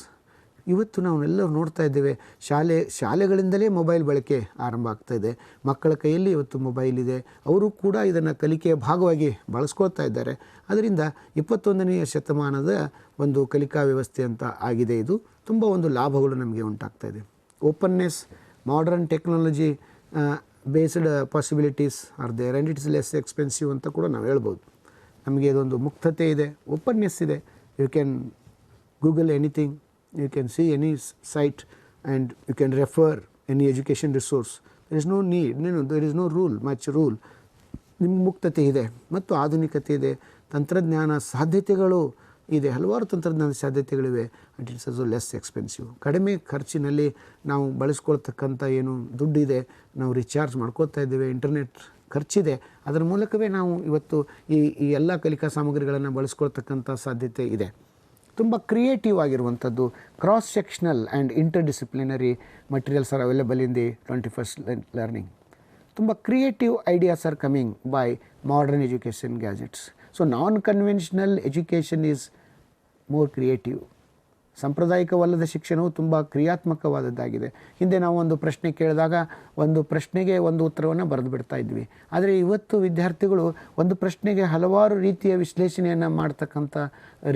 ಇವತ್ತು ನಾವೆಲ್ಲರೂ ನೋಡ್ತಾ ಇದ್ದೇವೆ, ಶಾಲೆಗಳಿಂದಲೇ ಮೊಬೈಲ್ ಬಳಕೆ ಆರಂಭ ಆಗ್ತಾಯಿದೆ. ಮಕ್ಕಳ ಕೈಯಲ್ಲಿ ಇವತ್ತು ಮೊಬೈಲ್ ಇದೆ, ಅವರು ಕೂಡ ಇದನ್ನು ಕಲಿಕೆಯ ಭಾಗವಾಗಿ ಬಳಸ್ಕೊಳ್ತಾ ಇದ್ದಾರೆ. ಅದರಿಂದ 21ನೇ ಶತಮಾನದ ಒಂದು ಕಲಿಕಾ ವ್ಯವಸ್ಥೆ ಅಂತ ಆಗಿದೆ. ಇದು ತುಂಬ ಒಂದು ಲಾಭಗಳು ನಮಗೆ ಉಂಟಾಗ್ತಾಯಿದೆ. Openness, modern technology based possibilities are there and it's less expensive ಅಂತ ಕೂಡ ನಾವು ಹೇಳ್ಬೋದು. ನಮಗೆ ಇದೊಂದು ಮುಕ್ತತೆ ಇದೆ, ಓಪನ್ನೆಸ್ ಇದೆ. You can Google anything, you can see any site and you can refer any education resource. There is no need, there is no much rule. ನಿಮ್ಗೆ ಮುಕ್ತತೆ ಇದೆ ಮತ್ತು ಆಧುನಿಕತೆ ಇದೆ, ತಂತ್ರಜ್ಞಾನ ಸಾಧ್ಯತೆಗಳು ಇದೆ, ಹಲವಾರು ತಂತ್ರಜ್ಞಾನ ಸಾಧ್ಯತೆಗಳಿವೆ. And it's also less expensive. ಕಡಿಮೆ ಖರ್ಚಿನಲ್ಲಿ ನಾವು ಬಳಸ್ಕೊಳ್ತಕ್ಕಂಥ ಏನು ದುಡ್ಡಿದೆ, ನಾವು ರಿಚಾರ್ಜ್ ಮಾಡ್ಕೊಳ್ತಾ ಇದ್ದೇವೆ, ಇಂಟರ್ನೆಟ್ ಖರ್ಚಿದೆ, ಅದರ ಮೂಲಕವೇ ನಾವು ಇವತ್ತು ಈ ಎಲ್ಲ ಕಲಿಕಾ ಸಾಮಗ್ರಿಗಳನ್ನು ಬಳಸ್ಕೊಳ್ತಕ್ಕಂಥ ಸಾಧ್ಯತೆ ಇದೆ. ತುಂಬ ಕ್ರಿಯೇಟಿವ್ ಆಗಿರುವಂಥದ್ದು, cross sectional and interdisciplinary materials are available in the 21st learning. ತುಂಬ creative ideas are coming by modern education gadgets. So non conventional education is more creative. ಸಾಂಪ್ರದಾಯಿಕವಲ್ಲದ ಶಿಕ್ಷಣವು ತುಂಬ ಕ್ರಿಯಾತ್ಮಕವಾದದ್ದಾಗಿದೆ. ಹಿಂದೆ ನಾವು ಒಂದು ಪ್ರಶ್ನೆ ಕೇಳಿದಾಗ ಒಂದು ಪ್ರಶ್ನೆಗೆ ಒಂದು ಉತ್ತರವನ್ನು ಬರೆದು ಬಿಡ್ತಾ ಇದ್ವಿ. ಆದರೆ ಇವತ್ತು ವಿದ್ಯಾರ್ಥಿಗಳು ಒಂದು ಪ್ರಶ್ನೆಗೆ ಹಲವಾರು ರೀತಿಯ ವಿಶ್ಲೇಷಣೆಯನ್ನು ಮಾಡ್ತಕ್ಕಂಥ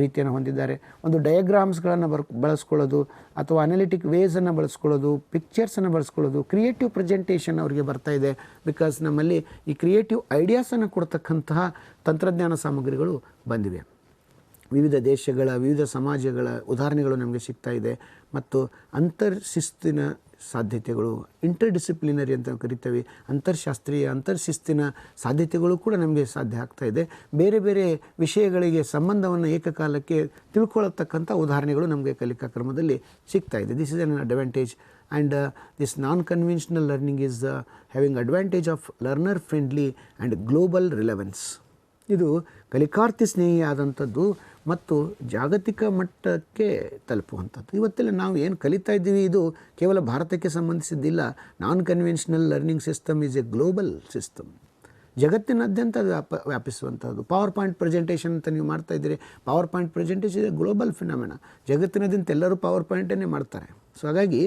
ರೀತಿಯನ್ನು ಹೊಂದಿದ್ದಾರೆ. ಒಂದು ಡಯಾಗ್ರಾಮ್ಸ್ಗಳನ್ನು ಬಳಸ್ಕೊಳ್ಳೋದು ಅಥವಾ ಅನಾಲಿಟಿಕ್ ವೇಸನ್ನು ಬಳಸ್ಕೊಳ್ಳೋದು, ಪಿಕ್ಚರ್ಸನ್ನು ಬಳಸ್ಕೊಳ್ಳೋದು, ಕ್ರಿಯೇಟಿವ್ ಪ್ರೆಸೆಂಟೇಷನ್ ಅವರಿಗೆ ಬರ್ತಾ ಇದೆ. ಬಿಕಾಸ್ ನಮ್ಮಲ್ಲಿ ಈ ಕ್ರಿಯೇಟಿವ್ ಐಡಿಯಾಸನ್ನು ಕೊಡ್ತಕ್ಕಂತಹ ತಂತ್ರಜ್ಞಾನ ಸಾಮಗ್ರಿಗಳು ಬಂದಿವೆ. ವಿವಿಧ ದೇಶಗಳ, ವಿವಿಧ ಸಮಾಜಗಳ ಉದಾಹರಣೆಗಳು ನಮಗೆ ಸಿಗ್ತಾ ಇದೆ. ಮತ್ತು ಅಂತರ್ಶಿಸ್ತಿನ ಸಾಧ್ಯತೆಗಳು, ಇಂಟರ್ಡಿಸಿಪ್ಲಿನರಿ ಅಂತ ಕರಿತೇವೆ, ಅಂತರ್ಶಾಸ್ತ್ರೀಯ ಅಂತರ್ಶಿಸ್ತಿನ ಸಾಧ್ಯತೆಗಳು ಕೂಡ ನಮಗೆ ಸಾಧ್ಯ ಆಗ್ತಾ ಇದೆ. ಬೇರೆ ಬೇರೆ ವಿಷಯಗಳಿಗೆ ಸಂಬಂಧವನ್ನು ಏಕಕಾಲಕ್ಕೆ ತಿಳ್ಕೊಳ್ಳತಕ್ಕಂಥ ಉದಾಹರಣೆಗಳು ನಮಗೆ ಕಲಿಕಾ ಕ್ರಮದಲ್ಲಿ ಸಿಗ್ತಾ ಇದೆ. This is an advantage. And this non conventional learning is having advantage of learner friendly and global relevance. ಇದು ಕಲಿಕಾರ್ಥಿ ಸ್ನೇಹಿಯಾದಂಥದ್ದು ಮತ್ತು ಜಾಗತಿಕ ಮಟ್ಟಕ್ಕೆ ತಲುಪುವಂಥದ್ದು. ಇವತ್ತೆಲ್ಲ ನಾವು ಏನು ಕಲಿತಾ ಇದ್ದೀವಿ ಇದು ಕೇವಲ ಭಾರತಕ್ಕೆ ಸಂಬಂಧಿಸಿದ್ದಿಲ್ಲ. Non conventional learning system is a global system. ಜಗತ್ತಿನಾದ್ಯಂತ ವ್ಯಾಪಿಸುವಂಥದ್ದು. ಪವರ್ ಪಾಯಿಂಟ್ ಪ್ರೆಸೆಂಟೇಷನ್ ಅಂತ ನೀವು ಮಾಡ್ತಾ ಇದ್ದೀರಿ, power point presentation is global phenomena. ಜಗತ್ತಿನಾದ್ಯಂತ ಎಲ್ಲರೂ ಪವರ್ ಪಾಯಿಂಟನ್ನೇ ಮಾಡ್ತಾರೆ. ಸೊ ಹಾಗಾಗಿ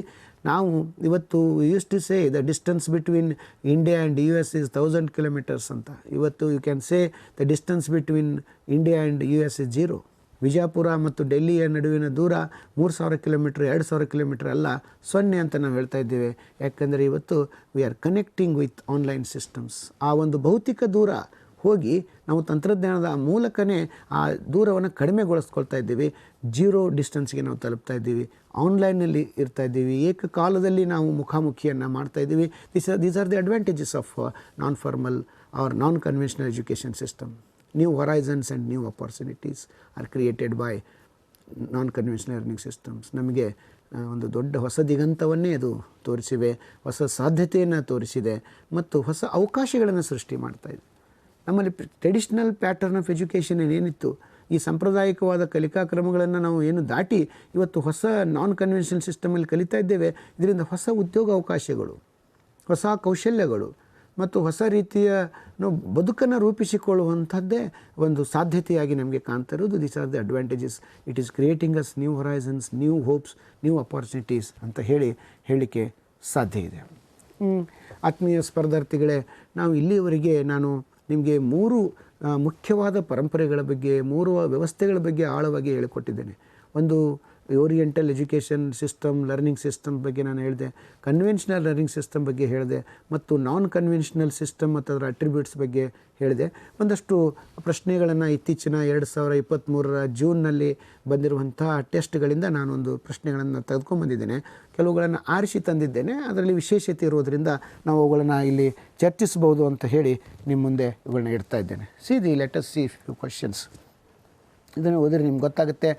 ನಾವು ಇವತ್ತು use to say the distance between India and US is 1000 kilometers ಅಂತ. ಇವತ್ತು you can say the distance between India and US is 0. Vijayapura ಮತ್ತು ಡೆಲ್ಲಿಯ ನಡುವಿನ ದೂರ 3000 ಕಿಲೋಮೀಟ್ರ್, 2000 ಕಿಲೋಮೀಟ್ರ್ ಅಲ್ಲ, 0 ಅಂತ ನಾವು ಹೇಳ್ತಾ ಇದ್ದೇವೆ. ಯಾಕಂದರೆ ಇವತ್ತು we are connecting with online systems. ಆ ಒಂದು ಭೌತಿಕ ದೂರ ಹೋಗಿ ನಾವು ತಂತ್ರಜ್ಞಾನದ ಮೂಲಕನೇ ಆ ದೂರವನ್ನು ಕಡಿಮೆಗೊಳಿಸ್ಕೊಳ್ತಾ ಇದ್ದೀವಿ. 0 ಡಿಸ್ಟೆನ್ಸ್ಗೆ ನಾವು ತಲುಪ್ತಾ ಇದ್ದೀವಿ, ಆನ್ಲೈನಲ್ಲಿ ಇರ್ತಾ ಇದ್ದೀವಿ, ಏಕಕಾಲದಲ್ಲಿ ನಾವು ಮುಖಾಮುಖಿಯನ್ನು ಮಾಡ್ತಾ ಇದ್ದೀವಿ. These are the advantages of non formal or non conventional education system. New horizons and new opportunities are created by non conventional learning systems. ನಮಗೆ ಒಂದು ದೊಡ್ಡ ಹೊಸ ದಿಗಂತವನ್ನೇ ಅದು ತೋರಿಸಿವೆ, ಹೊಸ ಸಾಧ್ಯತೆಯನ್ನು ತೋರಿಸಿದೆ ಮತ್ತು ಹೊಸ ಅವಕಾಶಗಳನ್ನು ಸೃಷ್ಟಿ ಮಾಡ್ತಾಯಿದೆ. ನಮ್ಮಲ್ಲಿ ಟ್ರೆಡಿಷ್ನಲ್ ಪ್ಯಾಟರ್ನ್ ಆಫ್ ಎಜುಕೇಷನ್ ಏನಿತ್ತು, ಈ ಸಾಂಪ್ರದಾಯಿಕವಾದ ಕಲಿಕಾ ಕ್ರಮಗಳನ್ನು ನಾವು ಏನು ದಾಟಿ ಇವತ್ತು ಹೊಸ ನಾನ್ ಕನ್ವೆನ್ಷನಲ್ ಸಿಸ್ಟಮಲ್ಲಿ ಕಲಿತಾ ಇದ್ದೇವೆ. ಇದರಿಂದ ಹೊಸ ಉದ್ಯೋಗ ಅವಕಾಶಗಳು, ಹೊಸ ಕೌಶಲ್ಯಗಳು ಮತ್ತು ಹೊಸ ರೀತಿಯ ಬದುಕನ್ನು ರೂಪಿಸಿಕೊಳ್ಳುವಂಥದ್ದೇ ಒಂದು ಸಾಧ್ಯತೆಯಾಗಿ ನಮಗೆ ಕಾಣ್ತಾ ಇರೋದು. These are the advantages. It is creating us new horizons, new hopes, new opportunities ಅಂತ ಹೇಳಲಿಕ್ಕೆ ಸಾಧ್ಯ ಇದೆ. ಆತ್ಮೀಯ ಸ್ಪರ್ಧಾರ್ಥಿಗಳೇ, ನಾವು ಇಲ್ಲಿಯವರೆಗೆ ನಾನು ನಿಮಗೆ 3 ಮುಖ್ಯವಾದ ಪರಂಪರೆಗಳ ಬಗ್ಗೆ, 3 ವ್ಯವಸ್ಥೆಗಳ ಬಗ್ಗೆ ಆಳವಾಗಿ ಹೇಳಿಕೊಟ್ಟಿದ್ದೇನೆ. ಒಂದು oriental education system learning system ಬಗ್ಗೆ ನಾನು ಹೇಳಿದೆ, ಕನ್ವೆನ್ಷನಲ್ ಲರ್ನಿಂಗ್ ಸಿಸ್ಟಮ್ ಬಗ್ಗೆ ಹೇಳಿದೆ, ಮತ್ತು ನಾನ್ ಕನ್ವೆನ್ಷನಲ್ ಸಿಸ್ಟಮ್ ಮತ್ತು ಅದರ ಅಟ್ರಿಬ್ಯೂಟ್ಸ್ ಬಗ್ಗೆ ಹೇಳಿದೆ. ಒಂದಷ್ಟು ಪ್ರಶ್ನೆಗಳನ್ನು ಇತ್ತೀಚಿನ 2023 ಜೂನ್ನಲ್ಲಿ ಬಂದಿರುವಂಥ ಟೆಸ್ಟ್ಗಳಿಂದ ನಾನೊಂದು ಪ್ರಶ್ನೆಗಳನ್ನು ತೆಗೆದುಕೊಂಡ್ಬಂದಿದ್ದೇನೆ. ಕೆಲವುಗಳನ್ನು ಆರಿಸಿ ತಂದಿದ್ದೇನೆ. ಅದರಲ್ಲಿ ವಿಶೇಷತೆ ಇರೋದರಿಂದ ನಾವು ಅವುಗಳನ್ನು ಇಲ್ಲಿ ಚರ್ಚಿಸಬಹುದು ಅಂತ ಹೇಳಿ ನಿಮ್ಮ ಮುಂದೆ ಇವುಗಳನ್ನ ಇಡ್ತಾ ಇದ್ದೇನೆ. Let us see few questions. ಇದನ್ನು ಓದಿದ್ರೆ ನಿಮ್ಗೆ ಗೊತ್ತಾಗುತ್ತೆ.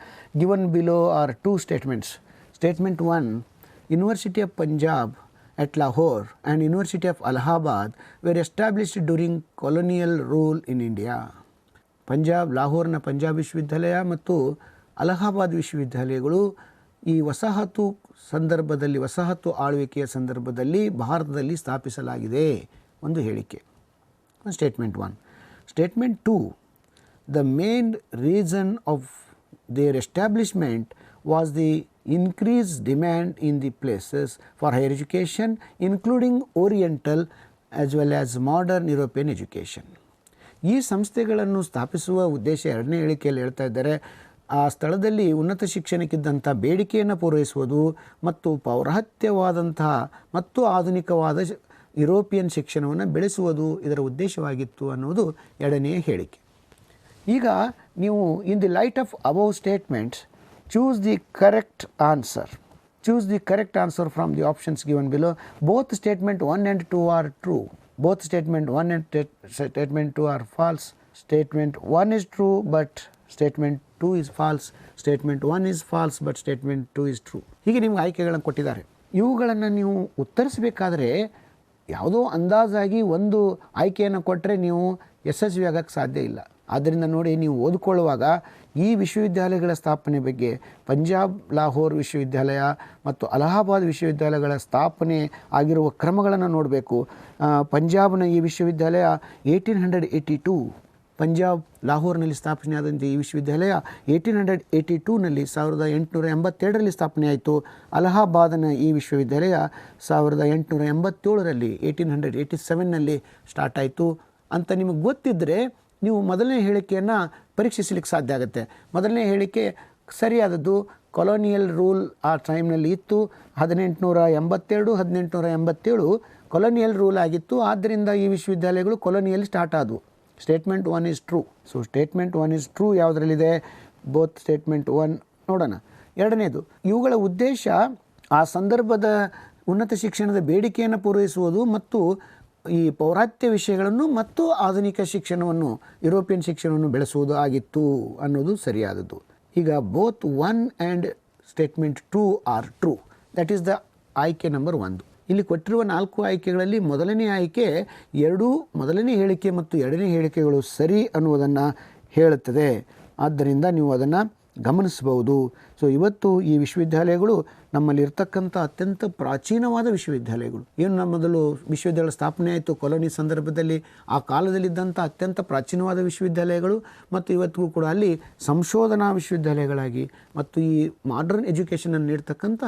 Given below are 2 statements. Statement 1, university of Punjab at Lahore and University of Allahabad were established during colonial rule in India. ಲಾಹೋರ್ನ ಪಂಜಾಬ್ ವಿಶ್ವವಿದ್ಯಾಲಯ ಮತ್ತು ಅಲಹಾಬಾದ್ ವಿಶ್ವವಿದ್ಯಾಲಯಗಳು ಈ ವಸಾಹತು ಆಳ್ವಿಕೆಯ ಸಂದರ್ಭದಲ್ಲಿ ಭಾರತದಲ್ಲಿ ಸ್ಥಾಪಿಸಲಾಗಿದೆ ಒಂದು ಹೇಳಿಕೆ. Statement 1. Statement 2, the main reason of their establishment was the increased demand in the places for higher education, including Oriental as well as modern European education. ಈ ಸಂಸ್ಥೆಗಳನ್ನು ಸ್ಥಾಪಿಸುವ ಉದ್ದೇಶ ಎರಡನೇ ಹೇಳಿಕೆಯಲ್ಲಿ ಹೇಳ್ತಾ ಇದ್ದಾರೆ. ಆ ಸ್ಥಳದಲ್ಲಿ ಉನ್ನತ ಶಿಕ್ಷಣಕ್ಕಿದ್ದಂಥ ಬೇಡಿಕೆಯನ್ನು ಪೂರೈಸುವುದು ಮತ್ತು ಪೌರಾತ್ಯವಾದಂತಹ ಮತ್ತು ಆಧುನಿಕವಾದ ಯುರೋಪಿಯನ್ ಶಿಕ್ಷಣವನ್ನು ಬೆಳೆಸುವುದು ಇದರ ಉದ್ದೇಶವಾಗಿತ್ತು ಅನ್ನೋದು ಎರಡನೆಯ ಹೇಳಿಕೆ. ಈಗ ನೀವು in the light off above statements choose the correct answer. Choose the correct answer from the options given below. Both statement 1 and 2 are true. Both statement 1 and statement 2 are false. Statement 1 is true but statement 2 is false. Statement 1 is false but statement 2 is true. ಹೀಗೆ ನಿಮ್ಗೆ ಆಯ್ಕೆಗಳನ್ನು ಕೊಟ್ಟಿದ್ದಾರೆ. ಇವುಗಳನ್ನು ನೀವು ಉತ್ತರಿಸಬೇಕಾದ್ರೆ ಯಾವುದೋ ಅಂದಾಜಾಗಿ ಒಂದು ಆಯ್ಕೆಯನ್ನು ಕೊಟ್ಟರೆ ನೀವು ಯಶಸ್ವಿ ಆಗೋಕ್ಕೆ ಸಾಧ್ಯ ಇಲ್ಲ. ಆದ್ದರಿಂದ ನೋಡಿ, ನೀವು ಓದಿಕೊಳ್ಳುವಾಗ ಈ ವಿಶ್ವವಿದ್ಯಾಲಯಗಳ ಸ್ಥಾಪನೆ ಬಗ್ಗೆ ಪಂಜಾಬ್ ಲಾಹೋರ್ ವಿಶ್ವವಿದ್ಯಾಲಯ ಮತ್ತು ಅಲಹಾಬಾದ್ ವಿಶ್ವವಿದ್ಯಾಲಯಗಳ ಸ್ಥಾಪನೆ ಆಗಿರುವ ಕ್ರಮಗಳನ್ನು ನೋಡಬೇಕು. ಪಂಜಾಬ್ನ ಈ ವಿಶ್ವವಿದ್ಯಾಲಯ 1882, ಪಂಜಾಬ್ ಲಾಹೋರ್ನಲ್ಲಿ ಸ್ಥಾಪನೆಯಾದಂಥ ಈ ವಿಶ್ವವಿದ್ಯಾಲಯ 1882ನಲ್ಲಿ 1882ರಲ್ಲಿ ಸ್ಥಾಪನೆ ಆಯಿತು. ಅಲಹಾಬಾದ್ನ ಈ ವಿಶ್ವವಿದ್ಯಾಲಯ 1887ರಲ್ಲಿ 1887ನಲ್ಲಿ ಸ್ಟಾರ್ಟ್ ಆಯಿತು ಅಂತ ನಿಮಗೆ ಗೊತ್ತಿದ್ದರೆ ನೀವು ಮೊದಲನೇ ಹೇಳಿಕೆಯನ್ನು ಪರೀಕ್ಷಿಸಲಿಕ್ಕೆ ಸಾಧ್ಯ ಆಗುತ್ತೆ. ಮೊದಲನೇ ಹೇಳಿಕೆ ಸರಿಯಾದದ್ದು. ಕೊಲೋನಿಯಲ್ ರೂಲ್ ಆ ಟೈಮ್ನಲ್ಲಿ ಇತ್ತು. 1887 ಕೊಲೋನಿಯಲ್ ರೂಲ್ ಆಗಿತ್ತು. ಆದ್ದರಿಂದ ಈ ವಿಶ್ವವಿದ್ಯಾಲಯಗಳು ಕೊಲೋನಿಯಲ್ಲಿ ಸ್ಟಾರ್ಟ್ ಆದವು. Statement 1 is true. So statement 1 is true ಯಾವುದರಲ್ಲಿದೆ? ಬೋತ್ ಸ್ಟೇಟ್ಮೆಂಟ್ 1 ನೋಡೋಣ. ಎರಡನೇದು, ಇವುಗಳ ಉದ್ದೇಶ ಆ ಸಂದರ್ಭದ ಉನ್ನತ ಶಿಕ್ಷಣದ ಬೇಡಿಕೆಯನ್ನು ಪೂರೈಸುವುದು ಮತ್ತು ಈ ಪೌರಾತ್ಯ ವಿಷಯಗಳನ್ನು ಮತ್ತು ಆಧುನಿಕ ಶಿಕ್ಷಣವನ್ನು ಯುರೋಪಿಯನ್ ಶಿಕ್ಷಣವನ್ನು ಬೆಳೆಸುವುದು ಆಗಿತ್ತು ಅನ್ನೋದು ಸರಿಯಾದದ್ದು. ಈಗ both 1 and statement 2 are true. That is the ಆಯ್ಕೆ ನಂಬರ್ 1. ಇಲ್ಲಿ ಕೊಟ್ಟಿರುವ 4 ಆಯ್ಕೆಗಳಲ್ಲಿ ಮೊದಲನೇ ಆಯ್ಕೆ ಮೊದಲನೇ ಹೇಳಿಕೆ ಮತ್ತು ಎರಡನೇ ಹೇಳಿಕೆಗಳು ಸರಿ ಅನ್ನುವುದನ್ನು ಹೇಳುತ್ತದೆ. ಆದ್ದರಿಂದ ನೀವು ಅದನ್ನು ಗಮನಿಸಬಹುದು. ಸೊ ಇವತ್ತು ಈ ವಿಶ್ವವಿದ್ಯಾಲಯಗಳು ನಮ್ಮಲ್ಲಿರ್ತಕ್ಕಂಥ ಅತ್ಯಂತ ಪ್ರಾಚೀನವಾದ ವಿಶ್ವವಿದ್ಯಾಲಯಗಳು. ಏನು ನಮ್ಮ ಮೊದಲು ವಿಶ್ವವಿದ್ಯಾಲಯ ಸ್ಥಾಪನೆ ಆಯಿತು ಕೊಲೋನಿ ಸಂದರ್ಭದಲ್ಲಿ, ಆ ಕಾಲದಲ್ಲಿದ್ದಂಥ ಅತ್ಯಂತ ಪ್ರಾಚೀನವಾದ ವಿಶ್ವವಿದ್ಯಾಲಯಗಳು ಮತ್ತು ಇವತ್ತಿಗೂ ಕೂಡ ಅಲ್ಲಿ ಸಂಶೋಧನಾ ವಿಶ್ವವಿದ್ಯಾಲಯಗಳಾಗಿ ಮತ್ತು ಈ ಮಾಡರ್ನ್ ಎಜುಕೇಷನನ್ನು ನೀಡ್ತಕ್ಕಂಥ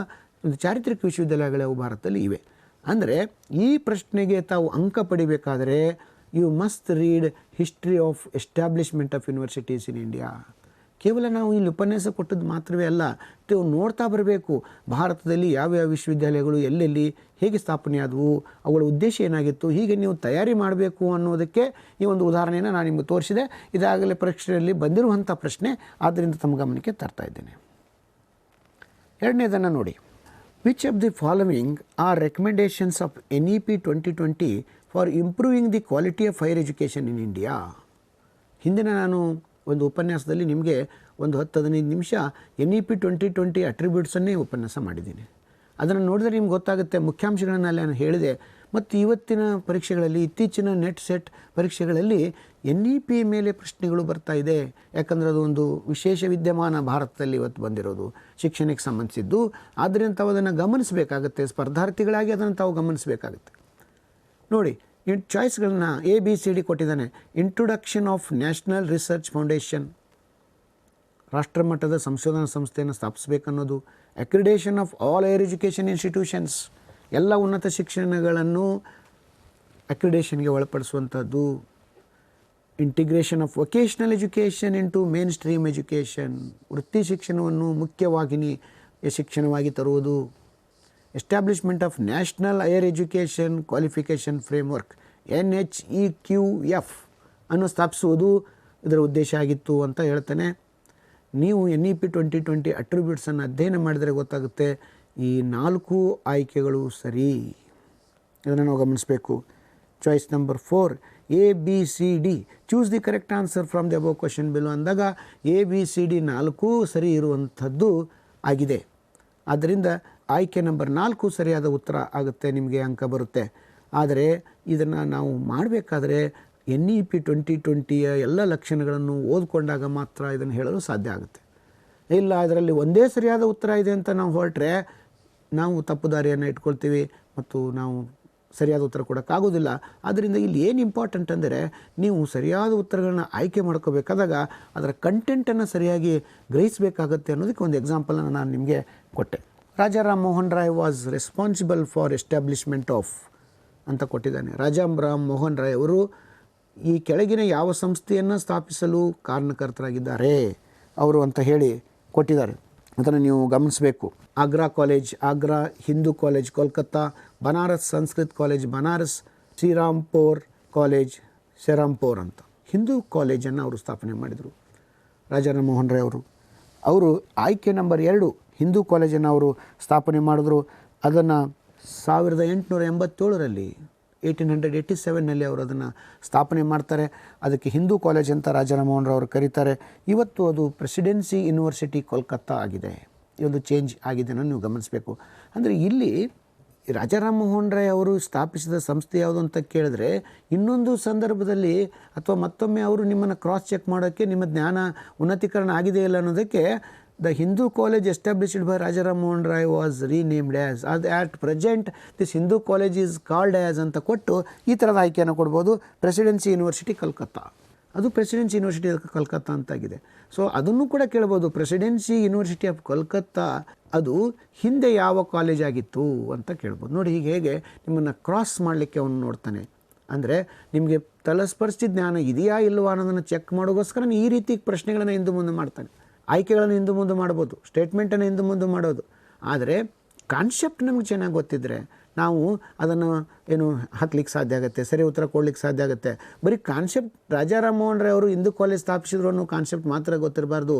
ಒಂದು ಚಾರಿತ್ರಿಕ ವಿಶ್ವವಿದ್ಯಾಲಯಗಳು ಭಾರತದಲ್ಲಿ ಇವೆ. ಅಂದರೆ ಈ ಪ್ರಶ್ನೆಗೆ ತಾವು ಅಂಕ ಪಡಿಬೇಕಾದರೆ you must read history of establishment of universities in India. ಕೇವಲ ನಾವು ಇಲ್ಲಿ ಉಪನ್ಯಾಸ ಕೊಟ್ಟದ್ದು ಮಾತ್ರವೇ ಅಲ್ಲ, ನೀವು ನೋಡ್ತಾ ಬರಬೇಕು ಭಾರತದಲ್ಲಿ ಯಾವ್ಯಾವ ವಿಶ್ವವಿದ್ಯಾಲಯಗಳು ಎಲ್ಲೆಲ್ಲಿ ಹೇಗೆ ಸ್ಥಾಪನೆಯಾದವು, ಅವುಗಳ ಉದ್ದೇಶ ಏನಾಗಿತ್ತು, ಹೀಗೆ ನೀವು ತಯಾರಿ ಮಾಡಬೇಕು ಅನ್ನೋದಕ್ಕೆ ಈ ಒಂದು ಉದಾಹರಣೆಯನ್ನು ನಾನು ನಿಮಗೆ ತೋರಿಸಿದೆ. ಇದಾಗಲೇ ಪರೀಕ್ಷೆಯಲ್ಲಿ ಬಂದಿರುವಂಥ ಪ್ರಶ್ನೆ, ಆದ್ದರಿಂದ ತಮ್ಮ ಗಮನಕ್ಕೆ ತರ್ತಾ ಇದ್ದೇನೆ. ಎರಡನೇದನ್ನು ನೋಡಿ. Which of the following are recommendations of NEP 2020 for improving the quality of higher education in India? ಹಿಂದಿನ ನಾನು ಒಂದು ಉಪನ್ಯಾಸದಲ್ಲಿ ನಿಮಗೆ ಒಂದು 10-15 ನಿಮಿಷ NEP 2020 ಅಟ್ರಿಬ್ಯೂಟ್ಸನ್ನೇ ಉಪನ್ಯಾಸ ಮಾಡಿದ್ದೀನಿ. ಅದನ್ನು ನೋಡಿದರೆ ನಿಮ್ಗೆ ಗೊತ್ತಾಗುತ್ತೆ, ಮುಖ್ಯಾಂಶಗಳನ್ನು ಅಲ್ಲಿ ನಾನು ಹೇಳಿದೆ. ಮತ್ತು ಇವತ್ತಿನ ಪರೀಕ್ಷೆಗಳಲ್ಲಿ, ಇತ್ತೀಚಿನ ನೆಟ್ ಸೆಟ್ ಪರೀಕ್ಷೆಗಳಲ್ಲಿ NEP ಮೇಲೆ ಪ್ರಶ್ನೆಗಳು ಬರ್ತಾ ಇದೆ. ಯಾಕಂದರೆ ಅದು ಒಂದು ವಿಶೇಷ ವಿದ್ಯಮಾನ ಭಾರತದಲ್ಲಿ ಇವತ್ತು ಬಂದಿರೋದು, ಶಿಕ್ಷಣಕ್ಕೆ ಸಂಬಂಧಿಸಿದ್ದು. ಆದ್ದರಿಂದ ತಾವು ಅದನ್ನು ಗಮನಿಸಬೇಕಾಗುತ್ತೆ, ಸ್ಪರ್ಧಾರ್ಥಿಗಳಾಗಿ ಅದನ್ನು ತಾವು ಗಮನಿಸಬೇಕಾಗುತ್ತೆ. ನೋಡಿ, ಚಾಯ್ಸ್ಗಳನ್ನ ABCD ಕೊಟ್ಟಿದ್ದಾನೆ. Introduction of national research foundation, ರಾಷ್ಟ್ರಮಟ್ಟದ ಸಂಶೋಧನಾ ಸಂಸ್ಥೆಯನ್ನು ಸ್ಥಾಪಿಸಬೇಕನ್ನೋದು. Accreditation of all higher education institutions, ಎಲ್ಲ ಉನ್ನತ ಶಿಕ್ಷಣಗಳನ್ನು ಅಕ್ರಿಡೇಷನ್ಗೆ ಒಳಪಡಿಸುವಂಥದ್ದು. Integration of vocational education into mainstream education, ವೃತ್ತಿ ಶಿಕ್ಷಣವನ್ನು ಮುಖ್ಯವಾಹಿನಿ ಶಿಕ್ಷಣವಾಗಿ ತರುವುದು. Establishment of national higher education qualification framework NHEQF ಅನ್ನು ಸ್ಥಾಪಿಸುವುದು ಇದರ ಉದ್ದೇಶ ಆಗಿತ್ತು ಅಂತ ಹೇಳ್ತಾನೆ. ನೀವು NEP 2020 ಅಟ್ರಿಬ್ಯೂಟ್ಸನ್ನು ಅಧ್ಯಯನ ಮಾಡಿದರೆ ಗೊತ್ತಾಗುತ್ತೆ ಈ 4 ಆಯ್ಕೆಗಳು ಸರಿ. ಇದನ್ನು ನಾವು ಗಮನಿಸಬೇಕು. Choice number 4 ABCD choose the correct answer from the above question below ಅಂದಾಗ ABCD 4 ಸರಿ ಇರುವಂಥದ್ದು ಆಗಿದೆ. ಆದ್ದರಿಂದ ಆಯ್ಕೆ ನಂಬರ್ 4 ಸರಿಯಾದ ಉತ್ತರ ಆಗುತ್ತೆ, ನಿಮಗೆ ಅಂಕ ಬರುತ್ತೆ. ಆದರೆ ಇದನ್ನು ನಾವು ಮಾಡಬೇಕಾದ್ರೆ NEP 2020ಯ ಎಲ್ಲ ಲಕ್ಷಣಗಳನ್ನು ಓದ್ಕೊಂಡಾಗ ಮಾತ್ರ ಇದನ್ನು ಹೇಳಲು ಸಾಧ್ಯ ಆಗುತ್ತೆ. ಇಲ್ಲ ಅದರಲ್ಲಿ ಒಂದೇ ಸರಿಯಾದ ಉತ್ತರ ಇದೆ ಅಂತ ನಾವು ಹೊರಟ್ರೆ ನಾವು ತಪ್ಪು ದಾರಿಯನ್ನು ಇಟ್ಕೊಳ್ತೀವಿ ಮತ್ತು ನಾವು ಸರಿಯಾದ ಉತ್ತರ ಕೊಡೋಕ್ಕಾಗೋದಿಲ್ಲ. ಆದ್ದರಿಂದ ಇಲ್ಲಿ ಏನು ಇಂಪಾರ್ಟೆಂಟ್ ಅಂದರೆ ನೀವು ಸರಿಯಾದ ಉತ್ತರಗಳನ್ನ ಆಯ್ಕೆ ಮಾಡ್ಕೋಬೇಕಾದಾಗ ಅದರ ಕಂಟೆಂಟನ್ನು ಸರಿಯಾಗಿ ಗ್ರಹಿಸಬೇಕಾಗತ್ತೆ ಅನ್ನೋದಕ್ಕೆ ಒಂದು ಎಕ್ಸಾಂಪಲನ್ನು ನಾನು ನಿಮಗೆ ಕೊಟ್ಟೆ. Raja Ram Mohan Roy was responsible for establishment of ಅಂತ ಕೊಟ್ಟಿದ್ದಾನೆ. ರಾಜಾ ರಾಮ್ ಮೋಹನ್ ರಾಯ್ ಅವರು ಈ ಕೆಳಗಿನ ಯಾವ ಸಂಸ್ಥೆಯನ್ನು ಸ್ಥಾಪಿಸಲು ಕಾರಣಕರ್ತರಾಗಿದ್ದಾರೆ ಅವರು ಅಂತ ಹೇಳಿ ಕೊಟ್ಟಿದ್ದಾರೆ. ಅದನ್ನು ನೀವು ಗಮನಿಸಬೇಕು. Agra college, Agra Hindu college Kolkata, Banaras Sanskrit college Banaras, Srirampur college Srirampur ಅಂತ ಹಿಂದೂ ಕಾಲೇಜನ್ನು ಅವರು ಸ್ಥಾಪನೆ ಮಾಡಿದರು ರಾಜಾ ರಾಮ್ ಮೋಹನ್ ರಾಯ್ ಅವರು. ಅವರು ಆಯ್ಕೆ ನಂಬರ್ 2 ಹಿಂದೂ ಕಾಲೇಜನ್ನು ಅವರು ಸ್ಥಾಪನೆ ಮಾಡಿದ್ರು. ಅದನ್ನು 1887ರಲ್ಲಿ 1887ನಲ್ಲಿ ಅವರು ಅದನ್ನು ಸ್ಥಾಪನೆ ಮಾಡ್ತಾರೆ. ಅದಕ್ಕೆ ಹಿಂದೂ ಕಾಲೇಜ್ ಅಂತ ರಾಜಾ ರಾಮ್ ಮೋಹನ್ ರಾಯ್ ಅವರು ಕರೀತಾರೆ. ಇವತ್ತು ಅದು ಪ್ರೆಸಿಡೆನ್ಸಿ ಯೂನಿವರ್ಸಿಟಿ ಕೋಲ್ಕತ್ತಾ ಆಗಿದೆ. ಈ ಒಂದು ಚೇಂಜ್ ಆಗಿದೆ ಅನ್ನೋದು ನೀವು ಗಮನಿಸಬೇಕು. ಅಂದರೆ ಇಲ್ಲಿ ರಾಜಾ ರಾಮ್ ಮೋಹನ್ ರಾಯ್ ಅವರು ಸ್ಥಾಪಿಸಿದ ಸಂಸ್ಥೆ ಯಾವುದು ಅಂತ ಕೇಳಿದ್ರೆ ಇನ್ನೊಂದು ಸಂದರ್ಭದಲ್ಲಿ ಅಥವಾ ಮತ್ತೊಮ್ಮೆ ಅವರು ನಿಮ್ಮನ್ನು ಕ್ರಾಸ್ ಚೆಕ್ ಮಾಡೋಕ್ಕೆ ನಿಮ್ಮ ಜ್ಞಾನ ಉನ್ನತೀಕರಣ ಆಗಿದೆ ಇಲ್ಲ ಅನ್ನೋದಕ್ಕೆ the Hindu college established by Raja Ram Mohan Rai was renamed as at present this Hindu college is called as ಅಂತ ಕೊಟ್ಟು ಈ ಥರದ ಆಯ್ಕೆಯನ್ನು ಕೊಡ್ಬೋದು. ಪ್ರೆಸಿಡೆನ್ಸಿ ಯೂನಿವರ್ಸಿಟಿ ಕಲ್ಕತ್ತಾ, ಅದು ಪ್ರೆಸಿಡೆನ್ಸಿ ಯೂನಿವರ್ಸಿಟಿ ಕಲ್ಕತ್ತಾ ಅಂತಾಗಿದೆ. ಸೊ ಅದನ್ನು ಕೂಡ ಕೇಳ್ಬೋದು. ಪ್ರೆಸಿಡೆನ್ಸಿ ಯೂನಿವರ್ಸಿಟಿ ಆಫ್ ಕಲ್ಕತ್ತಾ ಅದು ಹಿಂದೆ ಯಾವ ಕಾಲೇಜ್ ಆಗಿತ್ತು ಅಂತ ಕೇಳ್ಬೋದು. ನೋಡಿ ಹೀಗೆ ಹೇಗೆ ನಿಮ್ಮನ್ನು ಕ್ರಾಸ್ ಮಾಡಲಿಕ್ಕೆ ಅವನು ನೋಡ್ತಾನೆ. ಅಂದರೆ ನಿಮಗೆ ತಲಸ್ಪರ್ಶಿ ಜ್ಞಾನ ಇದೆಯಾ ಇಲ್ಲವಾ ಅನ್ನೋದನ್ನು ಚೆಕ್ ಮಾಡೋಗೋಸ್ಕರ ಈ ರೀತಿ ಪ್ರಶ್ನೆಗಳನ್ನು ಹಿಂದೆ ಮುಂದೆ ಮಾಡ್ತಾನೆ. ಆಯ್ಕೆಗಳನ್ನು ಹಿಂದೆ ಮುಂದೆ ಮಾಡ್ಬೋದು, ಸ್ಟೇಟ್ಮೆಂಟನ್ನು ಹಿಂದೆ ಮುಂದೆ ಮಾಡೋದು. ಆದರೆ ಕಾನ್ಸೆಪ್ಟ್ ನಮಗೆ ಚೆನ್ನಾಗಿ ಗೊತ್ತಿದ್ದರೆ ನಾವು ಅದನ್ನು ಏನು ಹಾಕ್ಲಿಕ್ಕೆ ಸಾಧ್ಯ ಆಗುತ್ತೆ, ಸರಿ ಉತ್ತರ ಕೊಡ್ಲಿಕ್ಕೆ ಸಾಧ್ಯ ಆಗುತ್ತೆ. ಬರೀ ಕಾನ್ಸೆಪ್ಟ್ ರಾಜಾ ರಾಮ್ ಮೋಹನ್ ರಾಯ್ ಅವರು ಹಿಂದೂ ಕಾಲೇಜ್ ಸ್ಥಾಪಿಸಿದ್ರು ಅನ್ನೋ ಕಾನ್ಸೆಪ್ಟ್ ಮಾತ್ರ ಗೊತ್ತಿರಬಾರ್ದು.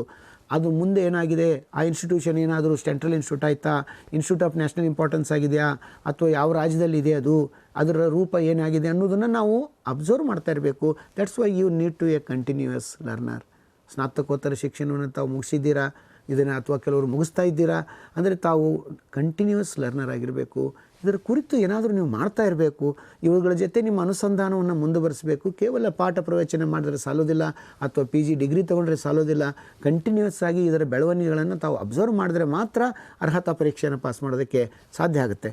ಅದು ಮುಂದೆ ಏನಾಗಿದೆ, ಆ ಇನ್ಸ್ಟಿಟ್ಯೂಷನ್ ಏನಾದರೂ ಸೆಂಟ್ರಲ್ ಇನ್ಸ್ಟಿಟ್ಯೂಟ್ ಆಯಿತಾ, ಇನ್ಸ್ಟಿಟ್ಯೂಟ್ ಆಫ್ ನ್ಯಾಷನಲ್ ಇಂಪಾರ್ಟೆನ್ಸ್ ಆಗಿದೆಯಾ, ಅಥವಾ ಯಾವ ರಾಜ್ಯದಲ್ಲಿ ಇದೆ ಅದು, ಅದರ ರೂಪ ಏನಾಗಿದೆ ಅನ್ನೋದನ್ನು ನಾವು ಅಬ್ಸರ್ವ್ ಮಾಡ್ತಾ ಇರಬೇಕು. That's why you need to a continuous learner. ಸ್ನಾತಕೋತ್ತರ ಶಿಕ್ಷಣವನ್ನು ತಾವು ಮುಗಿಸಿದ್ದೀರಾ ಇದನ್ನು, ಅಥವಾ ಕೆಲವರು ಮುಗಿಸ್ತಾ ಇದ್ದೀರಾ ಅಂದರೆ ತಾವು ಕಂಟಿನ್ಯೂಯಸ್ ಲರ್ನರ್ ಆಗಿರಬೇಕು. ಇದರ ಕುರಿತು ಏನಾದರೂ ನೀವು ಮಾಡ್ತಾ ಇರಬೇಕು. ಇವುಗಳ ಜೊತೆ ನಿಮ್ಮ ಅನುಸಂಧಾನವನ್ನು ಮುಂದುವರಿಸಬೇಕು. ಕೇವಲ ಪಾಠ ಪ್ರವಚನ ಮಾಡಿದ್ರೆ ಸಾಲೋದಿಲ್ಲ, ಅಥವಾ PG ಡಿಗ್ರಿ ತೊಗೊಂಡ್ರೆ ಸಾಲೋದಿಲ್ಲ. ಕಂಟಿನ್ಯೂಯಸ್ ಆಗಿ ಇದರ ಬೆಳವಣಿಗೆಗಳನ್ನು ತಾವು ಅಬ್ಸರ್ವ್ ಮಾಡಿದ್ರೆ ಮಾತ್ರ ಅರ್ಹತಾ ಪರೀಕ್ಷೆಯನ್ನು ಪಾಸ್ ಮಾಡೋದಕ್ಕೆ ಸಾಧ್ಯ ಆಗುತ್ತೆ.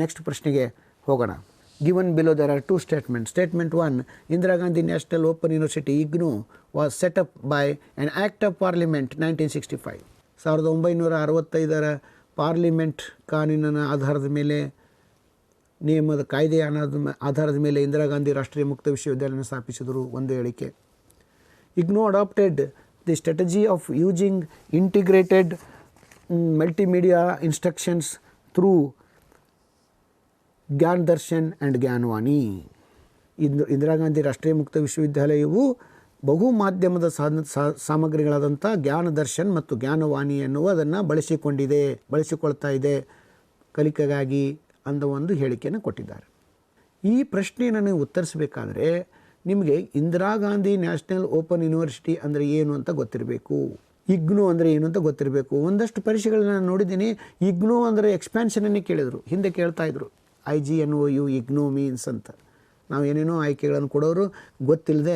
ನೆಕ್ಸ್ಟ್ ಪ್ರಶ್ನೆಗೆ ಹೋಗೋಣ. Given below there are 2 statements. Statement 1, Indira Gandhi National Open University IGNOU was set up by an Act of Parliament 1965. 1965ರ parliament ಕಾನೂನಿನ ಆಧಾರದ ಮೇಲೆ, ನಿಯಮದ ಕಾಯ್ದೆಯ ಆಧಾರದ ಮೇಲೆ ಇಂದಿರಾ ಗಾಂಧಿ ರಾಷ್ಟ್ರೀಯ ಮುಕ್ತ ವಿಶ್ವವಿದ್ಯಾಲಯವನ್ನು ಸ್ಥಾಪಿಸಿದರು ಒಂದು ಹೇಳಿಕೆ. IGNOU adopted the strategy of using integrated multimedia instructions through ಜ್ಞಾನ ದರ್ಶನ್ ಆ್ಯಂಡ್ ಜ್ಞಾನವಾಣಿ. ಇಂದಿರಾ ಗಾಂಧಿ ರಾಷ್ಟ್ರೀಯ ಮುಕ್ತ ವಿಶ್ವವಿದ್ಯಾಲಯವು ಬಹು ಮಾಧ್ಯಮದ ಸಾಮಗ್ರಿಗಳಾದಂಥ ಜ್ಞಾನ ದರ್ಶನ್ ಮತ್ತು ಜ್ಞಾನವಾಣಿ ಎನ್ನುವುದನ್ನು ಬಳಸಿಕೊಳ್ತಾ ಇದೆ ಕಲಿಕೆಗಾಗಿ ಅಂದ ಒಂದು ಹೇಳಿಕೆಯನ್ನು ಕೊಟ್ಟಿದ್ದಾರೆ. ಈ ಪ್ರಶ್ನೆಯನ್ನು ನೀವು ಉತ್ತರಿಸಬೇಕಾದ್ರೆ ನಿಮಗೆ Indira Gandhi national open university ಅಂದರೆ ಏನು ಅಂತ ಗೊತ್ತಿರಬೇಕು. IGNOU ಅಂದರೆ ಏನು ಅಂತ ಗೊತ್ತಿರಬೇಕು. ಒಂದಷ್ಟು ಪರೀಕ್ಷೆಗಳನ್ನ ನಾನು ನೋಡಿದ್ದೀನಿ. IGNOU ಅಂದರೆ ಎಕ್ಸ್ಪ್ಯಾನ್ಷನನ್ನೇ ಕೇಳಿದರು, ಹಿಂದೆ ಕೇಳ್ತಾಯಿದ್ರು. IGNOU IGNOU ಮೀನ್ಸ್ ಅಂತ ನಾವು ಏನೇನೋ ಆಯ್ಕೆಗಳನ್ನು ಕೊಡೋರು ಗೊತ್ತಿಲ್ಲದೆ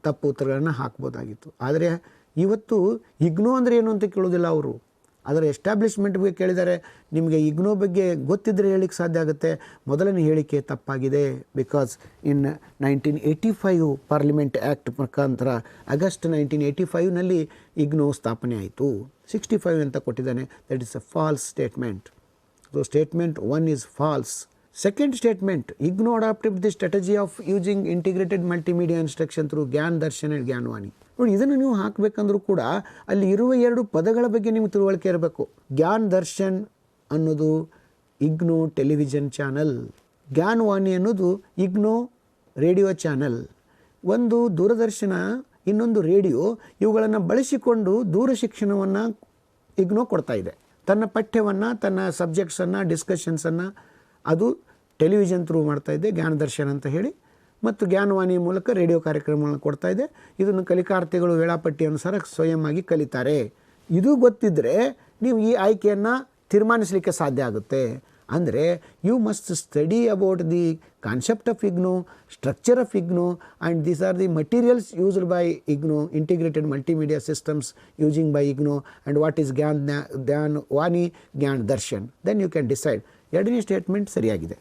ತಪ್ಪು ಉತ್ತರಗಳನ್ನು ಹಾಕ್ಬೋದಾಗಿತ್ತು. ಆದರೆ ಇವತ್ತು IGNOU ಅಂದರೆ ಏನು ಅಂತ ಕೇಳೋದಿಲ್ಲ ಅವರು. ಅದರ ಎಸ್ಟಾಬ್ಲಿಷ್ಮೆಂಟ್ ಬಗ್ಗೆ ಕೇಳಿದ್ದಾರೆ. ನಿಮಗೆ IGNOU ಬಗ್ಗೆ ಗೊತ್ತಿದ್ದರೆ ಹೇಳಿಕ್ಕೆ ಸಾಧ್ಯ ಆಗುತ್ತೆ. ಮೊದಲನೇ ಹೇಳಿಕೆ ತಪ್ಪಾಗಿದೆ. ಬಿಕಾಸ್ ಇನ್ 1985 ಪಾರ್ಲಿಮೆಂಟ್ ಆ್ಯಕ್ಟ್ ಮುಖಾಂತರ ಆಗಸ್ಟ್ 1985ನಲ್ಲಿ IGNOU ಸ್ಥಾಪನೆ ಆಯಿತು. 65 ಅಂತ ಕೊಟ್ಟಿದ್ದಾನೆ. That is a false statement. So statement 1 is false. Second statement, IGNOU adopted the strategy of using integrated multimedia instruction through GAN Darshan and GANWani. ನೋಡಿ, ಇದನ್ನು ನೀವು ಹಾಕಬೇಕಂದ್ರೂ ಕೂಡ ಅಲ್ಲಿ ಇರುವ 2 ಪದಗಳ ಬಗ್ಗೆ ನಿಮಗೆ ತಿಳುವಳಿಕೆ ಇರಬೇಕು. ಗ್ಯಾನ್ ದರ್ಶನ್ ಅನ್ನೋದು IGNOU ಟೆಲಿವಿಷನ್ ಚಾನಲ್, ಗ್ಯಾನ್ವಾನಿ ಅನ್ನೋದು IGNOU ರೇಡಿಯೋ ಚಾನಲ್. ಒಂದು ದೂರದರ್ಶನ, ಇನ್ನೊಂದು ರೇಡಿಯೋ, ಇವುಗಳನ್ನು ಬಳಸಿಕೊಂಡು ದೂರ ಶಿಕ್ಷಣವನ್ನು IGNOU ಕೊಡ್ತಾ ಇದೆ. ತನ್ನ ಪಠ್ಯವನ್ನು, ತನ್ನ ಸಬ್ಜೆಕ್ಟ್ಸನ್ನು, ಡಿಸ್ಕಷನ್ಸನ್ನು ಅದು ಟೆಲಿವಿಷನ್ ಥ್ರೂ ಮಾಡ್ತಾ ಇದೆ, ಜ್ಞಾನದರ್ಶನ ಅಂತ ಹೇಳಿ. ಮತ್ತು ಜ್ಞಾನವಾಣಿ ಮೂಲಕ ರೇಡಿಯೋ ಕಾರ್ಯಕ್ರಮಗಳನ್ನು ಕೊಡ್ತಾ ಇದೆ. ಇದನ್ನು ಕಲಿಕಾರ್ಥಿಗಳು ವೇಳಾಪಟ್ಟಿ ಅನುಸಾರ ಸ್ವಯಂ ಆಗಿ ಕಲಿತಾರೆ. ಇದು ಗೊತ್ತಿದ್ದರೆ ನೀವು ಈ ಆಯ್ಕೆಯನ್ನು ತೀರ್ಮಾನಿಸಲಿಕ್ಕೆ ಸಾಧ್ಯ ಆಗುತ್ತೆ. ಅಂದರೆ you must study about the concept of IGNOU, structure of IGNOU, and these are the materials used by IGNOU, integrated multimedia systems using by IGNOU, and what is Gyanvani, Gyan Darshan. Then you can decide. ಎರಡನೇ statement ಸರಿಯಾಗಿದೆ.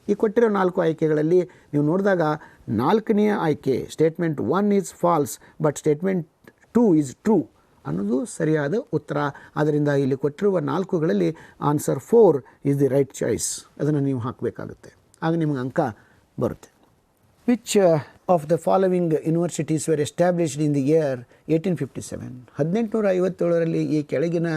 ಈ ಕೊಟ್ಟಿರೋ 4 ಆಯ್ಕೆಗಳಲ್ಲಿ ನೀವು ನೋಡಿದಾಗ 4ನೇ ಆಯ್ಕೆ statement 1 is false but statement 2 is true ಅನ್ನೋದು ಸರಿಯಾದ ಉತ್ತರ. ಆದ್ದರಿಂದ ಇಲ್ಲಿ ಕೊಟ್ಟಿರುವ 4ಗಳಲ್ಲಿ answer 4 is the right choice. ಅದನ್ನು ನೀವು ಹಾಕಬೇಕಾಗುತ್ತೆ, ಆಗ ನಿಮಗೆ ಅಂಕ ಬರುತ್ತೆ. Which of the following universities were established in the year 1857? 1857ರಲ್ಲಿ ಈ ಕೆಳಗಿನ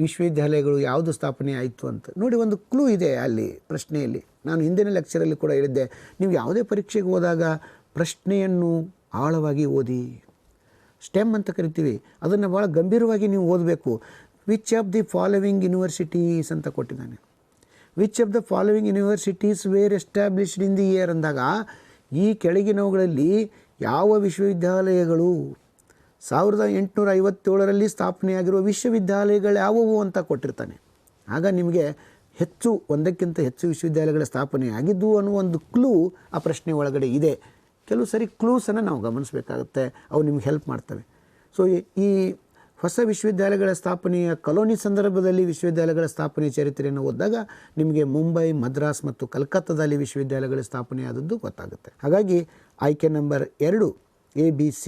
ವಿಶ್ವವಿದ್ಯಾಲಯಗಳು ಯಾವುದು ಸ್ಥಾಪನೆ ಆಯಿತು ಅಂತ ನೋಡಿ. ಒಂದು ಕ್ಲೂ ಇದೆ ಅಲ್ಲಿ ಪ್ರಶ್ನೆಯಲ್ಲಿ. ನಾನು ಹಿಂದಿನ ಲೆಕ್ಚರಲ್ಲಿ ಕೂಡ ಹೇಳಿದ್ದೆ, ನೀವು ಯಾವುದೇ ಪರೀಕ್ಷೆಗೆ ಹೋದಾಗ ಪ್ರಶ್ನೆಯನ್ನು ಆಳವಾಗಿ ಓದಿ, ಸ್ಟೆಮ್ ಅಂತ ಕರಿತೀವಿ, ಅದನ್ನು ಭಾಳ ಗಂಭೀರವಾಗಿ ನೀವು ಓದಬೇಕು. Which of the following universities ಅಂತ ಕೊಟ್ಟಿದ್ದಾನೆ. Which of the following universities were established in the year ಅಂದಾಗ ಈ ಕೆಳಗಿನವುಗಳಲ್ಲಿ ಯಾವ ವಿಶ್ವವಿದ್ಯಾಲಯಗಳು 1857ರಲ್ಲಿ ಸ್ಥಾಪನೆಯಾಗಿರುವ ವಿಶ್ವವಿದ್ಯಾಲಯಗಳು ಯಾವುವು ಅಂತ ಕೊಟ್ಟಿರ್ತಾನೆ. ಆಗ ನಿಮಗೆ ಹೆಚ್ಚು, ಒಂದಕ್ಕಿಂತ ಹೆಚ್ಚು ವಿಶ್ವವಿದ್ಯಾಲಯಗಳ ಸ್ಥಾಪನೆ ಆಗಿದ್ದು ಅನ್ನೋ ಒಂದು ಕ್ಲೂ ಆ ಪ್ರಶ್ನೆ ಒಳಗಡೆ ಇದೆ. ಕೆಲವು ಸರಿ ಕ್ಲೂಸನ್ನು ನಾವು ಗಮನಿಸಬೇಕಾಗುತ್ತೆ, ಅವು ನಿಮ್ಗೆ ಹೆಲ್ಪ್ ಮಾಡ್ತವೆ. ಸೊ ಈ ಹೊಸ ವಿಶ್ವವಿದ್ಯಾಲಯಗಳ ಸ್ಥಾಪನೆಯ ಕಲೋನಿ ಸಂದರ್ಭದಲ್ಲಿ ವಿಶ್ವವಿದ್ಯಾಲಯಗಳ ಸ್ಥಾಪನೆ ಚರಿತ್ರೆಯನ್ನು ಓದಿದಾಗ ನಿಮಗೆ ಮುಂಬೈ, ಮದ್ರಾಸ್ ಮತ್ತು ಕಲ್ಕತ್ತಾದಲ್ಲಿ ವಿಶ್ವವಿದ್ಯಾಲಯಗಳ ಸ್ಥಾಪನೆ ಆದದ್ದು ಗೊತ್ತಾಗುತ್ತೆ. ಹಾಗಾಗಿ ಆಯ್ಕೆ ನಂಬರ್ 2 ABC,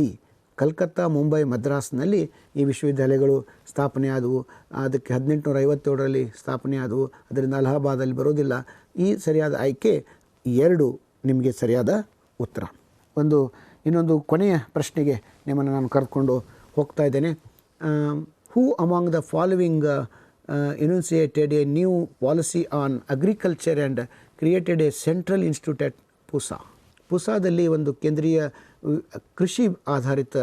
ಕಲ್ಕತ್ತಾ, ಮುಂಬೈ, ಮದ್ರಾಸ್ನಲ್ಲಿ ಈ ವಿಶ್ವವಿದ್ಯಾಲಯಗಳು ಸ್ಥಾಪನೆ ಆದವು. ಅದಕ್ಕೆ 1857ರಲ್ಲಿ ಸ್ಥಾಪನೆ ಆದವು. ಅದರಿಂದ ಅಲಹಾಬಾದಲ್ಲಿ ಬರೋದಿಲ್ಲ. ಈ ಸರಿಯಾದ ಆಯ್ಕೆ 2 ನಿಮಗೆ ಸರಿಯಾದ ಉತ್ತರ. ಇನ್ನೊಂದು ಕೊನೆಯ ಪ್ರಶ್ನೆಗೆ ನಿಮ್ಮನ್ನು ನಾನು ಕರೆದುಕೊಂಡು ಹೋಗ್ತಾ ಇದ್ದೇನೆ. Who among the following enunciated a new policy on agriculture and created a central institute at Pusa? ಪೂಸಾದಲ್ಲಿ ಒಂದು ಕೇಂದ್ರೀಯ ಕೃಷಿ ಆಧಾರಿತ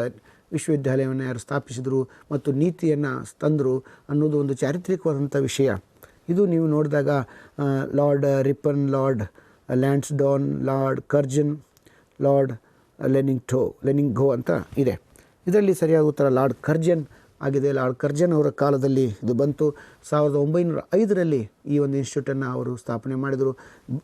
ವಿಶ್ವವಿದ್ಯಾಲಯವನ್ನು ಯಾರು ಸ್ಥಾಪಿಸಿದರು ಮತ್ತು ನೀತಿಯನ್ನು ತಂದರು ಅನ್ನೋದು ಒಂದು ಚಾರಿತ್ರಿಕವಾದಂಥ ವಿಷಯ. ಇದು ನೀವು ನೋಡಿದಾಗ Lord Ripon, Lord Lansdowne, Lord Curzon, Lord Linlithgow ಅಂತ ಇದೆ. ಇದರಲ್ಲಿ ಸರಿಯಾದ ಉತ್ತರ ಲಾರ್ಡ್ ಕರ್ಜನ್ ಆಗಿದೆ. ಲಾರ್ಡ್ ಕರ್ಜನ್ ಅವರ ಕಾಲದಲ್ಲಿ ಇದು ಬಂತು. 1905ರಲ್ಲಿ ಈ ಒಂದು ಇನ್ಸ್ಟಿಟ್ಯೂಟನ್ನು ಅವರು ಸ್ಥಾಪನೆ ಮಾಡಿದರು.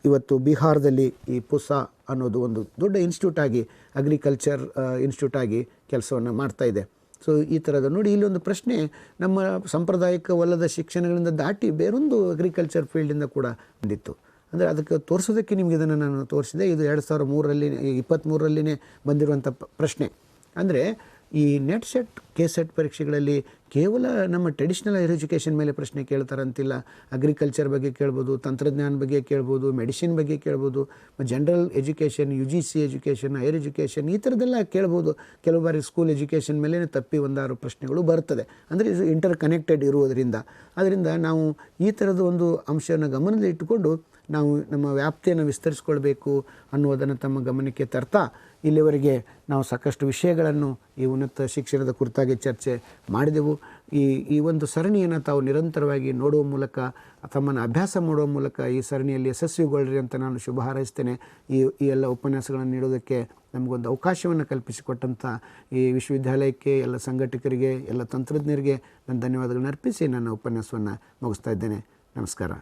ಇವತ್ತು ಬಿಹಾರದಲ್ಲಿ ಈ ಪೂಸಾ ಅನ್ನೋದು ಒಂದು ದೊಡ್ಡ ಇನ್ಸ್ಟಿಟ್ಯೂಟ್ ಆಗಿ, ಅಗ್ರಿಕಲ್ಚರ್ ಇನ್ಸ್ಟಿಟ್ಯೂಟ್ ಆಗಿ ಕೆಲಸವನ್ನು ಮಾಡ್ತಾ ಇದೆ. ಸೊ ಈ ಥರದ ನೋಡಿ, ಇಲ್ಲೊಂದು ಪ್ರಶ್ನೆ ನಮ್ಮ ಸಾಂಪ್ರದಾಯಿಕವಲ್ಲದ ಶಿಕ್ಷಣಗಳಿಂದ ದಾಟಿ ಬೇರೊಂದು ಅಗ್ರಿಕಲ್ಚರ್ ಫೀಲ್ಡಿಂದ ಕೂಡ ಬಂದಿತ್ತು. ಅಂದರೆ ಅದಕ್ಕೆ ತೋರಿಸೋದಕ್ಕೆ ನಿಮಗೆ ಇದನ್ನು ನಾನು ತೋರಿಸಿದೆ. ಇದು 2023ರಲ್ಲಿನೇ ಬಂದಿರುವಂಥ ಪ್ರಶ್ನೆ. ಅಂದರೆ ಈ ನೆಟ್ ಸೆಟ್, KSET ಪರೀಕ್ಷೆಗಳಲ್ಲಿ ಕೇವಲ ನಮ್ಮ ಟ್ರೆಡಿಷ್ನಲ್ ಹೈಯರ್ ಎಜುಕೇಷನ್ ಮೇಲೆ ಪ್ರಶ್ನೆ ಕೇಳ್ತಾರಂತಿಲ್ಲ. ಅಗ್ರಿಕಲ್ಚರ್ ಬಗ್ಗೆ ಕೇಳ್ಬೋದು, ತಂತ್ರಜ್ಞಾನ ಬಗ್ಗೆ ಕೇಳ್ಬೋದು, ಮೆಡಿಸಿನ್ ಬಗ್ಗೆ ಕೇಳ್ಬೋದು, general education, UGC education, higher education, ಈ ಥರದ್ದೆಲ್ಲ ಕೇಳ್ಬೋದು. ಕೆಲವು ಬಾರಿ ಸ್ಕೂಲ್ ಎಜುಕೇಷನ್ ಮೇಲೆ ತಪ್ಪಿ 1-6 ಪ್ರಶ್ನೆಗಳು ಬರ್ತದೆ. ಅಂದರೆ ಇದು ಇಂಟರ್ ಕನೆಕ್ಟೆಡ್ ಇರುವುದರಿಂದ. ಅದರಿಂದ ನಾವು ಈ ಥರದ ಒಂದು ಅಂಶವನ್ನು ಗಮನದಲ್ಲಿ ಇಟ್ಟುಕೊಂಡು ನಾವು ನಮ್ಮ ವ್ಯಾಪ್ತಿಯನ್ನು ವಿಸ್ತರಿಸ್ಕೊಳ್ಬೇಕು ಅನ್ನುವುದನ್ನು ತಮ್ಮ ಗಮನಕ್ಕೆ ತರ್ತಾ, ಇಲ್ಲಿವರೆಗೆ ನಾವು ಸಾಕಷ್ಟು ವಿಷಯಗಳನ್ನು ಈ ಉನ್ನತ ಶಿಕ್ಷಣದ ಕುರಿತಾಗಿ ಚರ್ಚೆ ಮಾಡಿದೆವು. ಈ ಒಂದು ಸರಣಿಯನ್ನು ತಾವು ನಿರಂತರವಾಗಿ ನೋಡುವ ಮೂಲಕ, ತಮ್ಮನ್ನು ಅಭ್ಯಾಸ ಮಾಡುವ ಮೂಲಕ ಈ ಸರಣಿಯಲ್ಲಿ ಯಶಸ್ವಿಗೊಳ್ಳಿರಿ ಅಂತ ನಾನು ಶುಭ ಹಾರೈಸ್ತೇನೆ. ಈ ಎಲ್ಲ ಉಪನ್ಯಾಸಗಳನ್ನು ನೀಡೋದಕ್ಕೆ ನಮಗೊಂದು ಅವಕಾಶವನ್ನು ಕಲ್ಪಿಸಿಕೊಟ್ಟಂಥ ಈ ವಿಶ್ವವಿದ್ಯಾಲಯಕ್ಕೆ, ಎಲ್ಲ ಸಂಘಟಕರಿಗೆ, ಎಲ್ಲ ತಂತ್ರಜ್ಞರಿಗೆ ನಾನು ಧನ್ಯವಾದಗಳನ್ನು ಅರ್ಪಿಸಿ ನನ್ನ ಉಪನ್ಯಾಸವನ್ನು ಮುಗಿಸ್ತಾ ಇದ್ದೇನೆ. ನಮಸ್ಕಾರ.